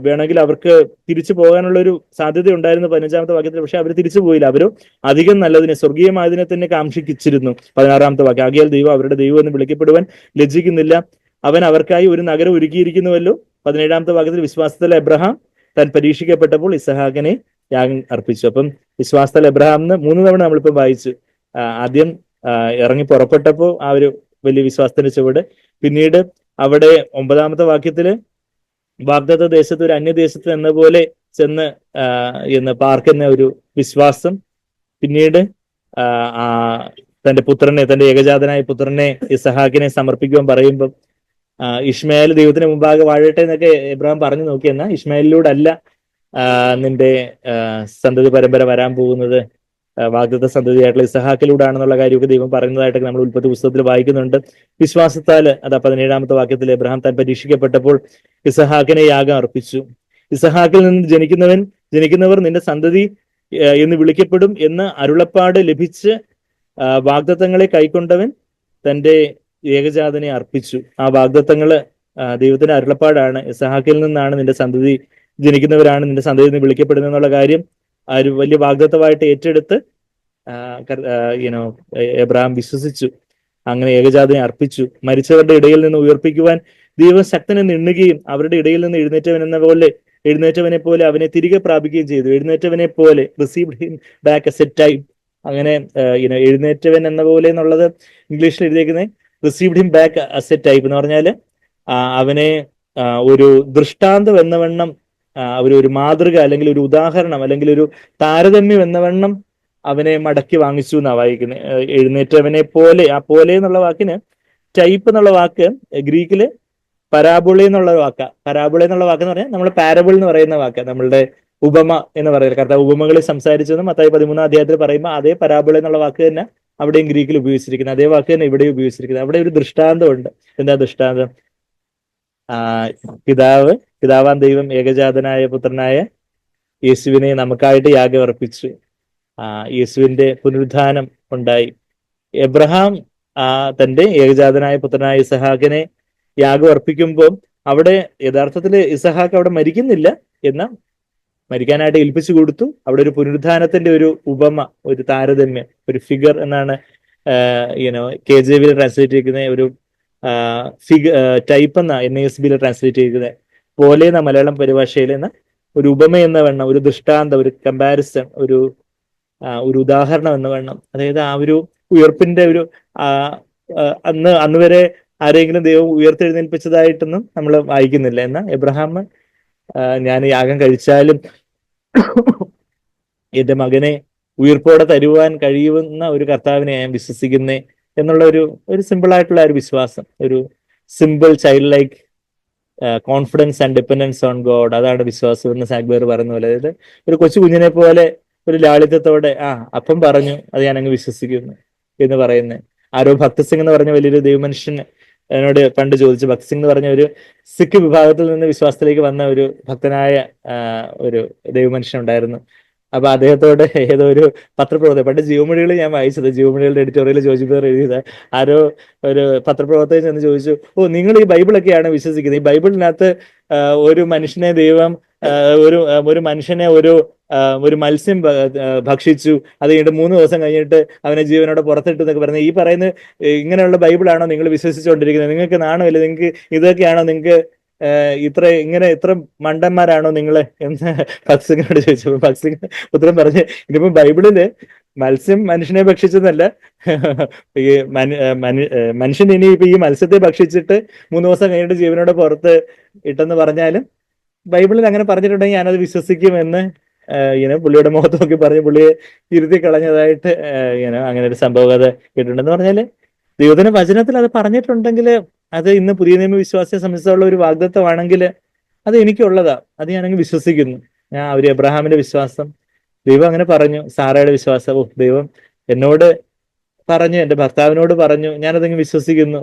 വേണമെങ്കിൽ അവർക്ക് തിരിച്ചു പോകാനുള്ള ഒരു സാധ്യത ഉണ്ടായിരുന്നു 15ാമത്തെ വാക്യത്തിൽ. പക്ഷെ അവർ തിരിച്ചു പോയില്ല. അവരോ അധികം നല്ലതിനെ, സ്വർഗീയമായതിനെ തന്നെ കാക്ഷിച്ചിരുന്നു. 16ാമത്തെ വാക്യം. ആകയാൽ ദൈവം അവരുടെ ദൈവം എന്ന് വിളിക്കപ്പെടുവാൻ ലജ്ജിക്കുന്നില്ല, അവൻ അവർക്കായി ഒരു നഗരം ഒരുക്കിയിരിക്കുന്നുവല്ലോ. 17ാമത്തെ വാക്യത്തിൽ വിശ്വാസത്തിൽ എബ്രഹാം താൻ പരീക്ഷിക്കപ്പെട്ടപ്പോൾ ഇസഹാക്കിനെ യാഗം അർപ്പിച്ചു. അപ്പം വിശ്വാസത്തിൽ എബ്രഹാമിന് 3 തവണ നമ്മളിപ്പം വായിച്ചു. ആദ്യം ഇറങ്ങി പുറപ്പെട്ടപ്പോൾ ആ ഒരു വലിയ വിശ്വാസത്തിന്റെ ചുവട്, പിന്നീട് അവിടെ 9ാമത്തെ വാക്യത്തില് വാഗ്ദത്ത ദേശത്ത് ഒരു അന്യദേശത്ത് എന്ന പോലെ ചെന്ന് പാർക്കുന്ന ഒരു വിശ്വാസം, പിന്നീട് തന്റെ ഏകജാതനായ പുത്രനെ ഇസഹാക്കിനെ സമർപ്പിക്കുവാൻ പറയുമ്പം ഇഷ്മായേൽ ദൈവത്തിന് മുമ്പാകെ വാഴട്ടെ എന്നൊക്കെ എബ്രഹാം പറഞ്ഞു നോക്കി. എന്നാൽ ഇഷ്മായേലിലൂടെ അല്ല നിന്റെ സന്തതി പരമ്പര വരാൻ പോകുന്നത്, വാഗ്ദത്ത സന്തതിയായിട്ടുള്ള ഇസഹാക്കിലൂടെയാണെന്നുള്ള കാര്യമൊക്കെ ദൈവം പറയുന്നതായിട്ടൊക്കെ നമ്മൾ ഉൽപ്പത്തി പുസ്തകത്തിൽ വായിക്കുന്നുണ്ട്. വിശ്വാസത്താൽ 17ാമത്തെ വാക്യത്തിൽ എബ്രഹാം താൻ പരീക്ഷിക്കപ്പെട്ടപ്പോൾ ഇസഹാക്കിനെ യാഗം അർപ്പിച്ചു. ഇസഹാക്കിൽ നിന്ന് ജനിക്കുന്നവർ നിന്റെ സന്തതി എന്ന് വിളിക്കപ്പെടും എന്ന് അരുളപ്പാട് ലഭിച്ച് വാഗ്ദത്തങ്ങളെ കൈക്കൊണ്ടവൻ തന്റെ ഏകജാതനെ അർപ്പിച്ചു. ആ വാഗ്ദത്തങ്ങള് ദൈവത്തിന്റെ അരുളപ്പാടാണ്. ഇസഹാക്കിൽ നിന്നാണ് നിന്റെ സന്തതി ജനിക്കുന്നവരാണ് നിന്റെ സന്തതി എന്ന് വിളിക്കപ്പെടുന്നത് എന്നുള്ള കാര്യം ആ ഒരു വലിയ വാഗ്ദത്തമായിട്ട് ഏറ്റെടുത്ത് എബ്രഹാം വിശ്വസിച്ചു. അങ്ങനെ ഏകജാതനെ അർപ്പിച്ചു. മരിച്ചവരുടെ ഇടയിൽ നിന്ന് ഉയർപ്പിക്കുവാൻ ദൈവം ശക്തനെന്ന് എണ്ണുകയും അവരുടെ ഇടയിൽ നിന്ന് എഴുന്നേറ്റവനെ പോലെ അവനെ തിരികെ പ്രാപിക്കുകയും ചെയ്തു. എഴുന്നേറ്റവനെ പോലെ received him back as a type. അങ്ങനെ എഴുന്നേറ്റവൻ എന്ന പോലെ എന്നുള്ളത് ഇംഗ്ലീഷിൽ എഴുതിയേക്കുന്നത് received him back as a type എന്ന് പറഞ്ഞാൽ അവനെ ഒരു ദൃഷ്ടാന്തം എന്നവണ്ണം ഒരു മാതൃക അല്ലെങ്കിൽ ഒരു ഉദാഹരണം അല്ലെങ്കിൽ ഒരു താരതമ്യം എന്നവണ്ണം അവനെ മടക്കി വാങ്ങിച്ചു എന്നാ വായിക്കുന്നത്. എഴുന്നേറ്റവനെ പോലെ, ആ പോലെ എന്നുള്ള വാക്കിന് ടൈപ്പ് എന്നുള്ള വാക്ക് ഗ്രീക്കില് പരാബോള എന്നുള്ള വാക്കാ. പരാബോള എന്നുള്ള വാക്ക് എന്ന് പറഞ്ഞാൽ നമ്മൾ പാരബിൾ എന്ന് പറയുന്ന വാക്ക്, നമ്മളുടെ ഉപമ എന്ന് പറയുന്നത്. കർത്താവ് ഉപമകളിൽ സംസാരിച്ചെന്ന് മത്തായി 13ാം അധ്യായത്തിൽ പറയുമ്പോൾ അതേ പരാബോള എന്നുള്ള വാക്ക് തന്നെ അവിടെയും ഗ്രീക്കിൽ ഉപയോഗിച്ചിരിക്കുന്നത്, അതേ വാക്ക് തന്നെ ഇവിടെയും ഉപയോഗിച്ചിരിക്കുന്നത്. അവിടെ ഒരു ദൃഷ്ടാന്തമുണ്ട്. എന്താ ദൃഷ്ടാന്തം? പിതാവാൻ ദൈവം ഏകജാതനായ പുത്രനായ യേശുവിനെ നമുക്കായിട്ട് യാഗം അർപ്പിച്ചു. യേശുവിന്റെ പുനരുദ്ധാനം ഉണ്ടായി. എബ്രഹാം തന്റെ ഏകജാതനായ പുത്രനായ ഇസഹാക്കിനെ യാഗം അർപ്പിക്കുമ്പോൾ അവിടെ യഥാർത്ഥത്തിൽ ഇസഹാക്ക് അവിടെ മരിക്കുന്നില്ല, എന്നാൽ മരിക്കാനായിട്ട് ഏൽപ്പിച്ചു കൊടുത്തു. അവിടെ ഒരു പുനരുദ്ധാനത്തിന്റെ ഒരു ഉപമ, ഒരു താരതമ്യം, ഒരു ഫിഗർ എന്നാണ് KJV ട്രാൻസ്ലേറ്റ് ചെയ്യുന്ന ഒരു ടൈപ്പ് എന്ന NASB ട്രാൻസ്ലേറ്റ് ചെയ്തത് പോലെ എന്ന മലയാളം പരിഭാഷയിൽ എന്ന ഒരു ഉപമ എന്ന വേണം, ഒരു ദൃഷ്ടാന്തം, ഒരു കമ്പാരിസൺ, ഒരു ഉദാഹരണം എന്ന് വേണം. അതായത് ആ ഒരു ഉയർപ്പിന്റെ ഒരു ആ, അന്ന് വരെ ആരെങ്കിലും ദൈവം ഉയർത്തെഴുന്നേൽപ്പിച്ചതായിട്ടൊന്നും നമ്മൾ വായിക്കുന്നില്ല. എന്നാൽ എബ്രഹാം ഞാൻ യാഗം കഴിച്ചാലും എന്റെ മകനെ ഉയർപ്പോടെ തരുവാൻ കഴിയുന്ന ഒരു കർത്താവിനെ ഞാൻ വിശ്വസിക്കുന്നേ എന്നുള്ള ഒരു സിമ്പിൾ ആയിട്ടുള്ള ഒരു വിശ്വാസം, ഒരു simple child like confidence and dependence on God, അതാണ് വിശ്വാസം എന്ന് സാഗ്ബേർ പറയുന്ന പോലെ. അതായത് ഒരു കൊച്ചു കുഞ്ഞിനെ പോലെ ഒരു ലാളിത്യത്തോടെ അപ്പം പറഞ്ഞു അത് ഞാൻ അങ്ങ് വിശ്വസിക്കുന്നു എന്ന് പറയുന്നത്. ആരോ ഭക്ത് സിംഗ് എന്ന് പറഞ്ഞ വലിയൊരു ദൈവമനുഷ്യൻ എന്നോട് പണ്ട് ചോദിച്ചു. ഭക്ത് സിംഗ് എന്ന് പറഞ്ഞ ഒരു സിഖ് വിഭാഗത്തിൽ നിന്ന് വിശ്വാസത്തിലേക്ക് വന്ന ഒരു ഭക്തനായ ഒരു ദൈവമനുഷ്യൻ ഉണ്ടായിരുന്നു. അപ്പൊ അദ്ദേഹത്തോട് ഏതോ ഒരു പത്രപ്രവർത്തകൻ, പണ്ട് ജീവമൊഴികൾ ഞാൻ വായിച്ചത്, ജീവമൊഴികളുടെ എഡിറ്റോറിയൽ ജോജിബേർ എഴുതിയത്, ആരോ ഒരു പത്രപ്രവർത്തകൻ ചെന്ന് ചോദിച്ചു, നിങ്ങൾ ഈ ബൈബിളൊക്കെയാണ് വിശ്വസിക്കുന്നത്, ഈ ബൈബിളിനകത്ത് ഒരു മനുഷ്യനെ ദൈവം ഒരു മനുഷ്യനെ ഒരു മത്സ്യം ഭക്ഷിച്ചു, അത് കഴിഞ്ഞിട്ട് 3 ദിവസം കഴിഞ്ഞിട്ട് അവനെ ജീവനോടെ പുറത്തിട്ടു എന്നൊക്കെ പറഞ്ഞ് ഈ പറയുന്ന ഇങ്ങനെയുള്ള ബൈബിളാണോ നിങ്ങൾ വിശ്വസിച്ചുകൊണ്ടിരിക്കുന്നത്? നിങ്ങൾക്ക് നാണമില്ല? നിങ്ങൾക്ക് ഇതൊക്കെയാണോ നിങ്ങൾക്ക് ഇത്ര മണ്ടന്മാരാണോ നിങ്ങള് എന്ന് ഭക്ത് സിംഗിനോട് ചോദിച്ചപ്പോൾ ഭക്ത് സിംഗ് ഉത്തരം പറഞ്ഞ്, ഇതിപ്പോ ബൈബിളില് മത്സ്യം മനുഷ്യനെ ഭക്ഷിച്ചെന്നല്ല, ഈ മനുഷ്യൻ ഇനി ഇപ്പൊ ഈ മത്സ്യത്തെ ഭക്ഷിച്ചിട്ട് 3 ദിവസം കഴിഞ്ഞിട്ട് ജീവനോടെ പുറത്ത് ഇട്ടെന്ന് പറഞ്ഞാലും ബൈബിളിൽ അങ്ങനെ പറഞ്ഞിട്ടുണ്ടെങ്കിൽ ഞാനത് വിശ്വസിക്കുമെന്ന് പുള്ളിയുടെ മുഖത്ത് നോക്കി പറഞ്ഞ് പുള്ളിയെ ഇരുത്തി കളഞ്ഞതായിട്ട് അങ്ങനെ ഒരു സംഭവം അത് കേട്ടിട്ടുണ്ടെന്ന് പറഞ്ഞാല്, ദൈവത്തിന്റെ വചനത്തിൽ അത് പറഞ്ഞിട്ടുണ്ടെങ്കിൽ അത് ഇന്ന് പുതിയ നിയമ വിശ്വാസിയെ സംബന്ധിച്ചുള്ള ഒരു വാഗ്ദത്വമാണെങ്കിൽ അത് എനിക്കുള്ളതാ, അത് ഞാനങ്ങ് വിശ്വസിക്കുന്നു. ഞാൻ ഒരു എബ്രഹാമിന്റെ വിശ്വാസം, ദൈവം അങ്ങനെ പറഞ്ഞു. സാറയുടെ വിശ്വാസം, ദൈവം എന്നോട് പറഞ്ഞു, എന്റെ ഭർത്താവിനോട് പറഞ്ഞു, ഞാനതങ്ങ് വിശ്വസിക്കുന്നു.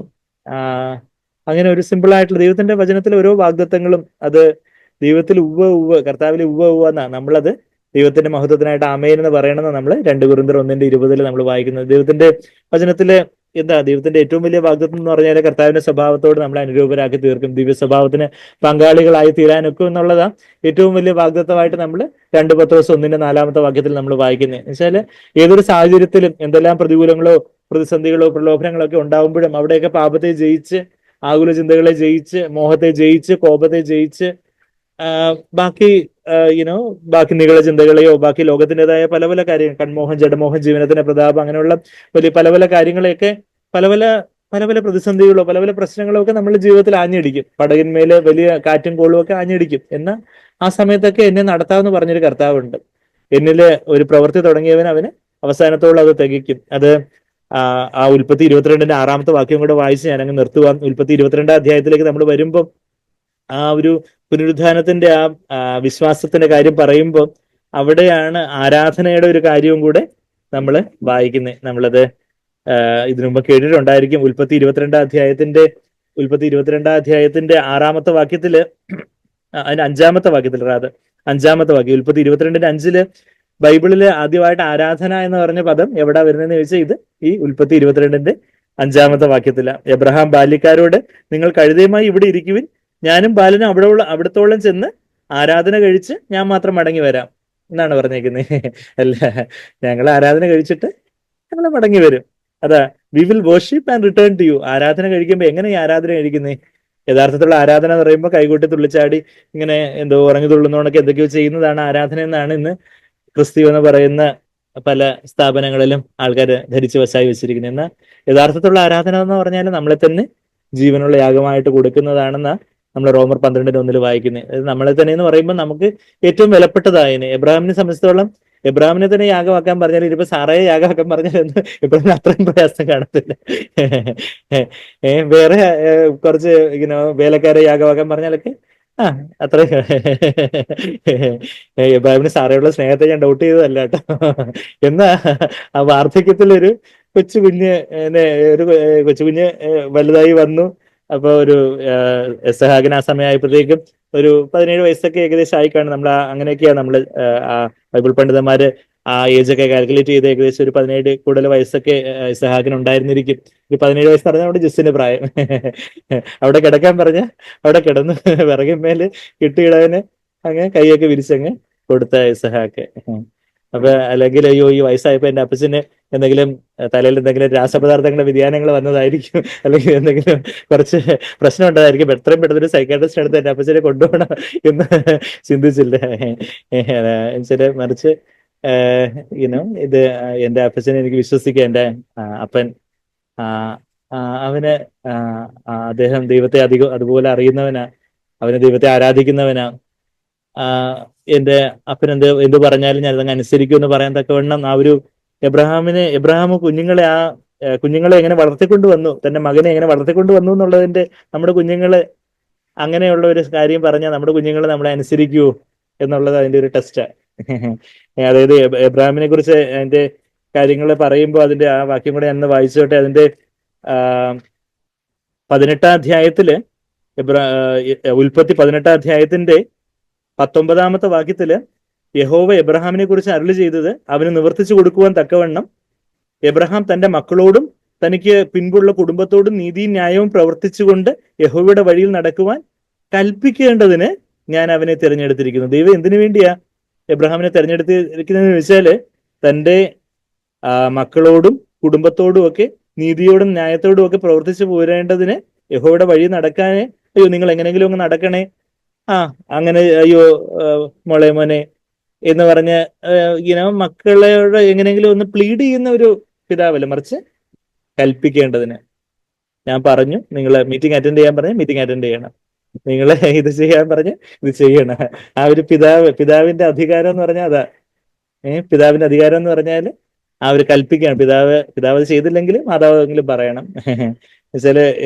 അങ്ങനെ ഒരു സിമ്പിൾ ആയിട്ടുള്ള ദൈവത്തിന്റെ വചനത്തിലെ ഓരോ വാഗ്ദത്തങ്ങളും അത് ദൈവത്തിൽ കർത്താവിൽ എന്നാ നമ്മളത് ദൈവത്തിന്റെ മഹത്വത്തിനായിട്ട് ആമേൻ എന്ന് പറയണമെന്ന് നമ്മൾ 2 കൊരിന്ത്യർ 1:20 നമ്മൾ വായിക്കുന്നത്. ദൈവത്തിന്റെ വചനത്തില് ദൈവത്തിന്റെ ഏറ്റവും വലിയ വാഗ്ദത്തം എന്ന് പറഞ്ഞാൽ കർത്താവിന്റെ സ്വഭാവത്തോട് നമ്മളെ അനുരൂപരാക്കി തീർക്കും, ദിവ്യ സ്വഭാവത്തിന് പങ്കാളികളായി തീരാനൊക്കെ എന്നുള്ളതാ ഏറ്റവും വലിയ വാഗ്ദത്തമായിട്ട് നമ്മൾ 2 പത്രോസ് 1:4 വാക്യത്തിൽ നമ്മൾ വായിക്കുന്നത്. വെച്ചാല് ഏതൊരു സാഹചര്യത്തിലും എന്തെല്ലാം പ്രതികൂലങ്ങളോ പ്രതിസന്ധികളോ പ്രലോഭനങ്ങളോ ഒക്കെ ഉണ്ടാവുമ്പോഴും അവിടെയൊക്കെ പാപത്തെ ജയിച്ച്, ആകുല ചിന്തകളെ ജയിച്ച്, മോഹത്തെ ജയിച്ച്, കോപത്തെ ജയിച്ച്, ബാക്കി ബാക്കി നികള ചിന്തകളെയോ ബാക്കി ലോകത്തിൻ്റെതായ പല പല കാര്യങ്ങൾ, കൺമോഹം, ജഡമോഹം, ജീവനത്തിന്റെ പ്രതാപം, അങ്ങനെയുള്ള വലിയ പല പല കാര്യങ്ങളെയൊക്കെ പല പല പ്രതിസന്ധികളോ പല പല പ്രശ്നങ്ങളോ ഒക്കെ നമ്മുടെ ജീവിതത്തിൽ ആഞ്ഞടിക്കും. പടകിന്മേല് വലിയ കാറ്റും കോളും ഒക്കെ ആഞ്ഞടിക്കും. എന്നാൽ ആ സമയത്തൊക്കെ എന്നെ നടത്താമെന്ന് പറഞ്ഞൊരു കർത്താവുണ്ട്. എന്നില് ഒരു പ്രവൃത്തി തുടങ്ങിയവൻ അവന് അവസാനത്തോളം അത് തികയ്ക്കും. അത് ആ ഉൽപ്പത്തി 22 6 വാക്യം കൂടെ വായിച്ച് ഞാനങ്ങ് നിർത്തുവാൻ. ഉൽപ്പത്തി 22 അധ്യായത്തിലേക്ക് നമ്മൾ വരുമ്പം ആ ഒരു പുനരുദ്ധാനത്തിന്റെ ആ വിശ്വാസത്തിന്റെ കാര്യം പറയുമ്പോൾ അവിടെയാണ് ആരാധനയുടെ ഒരു കാര്യവും കൂടെ നമ്മൾ വായിക്കുന്നത്. നമ്മളത് ഇതിനു മുമ്പ് കേട്ടിട്ടുണ്ടായിരിക്കും. ഉൽപ്പത്തി 22 അധ്യായത്തിന്റെ 6 വാക്യത്തില്, അതിന്റെ 5 വാക്യത്തിൽ, ഉൽപ്പത്തി 22:5 ബൈബിളില് ആദ്യമായിട്ട് ആരാധന എന്ന് പറഞ്ഞ പദം എവിടാ വരുന്നതെന്ന് ചോദിച്ചാൽ ഇത് ഈ ഉൽപ്പത്തി 22 വാക്യത്തില. എബ്രഹാം ബാല്യക്കാരോട്, നിങ്ങൾ കഴുതയുമായി ഇവിടെ ഇരിക്കുവിൻ, ഞാനും ബാലനും അവിടത്തോളം ചെന്ന് ആരാധന കഴിച്ച് ഞാൻ മാത്രം മടങ്ങി വരാം എന്നാണ് പറഞ്ഞേക്കുന്നത്. അല്ല, ഞങ്ങൾ ആരാധന കഴിച്ചിട്ട് ഞങ്ങൾ മടങ്ങി വരും. അതാ, we will worship and return to you. ആരാധന കഴിക്കുമ്പോൾ എങ്ങനെ ഈ ആരാധന കഴിക്കുന്നേ? യഥാർത്ഥത്തിലുള്ള ആരാധന എന്ന് പറയുമ്പോൾ കൈകൊട്ടി തുള്ളിച്ചാടി ഇങ്ങനെ എന്തോ ഉറങ്ങി തുള്ളുന്നോണൊക്കെ എന്തൊക്കെയോ ചെയ്യുന്നതാണ് ആരാധന എന്നാണ് ഇന്ന് ക്രിസ്ത്യു എന്ന് പറയുന്ന പല സ്ഥാപനങ്ങളിലും ആൾക്കാർ ധരിച്ചു വശായി വെച്ചിരിക്കുന്നത്. എന്നാൽ യഥാർത്ഥത്തിലുള്ള ആരാധന എന്ന് പറഞ്ഞാൽ നമ്മളെ തന്നെ ജീവനുള്ള യാഗമായിട്ട് കൊടുക്കുന്നതാണെന്ന നമ്മൾ റോമർ 12:1 വായിക്കുന്നത്. നമ്മളെ തന്നെ എന്ന് പറയുമ്പോൾ നമുക്ക് ഏറ്റവും വിലപ്പെട്ടതായതിന് എബ്രഹാമിനെ സംബന്ധിച്ചിടത്തോളം എബ്രഹാമിനെ തന്നെ യാഗമാക്കാൻ പറഞ്ഞാൽ, ഇതിപ്പോ സാറയെ യാഗമാക്കാൻ പറഞ്ഞാൽ എബ്രഹാമിന് അത്രയും പ്രയാസം കാണത്തില്ല. വേറെ കുറച്ച് വേലക്കാരെ യാഗമാക്കാൻ പറഞ്ഞാലൊക്കെ അത്ര എബ്രഹാമിന് സാറയുള്ള സ്നേഹത്തെ ഞാൻ ഡൗട്ട് ചെയ്തതല്ല കേട്ടോ. എന്നാ ആ വാർദ്ധക്യത്തിലൊരു കൊച്ചുകുഞ്ഞ് വലുതായി വന്നു. അപ്പൊ ഒരു ഇസഹാക്കിന് ആ സമയമായപ്പോഴത്തേക്കും ഒരു 17 വയസ്സൊക്കെ ഏകദേശം ആയിക്കാണ്. നമ്മൾ അങ്ങനെയൊക്കെയാണ് നമ്മൾ ബൈബിൾ പണ്ഡിതന്മാര് ആ ഏജ് ഒക്കെ കാൽക്കുലേറ്റ് ചെയ്ത് ഏകദേശം ഒരു 17 കൂടുതൽ വയസ്സൊക്കെ ഇസഹാക്കിന് ഉണ്ടായിരുന്നിരിക്കും. ഒരു 17 വയസ്സ് പറഞ്ഞാൽ അവിടെ ജസ്റ്റിന്റെ പ്രായം. അവിടെ കിടക്കാൻ പറഞ്ഞ അവിടെ കിടന്നു വിറകിന്മേല് കിട്ടിയിടവന് അങ്ങ് കൈയൊക്കെ വിരിച്ചങ്ങ് കൊടുത്ത ഇസഹാക്ക്. അപ്പൊ അല്ലെങ്കിൽ അയ്യോ ഈ വയസ്സായപ്പോ എന്റെ അപ്പച്ചന് എന്തെങ്കിലും തലയിൽ എന്തെങ്കിലും രാസപദാർത്ഥങ്ങളുടെ വ്യതിയാനങ്ങൾ വന്നതായിരിക്കും, അല്ലെങ്കിൽ എന്തെങ്കിലും കുറച്ച് പ്രശ്നം ഉണ്ടായിരിക്കും, എത്രയും പെട്ടെന്ന് ഒരു സൈക്കാട്രിസ്റ്റ് അടുത്ത് എന്റെ അപ്പച്ചനെ കൊണ്ടുപോകണം എന്ന് ചിന്തിച്ചില്ല. മറിച്ച് യുനോ ഇത് എന്റെ അപ്പച്ചനെ എനിക്ക് വിശ്വസിക്കാം. എന്റെ അപ്പൻ ആ, അവന് അദ്ദേഹം ദൈവത്തെ അധികം അതുപോലെ അറിയുന്നവനാ, അവന് ദൈവത്തെ ആരാധിക്കുന്നവനാ. ആ, എന്റെ അപ്പൻ എന്ത് പറഞ്ഞാലും ഞാൻ അതങ്ങ് അനുസരിക്കും എന്ന് പറയാൻ തക്കവണ്ണം ആ ഒരു എബ്രഹാം കുഞ്ഞുങ്ങളെ എങ്ങനെ വളർത്തിക്കൊണ്ട് വന്നു, തന്റെ മകനെ എങ്ങനെ വളർത്തിക്കൊണ്ട് വന്നു എന്നുള്ളതിന്റെ, നമ്മുടെ കുഞ്ഞുങ്ങള് അങ്ങനെയുള്ള ഒരു കാര്യം പറഞ്ഞാൽ നമ്മുടെ കുഞ്ഞുങ്ങൾ നമ്മളെ അനുസരിക്കൂ എന്നുള്ളത് അതിന്റെ ഒരു ടെസ്റ്റാ. അതായത് എബ്രഹാമിനെ കുറിച്ച് അതിന്റെ കാര്യങ്ങൾ പറയുമ്പോൾ അതിന്റെ ആ വാക്യം കൂടെ ഞാൻ വായിച്ചോട്ടെ. അതിന്റെ 18-ാം അധ്യായത്തില്, ഉൽപ്പത്തി 18-ാം അധ്യായത്തിന്റെ 19-ാമത്തെ വാക്യത്തില് യഹോവ എബ്രഹാമിനെ കുറിച്ച് അരുളി ചെയ്തത് അവന് നിവർത്തിച്ചു കൊടുക്കുവാൻ തക്കവണ്ണം എബ്രഹാം തന്റെ മക്കളോടും തനിക്ക് പിൻപുള്ള കുടുംബത്തോടും നീതിയും ന്യായവും പ്രവർത്തിച്ചുകൊണ്ട് യഹോവയുടെ വഴിയിൽ നടക്കുവാൻ കൽപ്പിക്കേണ്ടതിന് ഞാൻ അവനെ തിരഞ്ഞെടുത്തിരിക്കുന്നു. ദൈവം എന്തിനു വേണ്ടിയാ എബ്രഹാമിനെ തിരഞ്ഞെടുത്തിരിക്കുന്നതെന്ന് വെച്ചാല് തന്റെ മക്കളോടും കുടുംബത്തോടും ഒക്കെ നീതിയോടും ന്യായത്തോടും ഒക്കെ പ്രവർത്തിച്ചു പോരേണ്ടതിന്, യഹോവയുടെ വഴി നടക്കാനേ. അയ്യോ നിങ്ങൾ എങ്ങനെയെങ്കിലും ഒന്ന് നടക്കണേ, അങ്ങനെ അയ്യോ മോനെ എന്ന് പറഞ്ഞ് മക്കളോട് എങ്ങനെയെങ്കിലും ഒന്ന് പ്ലീഡ് ചെയ്യുന്ന ഒരു പിതാവല്ല, മറിച്ച് കൽപ്പിക്കേണ്ടതിന്. ഞാൻ പറഞ്ഞു നിങ്ങൾ മീറ്റിംഗ് അറ്റൻഡ് ചെയ്യാൻ പറഞ്ഞ് മീറ്റിംഗ് അറ്റൻഡ് ചെയ്യണം, നിങ്ങൾ ഇത് ചെയ്യാൻ പറഞ്ഞ് ഇത് ചെയ്യണം. ആ ഒരു പിതാവിന്റെ അധികാരം എന്ന് പറഞ്ഞാൽ അതാ. പിതാവിന്റെ അധികാരം എന്ന് പറഞ്ഞാൽ ആ ഒരു കൽപ്പിക്കുകയാണ്. പിതാവ് അത് ചെയ്തില്ലെങ്കിൽ മാതാവെങ്കിലും പറയണം.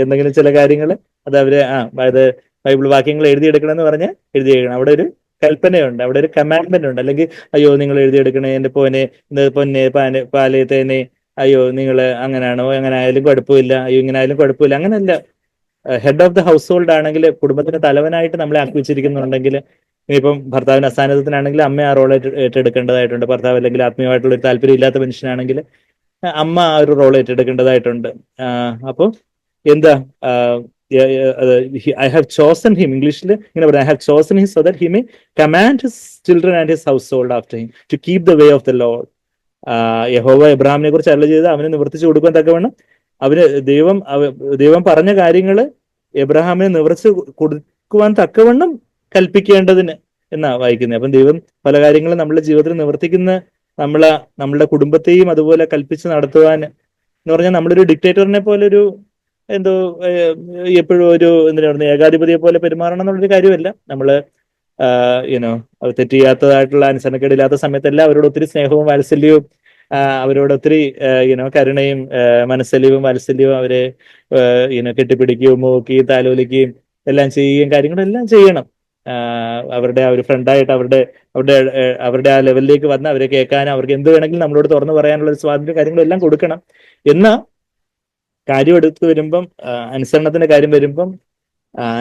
എന്തെങ്കിലും ചില കാര്യങ്ങൾ അത് അവര് അത് ബൈബിൾ വാക്യങ്ങൾ എഴുതിയെടുക്കണം എന്ന് പറഞ്ഞാൽ എഴുതിയെടുക്കണം. അവിടെ ഒരു കൽപ്പനയുണ്ട്, അവിടെ ഒരു കമാൻഡ്മെന്റ് ഉണ്ട്. അല്ലെങ്കിൽ അയ്യോ നിങ്ങൾ എഴുതിയെടുക്കണേ, എന്റെ പൊന്നെ പാലയത്തേനെ, അയ്യോ നിങ്ങൾ അങ്ങനെയാണോ, എങ്ങനെ ആയാലും കുഴപ്പമില്ല, അയ്യോ ഇങ്ങനെ ആയാലും കുഴപ്പമില്ല, അങ്ങനെയല്ല. Head of the house hold ആണെങ്കിൽ, കുടുംബത്തിന്റെ തലവനായിട്ട് നമ്മളെ ആക്കി വെച്ചിരിക്കുന്നുണ്ടെങ്കിൽ, ഇപ്പം ഭർത്താവിന് അസ്ഥാനത്തിനാണെങ്കിൽ അമ്മ ആ റോൾ ഏറ്റെടുക്കേണ്ടതായിട്ടുണ്ട്. ഭർത്താവ് അല്ലെങ്കിൽ ആത്മീയമായിട്ടുള്ള ഒരു താല്പര്യം ഇല്ലാത്ത മനുഷ്യനാണെങ്കിൽ അമ്മ ആ ഒരു റോൾ ഏറ്റെടുക്കേണ്ടതായിട്ടുണ്ട്. അപ്പോൾ എന്താ ഐ ഹാവ് ചോസൺ ഹിം, ഇംഗ്ലീഷിൽ ഇങ്ങനെ പറയാം, I have chosen him so that he may command his children and his household after him to keep the way of the lord. യഹോവ എബ്രഹാമിനെ കുറിച്ച് അരുളി ചെയ്ത് അവനെ നിവർത്തിച്ചു കൊടുക്കാൻ തക്കവണ്ണം ദൈവം പറഞ്ഞ കാര്യങ്ങള് എബ്രഹാമിനെ നിവർത്തിച്ചു കൊടുക്കുവാൻ തക്കവണ്ണം കൽപ്പിക്കേണ്ടതിന് എന്നാ വായിക്കുന്നത്. അപ്പം ദൈവം പല കാര്യങ്ങളും നമ്മുടെ ജീവിതത്തിൽ നിവർത്തിക്കുന്ന നമ്മളുടെ കുടുംബത്തെയും അതുപോലെ കൽപ്പിച്ച് നടത്തുവാൻ എന്ന് പറഞ്ഞാൽ നമ്മളൊരു ഡിക്റ്റേറ്ററിനെ പോലെ ഒരു എന്തോ എപ്പോഴും ഒരു എന്തിനാ പറയുന്നത് ഏകാധിപതിയെ പോലെ പെരുമാറണം എന്നുള്ളൊരു കാര്യമല്ല. നമ്മള് തെറ്റ് ചെയ്യാത്തതായിട്ടുള്ള അനുസരണക്കേടില്ലാത്ത സമയത്തെല്ലാം അവരോട് ഒത്തിരി സ്നേഹവും വാത്സല്യവും അവരോട് ഒത്തിരി കരുണയും മനസ്സലിവും വാത്സല്യവും അവരെ കെട്ടിപ്പിടിക്കുകയും നോക്കുകയും താലോലിക്കുകയും എല്ലാം ചെയ്യുകയും കാര്യങ്ങളെല്ലാം ചെയ്യണം. അവരുടെ ആ ഒരു ഫ്രണ്ടായിട്ട് അവരുടെ ആ ലെവലിലേക്ക് വന്ന് അവരെ കേൾക്കാനും അവർക്ക് എന്ത് വേണമെങ്കിലും നമ്മളോട് തുറന്നു പറയാനുള്ള ഒരു സ്വാതന്ത്ര്യം കാര്യങ്ങളെല്ലാം കൊടുക്കണം. എന്നാൽ കാര്യം എടുത്തു വരുമ്പം അനുസരണത്തിന്റെ കാര്യം വരുമ്പം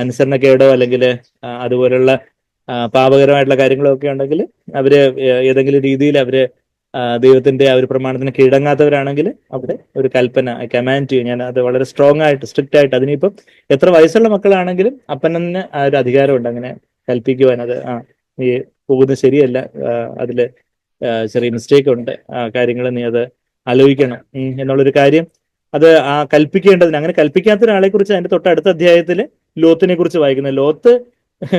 അനുസരണക്കേടോ അല്ലെങ്കിൽ അതുപോലുള്ള പാപകരമായിട്ടുള്ള കാര്യങ്ങളൊക്കെ ഉണ്ടെങ്കിൽ അവര് ഏതെങ്കിലും രീതിയിൽ അവര് ദൈവത്തിന്റെ ആ ഒരു പ്രമാണത്തിന് കീഴടങ്ങാത്തവരാണെങ്കിൽ അവിടെ ഒരു കൽപ്പന കമാൻഡ് ചെയ്യും. ഞാൻ അത് വളരെ സ്ട്രോങ് ആയിട്ട് സ്ട്രിക്റ്റ് ആയിട്ട്, അതിനിപ്പം എത്ര വയസ്സുള്ള മക്കളാണെങ്കിലും അപ്പനെ ആ ഒരു അധികാരമുണ്ട് അങ്ങനെ കൽപ്പിക്കുവാൻ. അത് നീ പോകുന്നത് ശരിയല്ല, അതില് ചെറിയ മിസ്റ്റേക്ക് ഉണ്ട്, കാര്യങ്ങൾ നീ അത് ആലോചിക്കണം എന്നുള്ളൊരു കാര്യം അത് കൽപ്പിക്കേണ്ടതിന്. അങ്ങനെ കൽപ്പിക്കാത്ത ഒരാളെ കുറിച്ച് അതിന്റെ തൊട്ടടുത്ത അധ്യായത്തിൽ ലോത്തിനെ കുറിച്ച് വായിക്കുന്നത്. ലോത്ത്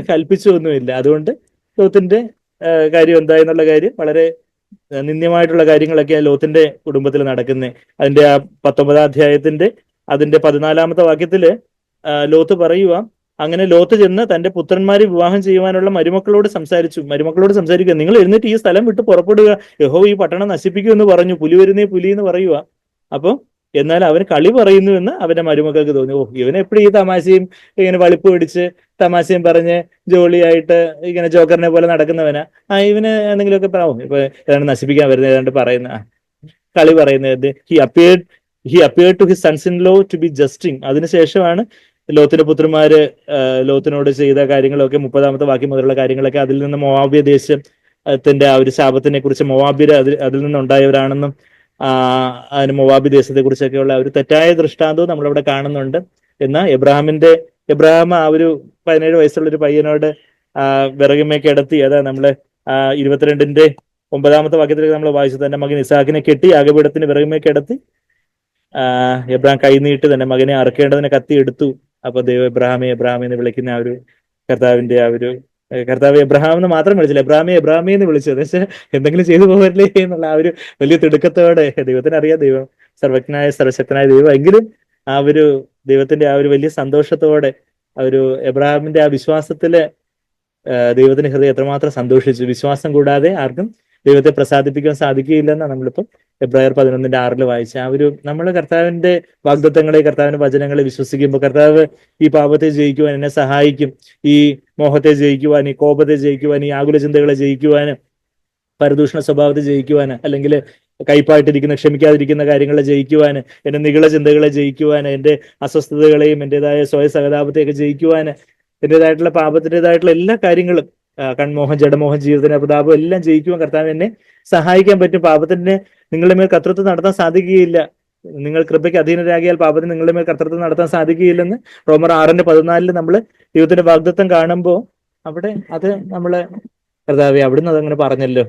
കൽപ്പിച്ചൊന്നുമില്ല. അതുകൊണ്ട് ലോത്തിന്റെ കാര്യം എന്താ എന്നുള്ള കാര്യം വളരെ നിന്ദ്യമായിട്ടുള്ള കാര്യങ്ങളൊക്കെയാണ് ലോത്തിന്റെ കുടുംബത്തിൽ നടക്കുന്നത്. അതിന്റെ 19-ാം അധ്യായത്തിന്റെ അതിന്റെ 14-ാമത്തെ വാക്യത്തില് ലോത്ത് പറയുക, അങ്ങനെ ലോത്ത് ചെന്ന് തന്റെ പുത്രന്മാരെ വിവാഹം ചെയ്യുവാനുള്ള മരുമക്കളോട് സംസാരിക്കുക, നിങ്ങൾ എഴുന്നേറ്റ് ഈ സ്ഥലം വിട്ട് പുറപ്പെടുക, യഹോവ ഈ പട്ടണം നശിപ്പിക്കുമെന്ന് പറഞ്ഞു, പുലി വരുന്നേ പുലി എന്ന് പറയുക. അപ്പൊ എന്നാൽ അവന് കളി പറയുന്നു എന്ന് അവന്റെ മരുമക്കൾക്ക് തോന്നി. ഇവനെ എപ്പോഴും ഈ തമാശയും ഇങ്ങനെ വളിപ്പ് പിടിച്ച് തമാശയും പറഞ്ഞ് ജോളിയായിട്ട് ഇങ്ങനെ ജോക്കറിനെ പോലെ നടക്കുന്നവനാ. ഇവന് എന്തെങ്കിലുമൊക്കെ പറയാം, ഇപ്പൊ ഏതാണ്ട് നശിപ്പിക്കാൻ വരുന്ന ഏതാണ്ട് പറയുന്ന കളി പറയുന്നത്. He appeared to his sons in law to be jesting. അതിനുശേഷമാണ് ലോത്തിന്റെ പുത്രന്മാര് ലോത്തിനോട് ചെയ്ത കാര്യങ്ങളൊക്കെ 30-ാമത്തെ വാക്യം മുതലുള്ള കാര്യങ്ങളൊക്കെ അതിൽ നിന്ന് മോവാബ്യ ദേശത്തിന്റെ ആ ഒരു ശാപത്തിനെ കുറിച്ച് മോവാബ്യര് അതിൽ നിന്നുണ്ടായവരാണെന്നും അതിന് മൊവാബി ദേശത്തെ കുറിച്ചൊക്കെയുള്ള ഒരു തെറ്റായ ദൃഷ്ടാന്തവും നമ്മളവിടെ കാണുന്നുണ്ട്. എന്നാൽ എബ്രഹാം ആ ഒരു 17 വയസ്സുള്ള ഒരു പയ്യനോട് വിറകുമേ കിടത്തി, അതാ നമ്മള് 22-ന്റെ 9-ാമത്തെ വാക്യത്തിലേക്ക് നമ്മൾ വായിച്ചു, തന്റെ മകൻ ഇസാഖിനെ കെട്ടി യാഗപീഠത്തിന് വിറകുമേ കിടത്തി എബ്രഹാം കൈനീട്ടി തന്റെ മകനെ അറുക്കേണ്ടതിനെ കത്തി എടുത്തു. അപ്പൊ ദൈവം എബ്രഹാമെ എബ്രഹാമെ എന്ന് വിളിക്കുന്ന ആ ഒരു കർത്താവിന്റെ ആ ഒരു കർത്താവ് എബ്രഹാം എന്ന് മാത്രം വിളിച്ചില്ല, എബ്രാമെ എബ്രാമെ എന്ന് വിളിച്ചത്. പക്ഷെ എന്തെങ്കിലും ചെയ്തു പോകല്ലേ എന്നുള്ള ആ ഒരു വലിയ തിടുക്കത്തോടെ, ദൈവത്തിന് അറിയാം ദൈവം സർവജ്ഞനായ സർവശക്തനായ ദൈവം, എങ്കിലും ആ ഒരു ദൈവത്തിന്റെ ആ ഒരു വലിയ സന്തോഷത്തോടെ ആ ഒരു എബ്രഹാമിന്റെ ആ വിശ്വാസത്തില് ദൈവത്തിന്റെ ഹൃദയം എത്രമാത്രം സന്തോഷിച്ചു. വിശ്വാസം കൂടാതെ ആർക്കും ദൈവത്തെ പ്രസാദിപ്പിക്കാൻ സാധിക്കുകയില്ലെന്നാണ് നമ്മളിപ്പം എബ്രായർ 11:6 വായിച്ച ആ ഒരു, നമ്മൾ കർത്താവിന്റെ വാഗ്ദത്തങ്ങളെ കർത്താവിന്റെ വചനങ്ങളെ വിശ്വസിക്കുമ്പോൾ കർത്താവ് ഈ പാപത്തെ ജയിക്കുവാൻ എന്നെ സഹായിക്കും, ഈ മോഹത്തെ ജയിക്കുവാൻ, ഈ കോപത്തെ ജയിക്കുവാൻ, ഈ ആകുല ചിന്തകളെ ജയിക്കുവാൻ, പരദൂഷണ സ്വഭാവത്തെ ജയിക്കുവാൻ, അല്ലെങ്കിൽ കൈപ്പായിട്ടിരിക്കുന്ന ക്ഷമിക്കാതിരിക്കുന്ന കാര്യങ്ങളെ ജയിക്കുവാൻ, എന്റെ നിഗള ചിന്തകളെ ജയിക്കുവാൻ, എന്റെ അസ്വസ്ഥതകളെയും എന്റേതായ സ്വയ സഹതാപത്തെയൊക്കെ ജയിക്കുവാൻ, എന്റേതായിട്ടുള്ള പാപത്തിൻ്റെതായിട്ടുള്ള എല്ലാ കാര്യങ്ങളും, കൺമോഹം, ജഡമോഹം, ജീവിതത്തിന്റെ പ്രതാപം എല്ലാം ജയിക്കുവാൻ കർത്താവ് എന്നെ സഹായിക്കാൻ പറ്റും. പാപത്തിന് നിങ്ങളുടെ മേൽ കർത്തൃത്വം നടത്താൻ സാധിക്കുകയില്ല. നിങ്ങൾ കൃപയ്ക്ക് അധീനരാകിയാൽ പാപത്തിന് നിങ്ങളുടെ മേൽ കർത്തൃത്വം നടത്താൻ സാധിക്കുകയില്ലെന്ന് റോമർ 6:14 നമ്മൾ ദൈവത്തിന്റെ വാഗ്ദത്തം കാണുമ്പോൾ അവിടെ അത് നമ്മള് കർത്താവെ അവിടുന്ന് അതങ്ങനെ പറഞ്ഞല്ലോ,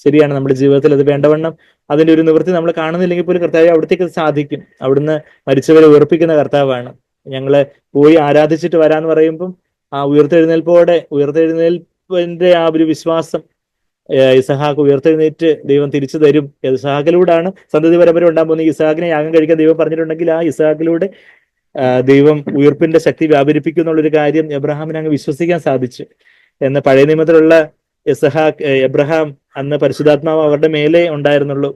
ശരിയാണ്, നമ്മുടെ ജീവിതത്തിൽ അത് വേണ്ടവണ്ണം അതിന്റെ ഒരു നിവൃത്തി നമ്മൾ കാണുന്നില്ലെങ്കിൽ പോലും കർത്താവെ അവിടത്തേക്ക് അത് സാധിക്കും. അവിടുന്ന് മരിച്ചവരെ ഉയർപ്പിക്കുന്ന കർത്താവാണ്. ഞങ്ങള് പോയി ആരാധിച്ചിട്ട് വരാന്ന് പറയുമ്പം ആ ഉയർത്തെഴുന്നേൽപ്പിന്റെ ആ ഒരു വിശ്വാസം ഇസഹാക്ക് ഉയർത്തെഴുന്നേറ്റ് ദൈവം തിരിച്ചു തരും. ഇസഹാക്കിലൂടെയാണ് സന്തതി പരമ്പര ഉണ്ടാകാൻ പോകുന്നത്. ഇസഹാക്കിനെ യാഗം കഴിക്കാൻ ദൈവം പറഞ്ഞിട്ടുണ്ടെങ്കിൽ ആ ഇസഹാക്കിലൂടെ ദൈവം ഉയർപ്പിന്റെ ശക്തി വ്യാപരിപ്പിക്കും എന്നുള്ളൊരു കാര്യം എബ്രഹാമിന് അങ്ങ് വിശ്വസിക്കാൻ സാധിച്ചു. എന്ന് പഴയ നിയമത്തിലുള്ള എബ്രഹാം അന്ന് പരിശുദ്ധാത്മാവ് അവരുടെ മേലെ ഉണ്ടായിരുന്നുള്ളൂ,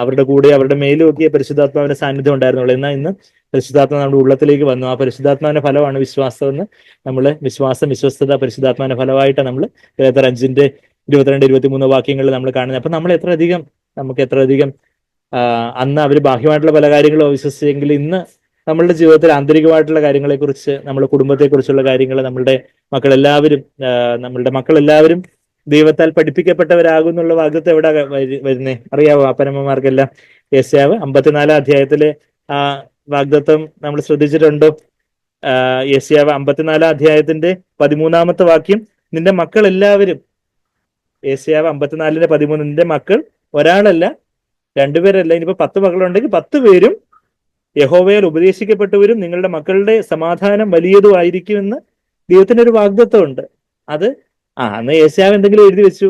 അവരുടെ കൂടെ അവരുടെ മേലും ഒക്കെ പരിശുദ്ധാത്മാവിന്റെ സാന്നിധ്യം ഉണ്ടായിരുന്നുള്ളൂ. എന്നാൽ ഇന്ന് പരിശുദ്ധാത്മാവ് നമ്മുടെ ഉള്ളത്തിലേക്ക് വന്നു. ആ പരിശുദ്ധാത്മാവിന്റെ ഫലമാണ് വിശ്വാസം എന്ന് നമ്മള് വിശ്വസ്തത പരിശുദ്ധാത്മാവിന്റെ ഫലമായിട്ട് നമ്മൾ 5:22-23 വാക്യങ്ങളിൽ നമ്മൾ കാണുന്നത്. അപ്പൊ നമ്മൾ നമുക്ക് എത്ര അധികം അന്ന് അവർ ബാഹ്യമായിട്ടുള്ള പല കാര്യങ്ങളും വിശ്വസിച്ചെങ്കിൽ ഇന്ന് നമ്മളുടെ ജീവിതത്തിൽ ആന്തരികമായിട്ടുള്ള കാര്യങ്ങളെക്കുറിച്ച്, നമ്മുടെ കുടുംബത്തെക്കുറിച്ചുള്ള കാര്യങ്ങൾ, നമ്മളുടെ മക്കളെല്ലാവരും ദൈവത്താൽ പഠിപ്പിക്കപ്പെട്ടവരാകുന്നുള്ള വാഗ്ദത്തം എവിടെ വരുന്നേ അറിയാവോ? അപ്പനമ്മമാർക്കെല്ലാം യെശയ്യാവ് 54 ആ വാഗ്ദത്തം നമ്മൾ ശ്രദ്ധിച്ചിട്ടുണ്ടോ? യെശയ്യാവ് 54 13 വാക്യം, നിന്റെ മക്കൾ എല്ലാവരും, യെശയ്യാവ് 54:13, നിന്റെ മക്കൾ ഒരാളല്ല, രണ്ടുപേരല്ല, ഇനിയിപ്പോ 10 മക്കളുണ്ടെങ്കിൽ 10 പേരും യഹോവയാൽ ഉപദേശിക്കപ്പെട്ടവരും നിങ്ങളുടെ മക്കളുടെ സമാധാനം വലിയതുമായിരിക്കുമെന്ന് ദൈവത്തിന്റെ ഒരു വാഗ്ദത്തം ഉണ്ട്. അത് അന്ന് യെശയ്യാവ് എന്തെങ്കിലും എഴുതി വെച്ചു,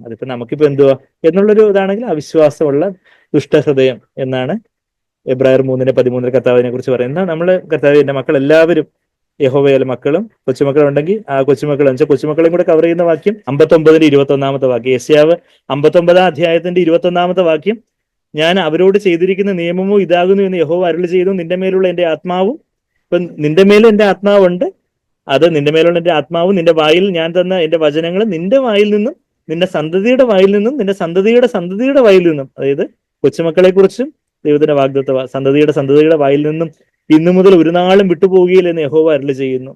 അതിപ്പോ നമുക്കിപ്പോ എന്തുവാ എന്നുള്ളൊരു ഇതാണെങ്കിൽ അവിശ്വാസമുള്ള ദുഷ്ടഹൃദയം എന്നാണ് എബ്രായർ 3:13 കർത്താവിനെ കുറിച്ച് പറയുന്നത്. നമ്മള് കർത്താവ് എന്റെ മക്കൾ എല്ലാവരും യഹോവയാൽ, മക്കളും കൊച്ചുമക്കളും ഉണ്ടെങ്കിൽ ആ കൊച്ചുമക്കൾ എന്ന് വെച്ചാൽ കൊച്ചുമക്കളെയും കൂടെ കവർ ചെയ്യുന്ന വാക്യം 59:21 വാക്യം. യെശയ്യാവ് 59:21 വാക്യം, ഞാൻ അവരോട് ചെയ്തിരിക്കുന്ന നിയമമോ ഇതാകുന്നു എന്ന് യഹോവ അരുളി ചെയ്തു, നിന്റെ മേലുള്ള എന്റെ ആത്മാവും, ഇപ്പൊ നിന്റെ മേലും എന്റെ ആത്മാവുണ്ട്, അത് നിന്റെ മേലുള്ള എന്റെ ആത്മാവും നിന്റെ വായിൽ ഞാൻ തന്ന എന്റെ വചനങ്ങൾ നിന്റെ വായിൽ നിന്നും നിന്റെ സന്തതിയുടെ വായിൽ നിന്നും നിന്റെ സന്തതിയുടെ സന്തതിയുടെ വായിൽ നിന്നും, അതായത് കൊച്ചുമക്കളെ കുറിച്ചും ദൈവത്തിന്റെ വാഗ്ദത്ത സന്തതിയുടെ വായിൽ നിന്നും ഇന്നു മുതൽ ഒരു നാളും വിട്ടുപോകുകയില്ല എന്ന് യഹോവ അരുളി ചെയ്യുന്നു.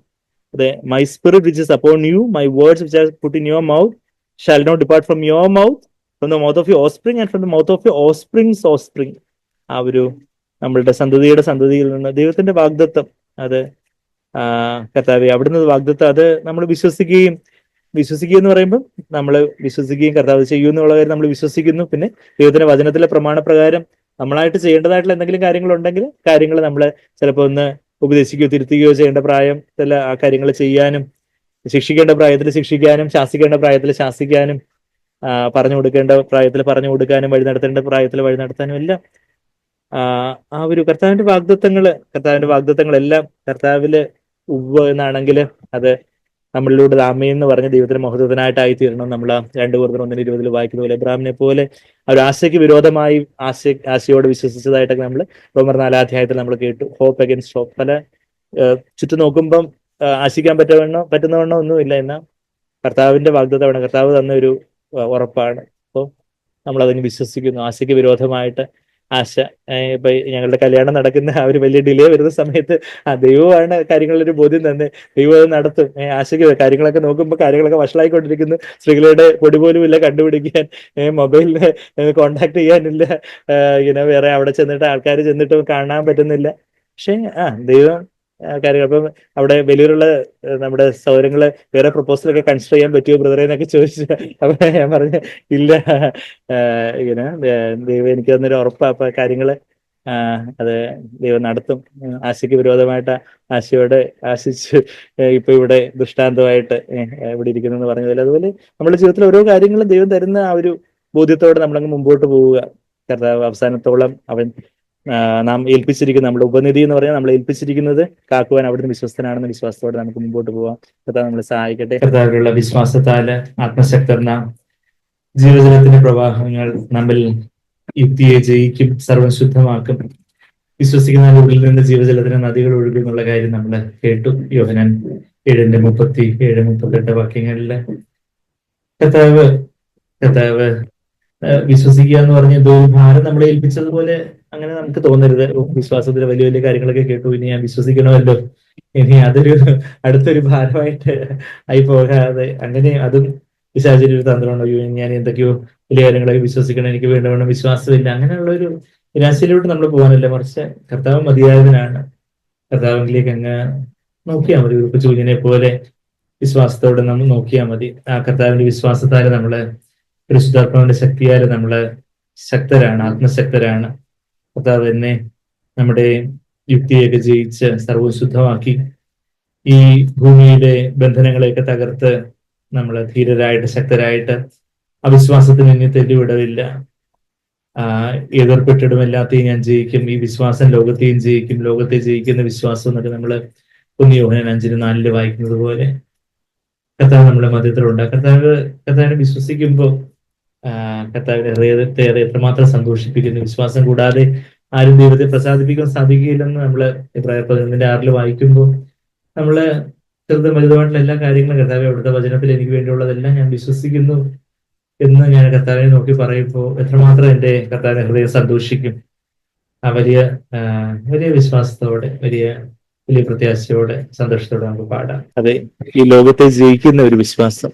അതെ, my spirit which is upon you, my words which I put in your mouth shall not depart from your mouth, from the mouth of your offspring and from the mouth of your offsprings offspring. ആ ഒരു നമ്മളുടെ സന്തതിയുടെ സന്തതിയിൽ നിന്ന് ദൈവത്തിന്റെ വാഗ്ദത്തം, അത് കർത്താവെ അവിടുന്ന് വാഗ്ദത്തം, അത് നമ്മൾ വിശ്വസിക്കുക എന്ന് പറയുമ്പോൾ നമ്മൾ വിശ്വസിക്കുകയും കർത്താവ് ചെയ്യുമെന്നുള്ള കാര്യം നമ്മൾ വിശ്വസിക്കുന്നു. പിന്നെ ദൈവത്തിന്റെ വചനത്തിലെ പ്രമാണപ്രകാരം നമ്മളായിട്ട് ചെയ്യേണ്ടതായിട്ടുള്ള എന്തെങ്കിലും കാര്യങ്ങളുണ്ടെങ്കിൽ കാര്യങ്ങൾ നമ്മൾ ചിലപ്പോൾ ഒന്ന് ഉപദേശിക്കുകയോ തിരുത്തുകയോ ചെയ്യേണ്ട പ്രായത്തിൽ ആ കാര്യങ്ങൾ ചെയ്യാനും, ശിക്ഷിക്കേണ്ട പ്രായത്തിൽ ശിക്ഷിക്കാനും, ശാസിക്കേണ്ട പ്രായത്തിൽ ശാസിക്കാനും, പറഞ്ഞു കൊടുക്കേണ്ട പ്രായത്തിൽ പറഞ്ഞു കൊടുക്കാനും, വഴി നടത്തേണ്ട പ്രായത്തിൽ വഴി നടത്താനും എല്ലാം ആ ഒരു കർത്താവിന്റെ വാഗ്ദത്തങ്ങളെല്ലാം കർത്താവില് എന്നാണെങ്കിൽ അത് നമ്മളിലൂടെ ആമേന്ന് പറഞ്ഞ ദൈവത്തിന് മഹത്വത്തിനായിട്ടായി തീരണം. നമ്മൾ 2 Corinthians 1:20 വായിക്കുന്ന പോലെ എബ്രാഹിമിനെ പോലെ ഒരു ആശയ്ക്ക് വിരോധമായി ആശയോട് വിശ്വസിച്ചതായിട്ടൊക്കെ നമ്മൾ റോമർ 4 നമ്മൾ കേട്ടു. Hope against hope. പല ചുറ്റും നോക്കുമ്പം ആശിക്കാൻ പറ്റുന്നവണ്ണം ഒന്നുമില്ല, എന്നാൽ കർത്താവിന്റെ വാഗ്ദത്തമാണ്, കർത്താവ് തന്ന ഒരു ഉറപ്പാണ്. അപ്പോൾ നമ്മൾ അതിന് വിശ്വസിക്കുന്നു. ആശയ്ക്ക് വിരോധമായിട്ട് ആശ, ഇപ്പൊ ഞങ്ങളുടെ കല്യാണം നടക്കുന്ന ആ ഒരു വലിയ ഡിലേ വരുന്ന സമയത്ത് ദൈവമാണ് കാര്യങ്ങളിലൊരു ബോധ്യം തന്നെ, ദൈവം അത് നടത്തും. ആശയ്ക്ക് കാര്യങ്ങളൊക്കെ നോക്കുമ്പോൾ കാര്യങ്ങളൊക്കെ വഷളായിക്കൊണ്ടിരിക്കുന്നു. സ്ത്രീകളുടെ പൊടി പോലും ഇല്ല കണ്ടുപിടിക്കാൻ, മൊബൈലിന് കോണ്ടാക്ട് ചെയ്യാനില്ല, ഇങ്ങനെ വേറെ അവിടെ ചെന്നിട്ട് ആൾക്കാർ ചെന്നിട്ട് കാണാൻ പറ്റുന്നില്ല. പക്ഷെ ദൈവം കാര്യങ്ങൾ. അപ്പം അവിടെ വലിയൊരുള്ള നമ്മുടെ സൗകര്യങ്ങള് വേറെ പ്രൊപ്പോസലൊക്കെ കൺസിഡർ ചെയ്യാൻ പറ്റുമോ ബ്രദറെ എന്നൊക്കെ ചോദിച്ചു. അപ്പൊ ഞാൻ പറഞ്ഞു ഇല്ല, ഇങ്ങനെ ദൈവം എനിക്ക് തന്നൊരു ഉറപ്പാ. അപ്പൊ കാര്യങ്ങള് അത് ദൈവം നടത്തും. ആശയ്ക്ക് വിരോധമായിട്ട് ആശയോട് ആശിച്ച് ഇപ്പൊ ഇവിടെ ദൃഷ്ടാന്തമായിട്ട് ഇവിടെ ഇരിക്കുന്നു എന്ന് പറഞ്ഞ പോലെ, അതുപോലെ നമ്മുടെ ജീവിതത്തിൽ ഓരോ കാര്യങ്ങളും ദൈവം തരുന്ന ആ ഒരു ബോധ്യത്തോടെ നമ്മളങ്ങ് മുമ്പോട്ട് പോവുക. കർത്താവ് അവസാനത്തോളം അവൻ നാം ഏൽപ്പിച്ചിരിക്കുന്ന നമ്മുടെ ഉപനിധി എന്ന് പറഞ്ഞാൽ നമ്മൾ ഏൽപ്പിച്ചിരിക്കുന്നത് കാക്കുവാൻ അവിടുന്ന് വിശ്വസ്തനാണെന്ന വിശ്വാസത്തോടെ നമുക്ക് മുമ്പോട്ട് പോവാം. കർത്താവ് നമ്മളെ സഹായിക്കട്ടെ. കർത്താവിലുള്ള വിശ്വാസത്താല് ആത്മശക്തർനാം ജീവജലത്തിന്റെ പ്രവാഹങ്ങൾ നമ്മിൽ യുക്തിയെ ജയിക്കും, സർവം ശുദ്ധമാക്കും. വിശ്വസിക്കുന്നതിന്റെ ഉള്ളിൽ നിന്ന് ജീവജലത്തിന് നദികൾ ഒഴുകും എന്നുള്ള കാര്യം നമ്മൾ കേട്ടു. യോഹന്നാൻ 7:37-38 വാക്യങ്ങളില് കർത്താവ് വിശ്വസിക്കുക എന്ന് പറഞ്ഞ എന്തോ ഒരു ഭാരം നമ്മളെ ഏൽപ്പിച്ചതുപോലെ അങ്ങനെ നമുക്ക് തോന്നരുത്. വിശ്വാസത്തിൽ വലിയ വലിയ കാര്യങ്ങളൊക്കെ കേട്ടു, ഇനി ഞാൻ വിശ്വസിക്കണമല്ലോ, ഇനി അതൊരു അടുത്തൊരു ഭാരമായിട്ട് ആയി പോകാതെ, അങ്ങനെ അതും പിശാചിന്റെ ഒരു തന്ത്രമുണ്ടോ, ഞാൻ എന്തൊക്കെയോ വലിയ കാര്യങ്ങളൊക്കെ വിശ്വസിക്കണം, എനിക്ക് വേണ്ടവണ്ണം വിശ്വാസമില്ല, അങ്ങനെയുള്ള ഒരു നിരാശയിലോട്ട് നമ്മൾ പോകാനല്ല, മറിച്ച് കർത്താവ് മതിയായവനാണ്. കർത്താവിലേക്ക് അങ്ങ് നോക്കിയാൽ മതി. ഒരു കൊച്ചുകുഞ്ഞിനെ പോലെ വിശ്വാസത്തോടെ നമ്മൾ നോക്കിയാൽ മതി. ആ കർത്താവിന്റെ വിശ്വാസത്താല് നമ്മള് പരിശുദ്ധാത്മാവിന്റെ ശക്തിയാല് നമ്മള് ശക്തരാണ്, ആത്മശക്തരാണ്. കർത്താവ് തന്നെ നമ്മുടെ യുക്തിയൊക്കെ ജയിച്ച് സർവ്വ ശുദ്ധമാക്കി ഈ ഭൂമിയിലെ ബന്ധനങ്ങളെയൊക്കെ തകർത്ത് നമ്മള് ധീരരായിട്ട് ശക്തരായിട്ട് അവിശ്വാസത്തിന് ഇനി തെല്ലുവിടവില്ല. എതിർപ്പെട്ടിടും എല്ലാത്തെയും ഞാൻ ജയിക്കും, ഈ വിശ്വാസം ലോകത്തെയും ജയിക്കും, ലോകത്തെ ജയിക്കുന്ന വിശ്വാസം എന്നൊക്കെ നമ്മള് 1 യോഹന്നാൻ 5:4 വായിക്കുന്നത് പോലെ കർത്താവ് നമ്മുടെ മധ്യത്തിലുണ്ട്. കർത്താവിനെ വിശ്വസിക്കുമ്പോൾ കർത്താവിന്റെ ഹൃദയത്തെ അത് എത്രമാത്രം സന്തോഷിപ്പിക്കുന്നു. വിശ്വാസം കൂടാതെ ആരും ദൈവത്തെ പ്രസാദിപ്പിക്കാൻ സാധിക്കുകയില്ലെന്ന് നമ്മള് Eബ്രായർ 11:6 വായിക്കുമ്പോൾ നമ്മള് ചെറുതും വലുതുമായിട്ടുള്ള എല്ലാ കാര്യങ്ങളും കർത്താവ് അവിടുത്തെ വചനത്തിൽ എനിക്ക് വേണ്ടിയുള്ളതെല്ലാം ഞാൻ വിശ്വസിക്കുന്നു എന്ന് ഞാൻ കർത്താവിനെ നോക്കി പറയുമ്പോൾ എത്രമാത്രം എൻ്റെ കർത്താവിന്റെ ഹൃദയം സന്തോഷിക്കും. ആ വലിയ വിശ്വാസത്തോടെ വലിയ പ്രത്യാശയോടെ സന്തോഷത്തോടെ നമുക്ക് പാടാം. അതെ, ഈ ലോകത്തെ ജയിക്കുന്ന ഒരു വിശ്വാസം.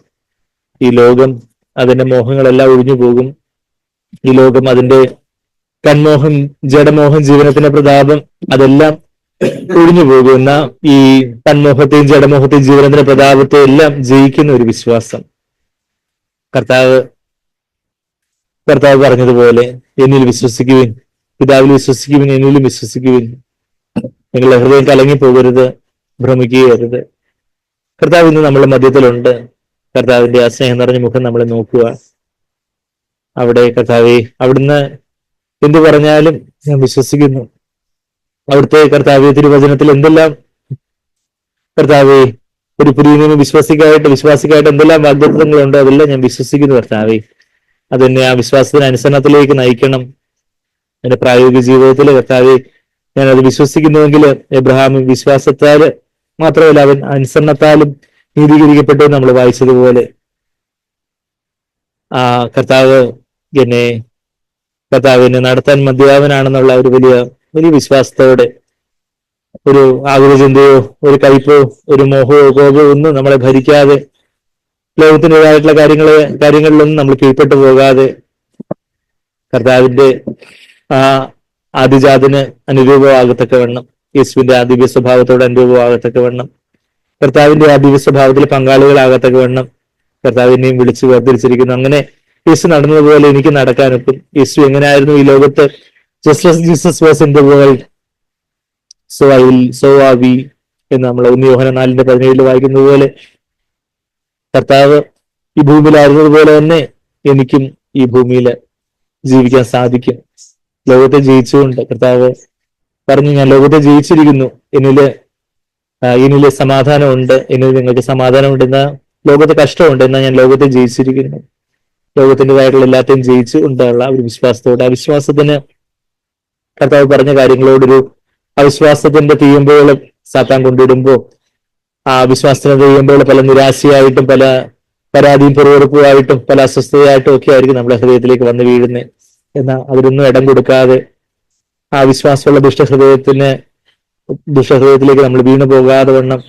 ഈ ലോകം അതിന്റെ മോഹങ്ങളെല്ലാം ഒഴിഞ്ഞു പോകും. ഈ ലോകം അതിന്റെ കൺമോഹം, ജഡമോഹം, ജീവനത്തിന്റെ പ്രതാപം അതെല്ലാം ഒഴിഞ്ഞു പോകുന്ന ഈ കൺമോഹത്തെയും ജഡമോഹത്തെയും ജീവനത്തിന്റെ പ്രതാപത്തെയും എല്ലാം ജയിക്കുന്ന ഒരു വിശ്വാസം. കർത്താവ് പറഞ്ഞതുപോലെ എന്നിൽ വിശ്വസിക്കുവിൻ, പിതാവിൽ വിശ്വസിക്കുവിൻ, എന്നിലും വിശ്വസിക്കുവിൻ, നിങ്ങളുടെ ഹൃദയം കലങ്ങി പോകരുത്, ഭ്രമിക്കുകയരുത്. കർത്താവ് ഇന്ന് നമ്മുടെ മധ്യത്തിലുണ്ട്. കർത്താവിന്റെ ആ സ്നേഹം നിറഞ്ഞ മുഖം നമ്മളെ നോക്കുക. അവിടെ കർത്താവെ, അവിടുന്ന് എന്തു പറഞ്ഞാലും ഞാൻ വിശ്വസിക്കുന്നു. അവിടുത്തെ കർത്താവെ തിരുവചനത്തിൽ എന്തെല്ലാം കർത്താവെ ഒരു പുതിയ നിയമ വിശ്വാസിക്കായിട്ട് എന്തെല്ലാം വാഗ്ദത്തങ്ങളുണ്ടോ അതെല്ലാം ഞാൻ വിശ്വസിക്കുന്നു കർത്താവെ. അതെന്നെ ആ വിശ്വാസത്തിന് അനുസരണത്തിലേക്ക് നയിക്കണം. എന്റെ പ്രായോഗിക ജീവിതത്തിൽ കർത്താവെ ഞാൻ അത് വിശ്വസിക്കുന്നുവെങ്കിൽ എബ്രഹാം വിശ്വാസത്താല് മാത്രമല്ല അവൻ അനുസരണത്താലും നീതീകരിക്കപ്പെട്ടു നമ്മൾ വായിച്ചതുപോലെ കർത്താവ് എന്നെ നടത്താൻ മതിയാവനാണെന്നുള്ള ഒരു വലിയ വിശ്വാസത്തോടെ ഒരു ആകുലചിന്തയോ ഒരു കയ്പോ ഒരു മോഹമോ കോപോ ഒന്നും നമ്മളെ ഭരിക്കാതെ ലോകത്തിൻ്റെതായിട്ടുള്ള കാര്യങ്ങളിലൊന്നും നമ്മൾ കീഴ്പ്പെട്ടു പോകാതെ കർത്താവിന്റെ ആദിജാതന് അനുരൂപമാകത്തക്കവണ്ണം, യേശുവിന്റെ ആദിവ്യ സ്വഭാവത്തോട് അനുരൂപമാകത്തക്കവണ്ണം, കർത്താവിന്റെ ആദിവ്യ സ്വഭാവത്തിൽ പങ്കാളികളാകത്തക്കവണ്ണം കർത്താവിനെയും വിളിച്ചു വേർതിരിച്ചിരിക്കുന്നു. അങ്ങനെ യേശു നടന്നതുപോലെ എനിക്ക് നടക്കാനൊക്കും. യേശു എങ്ങനെയായിരുന്നു ഈ ലോകത്ത്, just as Jesus was in the world, so are we എന്ന് നമ്മൾ 1 യോഹന്നാൻ 4:17 വായിക്കുന്നത് പോലെ കർത്താവ് ഈ ഭൂമിയിലായിരുന്നതുപോലെ തന്നെ എനിക്കും ഈ ഭൂമിയിൽ ജീവിക്കാൻ സാധിക്കും. ലോകത്തെ ജയിച്ചുകൊണ്ട് കർത്താവ് പറഞ്ഞു, ഞാൻ ലോകത്തെ ജയിച്ചിരിക്കുന്നു, എന്നില് സമാധാനമുണ്ട്, എന്നിൽ നിങ്ങൾക്ക് സമാധാനമുണ്ട്, എന്നാൽ ലോകത്തെ കഷ്ടമുണ്ട്, എന്നാൽ ഞാൻ ലോകത്തെ ജയിച്ചിരിക്കുന്നു. ലോകത്തിൻ്റെതായിട്ടുള്ള എല്ലാത്തെയും ജയിച്ചു കൊണ്ടുള്ള ഒരു വിശ്വാസത്തോടെ, ആ വിശ്വാസത്തിന് കർത്താവ് പറഞ്ഞ കാര്യങ്ങളോടൊരു അവിശ്വാസത്തിന്റെ തീയുമ്പോൾ സാത്താൻ കൊണ്ടിടുമ്പോൾ ആ വിശ്വാസത്തിന് തീയുമ്പോൾ പല നിരാശയായിട്ടും പല പരാതിയും പുറവെറുപ്പുമായിട്ടും പല അസ്വസ്ഥതയായിട്ടും ഒക്കെ ആയിരിക്കും നമ്മുടെ ഹൃദയത്തിലേക്ക് വന്ന് വീഴുന്നത്. എന്നാൽ അതിലൊന്നും ഇടം കൊടുക്കാതെ ആ വിശ്വാസമുള്ള ദുഷ്ടഹൃദയത്തിലേക്ക് നമ്മൾ വീണു പോകാതെ വണ്ണം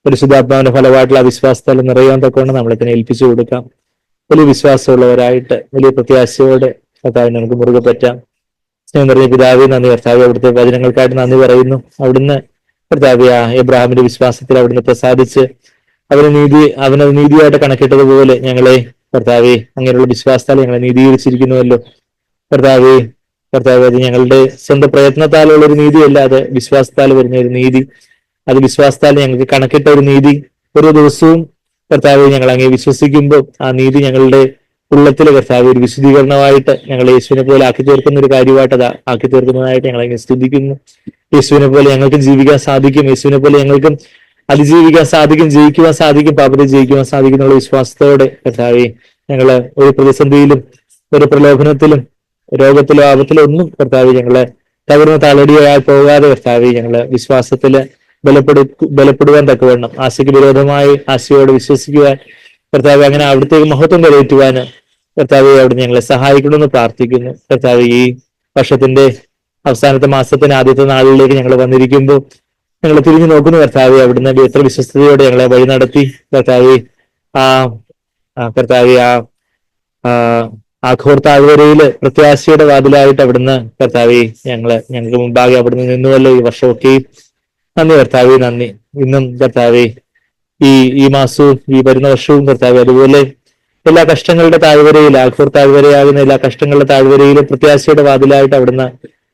പരിശുദ്ധാത്മാവിന്റെ ഫലമായിട്ടുള്ള ആ വിശ്വാസത്താൽ നിറയാൻ തക്കവണ്ണം നമ്മളെ തന്നെ ഏൽപ്പിച്ചു കൊടുക്കാം. വലിയ വിശ്വാസമുള്ളവരായിട്ട് വലിയ പ്രത്യാശയോടെ കർത്താവിനെ നമുക്ക് മുറുകെ പറ്റാം. സ്നേഹം നിറഞ്ഞ പിതാവേ, നന്ദി കർത്താവേ, അവിടുത്തെ വചനങ്ങൾക്കായിട്ട് നന്ദി പറയുന്നു. അവിടുന്ന് കർത്താവെ ആ എബ്രാഹിമിന്റെ വിശ്വാസത്തിൽ അവിടുന്ന് പ്രസാദിച്ച് അവനത് നീതിയായിട്ട് കണക്കിട്ടതുപോലെ ഞങ്ങളെ കർത്താവെ അങ്ങനെയുള്ള വിശ്വാസത്താൽ ഞങ്ങളെ നീതീകരിച്ചിരിക്കുന്നുവല്ലോ. കർത്താവെ കർത്താവ് അത് ഞങ്ങളുടെ സ്വന്തം പ്രയത്നത്താലുള്ള ഒരു നീതിയല്ല, അത് വിശ്വാസത്താൽ വരുന്ന ഒരു നീതി. അത് വിശ്വാസത്താൽ ഞങ്ങൾക്ക് കണക്കിട്ട ഒരു നീതി. ഓരോ ദിവസവും കർത്താവെ ഞങ്ങൾ അങ്ങേ വിശ്വസിക്കുമ്പോൾ ആ നീതി ഞങ്ങളുടെ ഉള്ളത്തിലെ കർത്താവ് ഒരു വിശുദ്ധീകരണമായിട്ട് ഞങ്ങളെ യേശുവിനെ പോലെ ആക്കി തീർക്കുന്ന ഒരു കാര്യമായിട്ട് അത് ആക്കി തീർക്കുന്നതായിട്ട് ഞങ്ങൾ അങ്ങനെ സ്തുതിക്കുന്നു. യേശുവിനെ പോലെ ഞങ്ങൾക്കും ജീവിക്കാൻ സാധിക്കും, യേശുവിനെ പോലെ ഞങ്ങൾക്കും അതിജീവിക്കാൻ സാധിക്കും, ജയിക്കുവാൻ സാധിക്കും, പാപത്തെ ജയിക്കുവാൻ സാധിക്കും എന്നുള്ള വിശ്വാസത്തോടെ കർത്താവെ ഞങ്ങള് ഒരു പ്രതിസന്ധിയിലും ഒരു പ്രലോഭനത്തിലും രോഗത്തിലോ ആപത്തിലോ ഒന്നും കർത്താവെ ഞങ്ങള് തകർന്ന് തളടിയായി പോകാതെ കർത്താവെ ഞങ്ങള് വിശ്വാസത്തില് ബലപ്പെടുവാൻ തക്കവണ്ണം ആശയ്ക്ക് വിരോധമായി ആശയോട് വിശ്വസിക്കുവാൻ കർത്താവെ അങ്ങനെ അവിടുത്തെ മഹത്വം കരയറ്റുവാന് കർത്താവെ അവിടുന്ന് ഞങ്ങളെ സഹായിക്കണമെന്ന് പ്രാർത്ഥിക്കുന്നു. കർത്താവെ ഈ വർഷത്തിന്റെ അവസാനത്തെ മാസത്തിന് ആദ്യത്തെ നാളിലേക്ക് ഞങ്ങൾ വന്നിരിക്കുമ്പോൾ ഞങ്ങൾ തിരിഞ്ഞു നോക്കുന്നു കർത്താവെ അവിടുന്ന് എത്ര വിശ്വസ്തയോടെ ഞങ്ങളെ വഴി നടത്തി. കർത്താവെ കർത്താവെ ആ ഘോർ താഴ്വരയില് പ്രത്യാശയുടെ വാതിലായിട്ട് അവിടുന്ന് കർത്താവെ ഞങ്ങൾക്ക് മുമ്പാകെ അവിടുന്ന് നിന്നുവല്ലോ ഈ വർഷമൊക്കെയും. നന്ദി കർത്താവെ, നന്ദി. ഇന്നും കർത്താവെ ഈ മാസവും ഈ വരുന്ന വർഷവും കർത്താവെ അതുപോലെ എല്ലാ കഷ്ടങ്ങളുടെ താഴ്വരയിൽ ആഘോർ താഴ്വരയാകുന്ന എല്ലാ കഷ്ടങ്ങളുടെ താഴ്വരയിലും പ്രത്യാശയുടെ വാതിലായിട്ട് അവിടുന്ന്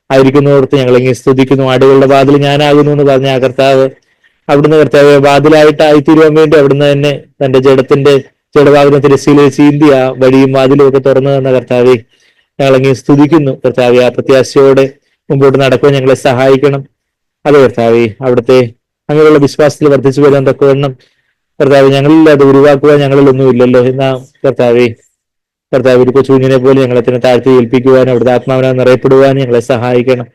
ആയിരിക്കുന്നവർക്ക് ഞങ്ങളിങ്ങനെ സ്തുതിക്കുന്നു. ആടുകളുടെ വാതിൽ ഞാനാകുന്നു എന്ന് പറഞ്ഞ ആ കർത്താവ് അവിടുന്ന് കർത്താവ് വാതിലായിട്ട് ആയിത്തീരുവാൻ വേണ്ടി അവിടുന്ന് തന്നെ തന്റെ ജഡഭാഗത്തിന് തിരശ്ശീലയിൽ ചീന്തി ആ വഴിയും വാതിലും ഒക്കെ തുറന്നു തന്ന കർത്താവെ ഞങ്ങളിങ്ങനെ സ്തുതിക്കുന്നു. കർത്താവെ ആ പ്രത്യാശയോടെ മുമ്പോട്ട് നടക്കുവാൻ ഞങ്ങളെ സഹായിക്കണം. അത് കർത്താവെ അവിടുത്തെ അങ്ങനെയുള്ള വിശ്വാസത്തിൽ വർദ്ധിച്ചു വരാൻ തക്കവണ്ണം കർത്താവ് ഞങ്ങളിൽ അത് ഉരുവാക്കുവാൻ ഞങ്ങളിലൊന്നും ഇല്ലല്ലോ എന്നാ കർത്താവെ ഒരു കൊച്ചുകുഞ്ഞിനെ പോലെ ഞങ്ങളെ തന്നെ താഴ്ത്തി ഏൽപ്പിക്കുവാൻ അവിടുത്തെ ആത്മാവിനെ നിറയപ്പെടുവാൻ ഞങ്ങളെ സഹായിക്കണം.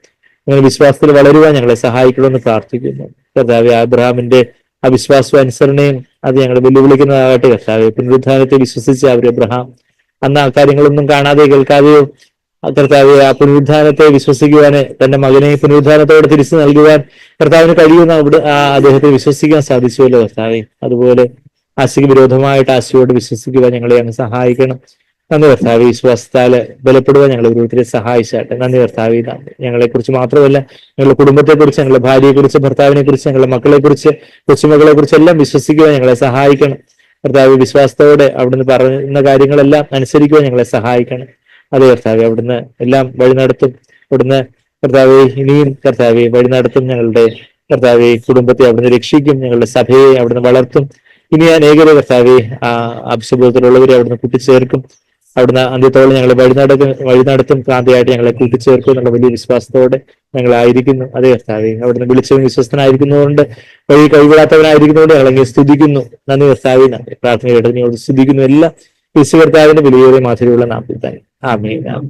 അങ്ങനെ വിശ്വാസത്തിൽ വളരുവാൻ ഞങ്ങളെ സഹായിക്കണമെന്ന് പ്രാർത്ഥിക്കുന്നു. കർത്താവെ അബ്രഹാമിന്റെ ആ വിശ്വാസവും അനുസരണയും അത് ഞങ്ങൾ വെല്ലുവിളിക്കുന്നതാകട്ടെ. കർത്താവെ പുനരുദ്ധാനത്തെ വിശ്വസിച്ച അബ്രഹാം അന്ന് ആ കാര്യങ്ങളൊന്നും കാണാതെ കേൾക്കാതെയോ കർത്താവെ ആ പുനരുദ്ധാനത്തെ വിശ്വസിക്കുവാന് തന്റെ മകനെ പുനരുദ്ധാനത്തോടെ തിരിച്ചു നൽകുവാൻ കർത്താവിന് കഴിയുന്ന അദ്ദേഹത്തെ വിശ്വസിക്കാൻ സാധിച്ചുവല്ലോ കർത്താവെ. അതുപോലെ ആശയ്ക്ക് വിരോധമായിട്ട് ആശയോട് വിശ്വസിക്കുവാൻ ഞങ്ങളെ അങ്ങ് സഹായിക്കണം. നന്ദി കർത്താവെ, വിശ്വാസത്താല് ബലപ്പെടുവാൻ ഞങ്ങൾ ഓരോരുത്തരെ സഹായിച്ചാട്ടെ. നന്ദി കർത്താവെ. ഞങ്ങളെ കുറിച്ച് മാത്രമല്ല ഞങ്ങളുടെ കുടുംബത്തെ കുറിച്ച്, ഞങ്ങളുടെ ഭാര്യയെ കുറിച്ച്, ഭർത്താവിനെ കുറിച്ച്, ഞങ്ങളുടെ മക്കളെ കുറിച്ച്, കൊച്ചുമക്കളെ കുറിച്ച് എല്ലാം വിശ്വസിക്കുവാൻ ഞങ്ങളെ സഹായിക്കണം. കർത്താവ് വിശ്വാസത്തോടെ അവിടുന്ന് പറയുന്ന കാര്യങ്ങളെല്ലാം അനുസരിക്കുവാൻ ഞങ്ങളെ സഹായിക്കണം. അതെ കർത്താവെ, അവിടുന്ന് എല്ലാം വഴി നടത്തും. അവിടുന്ന് കർത്താവെ ഇനിയും കർത്താവെ വഴി നടത്തും. ഞങ്ങളുടെ കർത്താവെ കുടുംബത്തെ അവിടുന്ന് രക്ഷിക്കും. ഞങ്ങളുടെ സഭയെ അവിടുന്ന് വളർത്തും. ഇനി അനേകരെ കർത്താവെ ആവശ്യബോധത്തിലുള്ളവരെ അവിടുന്ന് കൂട്ടിച്ചേർക്കും. അവിടുന്ന് അന്ത്യത്തോളം ഞങ്ങളെ വഴി നടത്തും. ക്രാന്തിയായിട്ട് ഞങ്ങളെ കൂട്ടിച്ചേർക്കും എന്നുള്ള വലിയ വിശ്വാസത്തോടെ ഞങ്ങളായിരിക്കുന്നു. അതേ കർത്താവെ അവിടുന്ന് വിളിച്ചവൻ വിശ്വസ്തനായിരിക്കുന്നതുകൊണ്ട് വഴി കൈവിടാത്തവനായിരിക്കുന്നതുകൊണ്ട് ഞങ്ങളെങ്ങനെ സ്തുതിക്കുന്നു. നന്ദി കർത്താവെ, നന്ദി. പ്രാർത്ഥന കേട്ടതിനോട് സ്തുതിക്കുന്നു. എല്ലാം യേശു കർത്താവിന്റെ വിലയേറിയ മാധുര്യമുള്ള നാമത്തിൽ തന്നെ. ആമേൻ.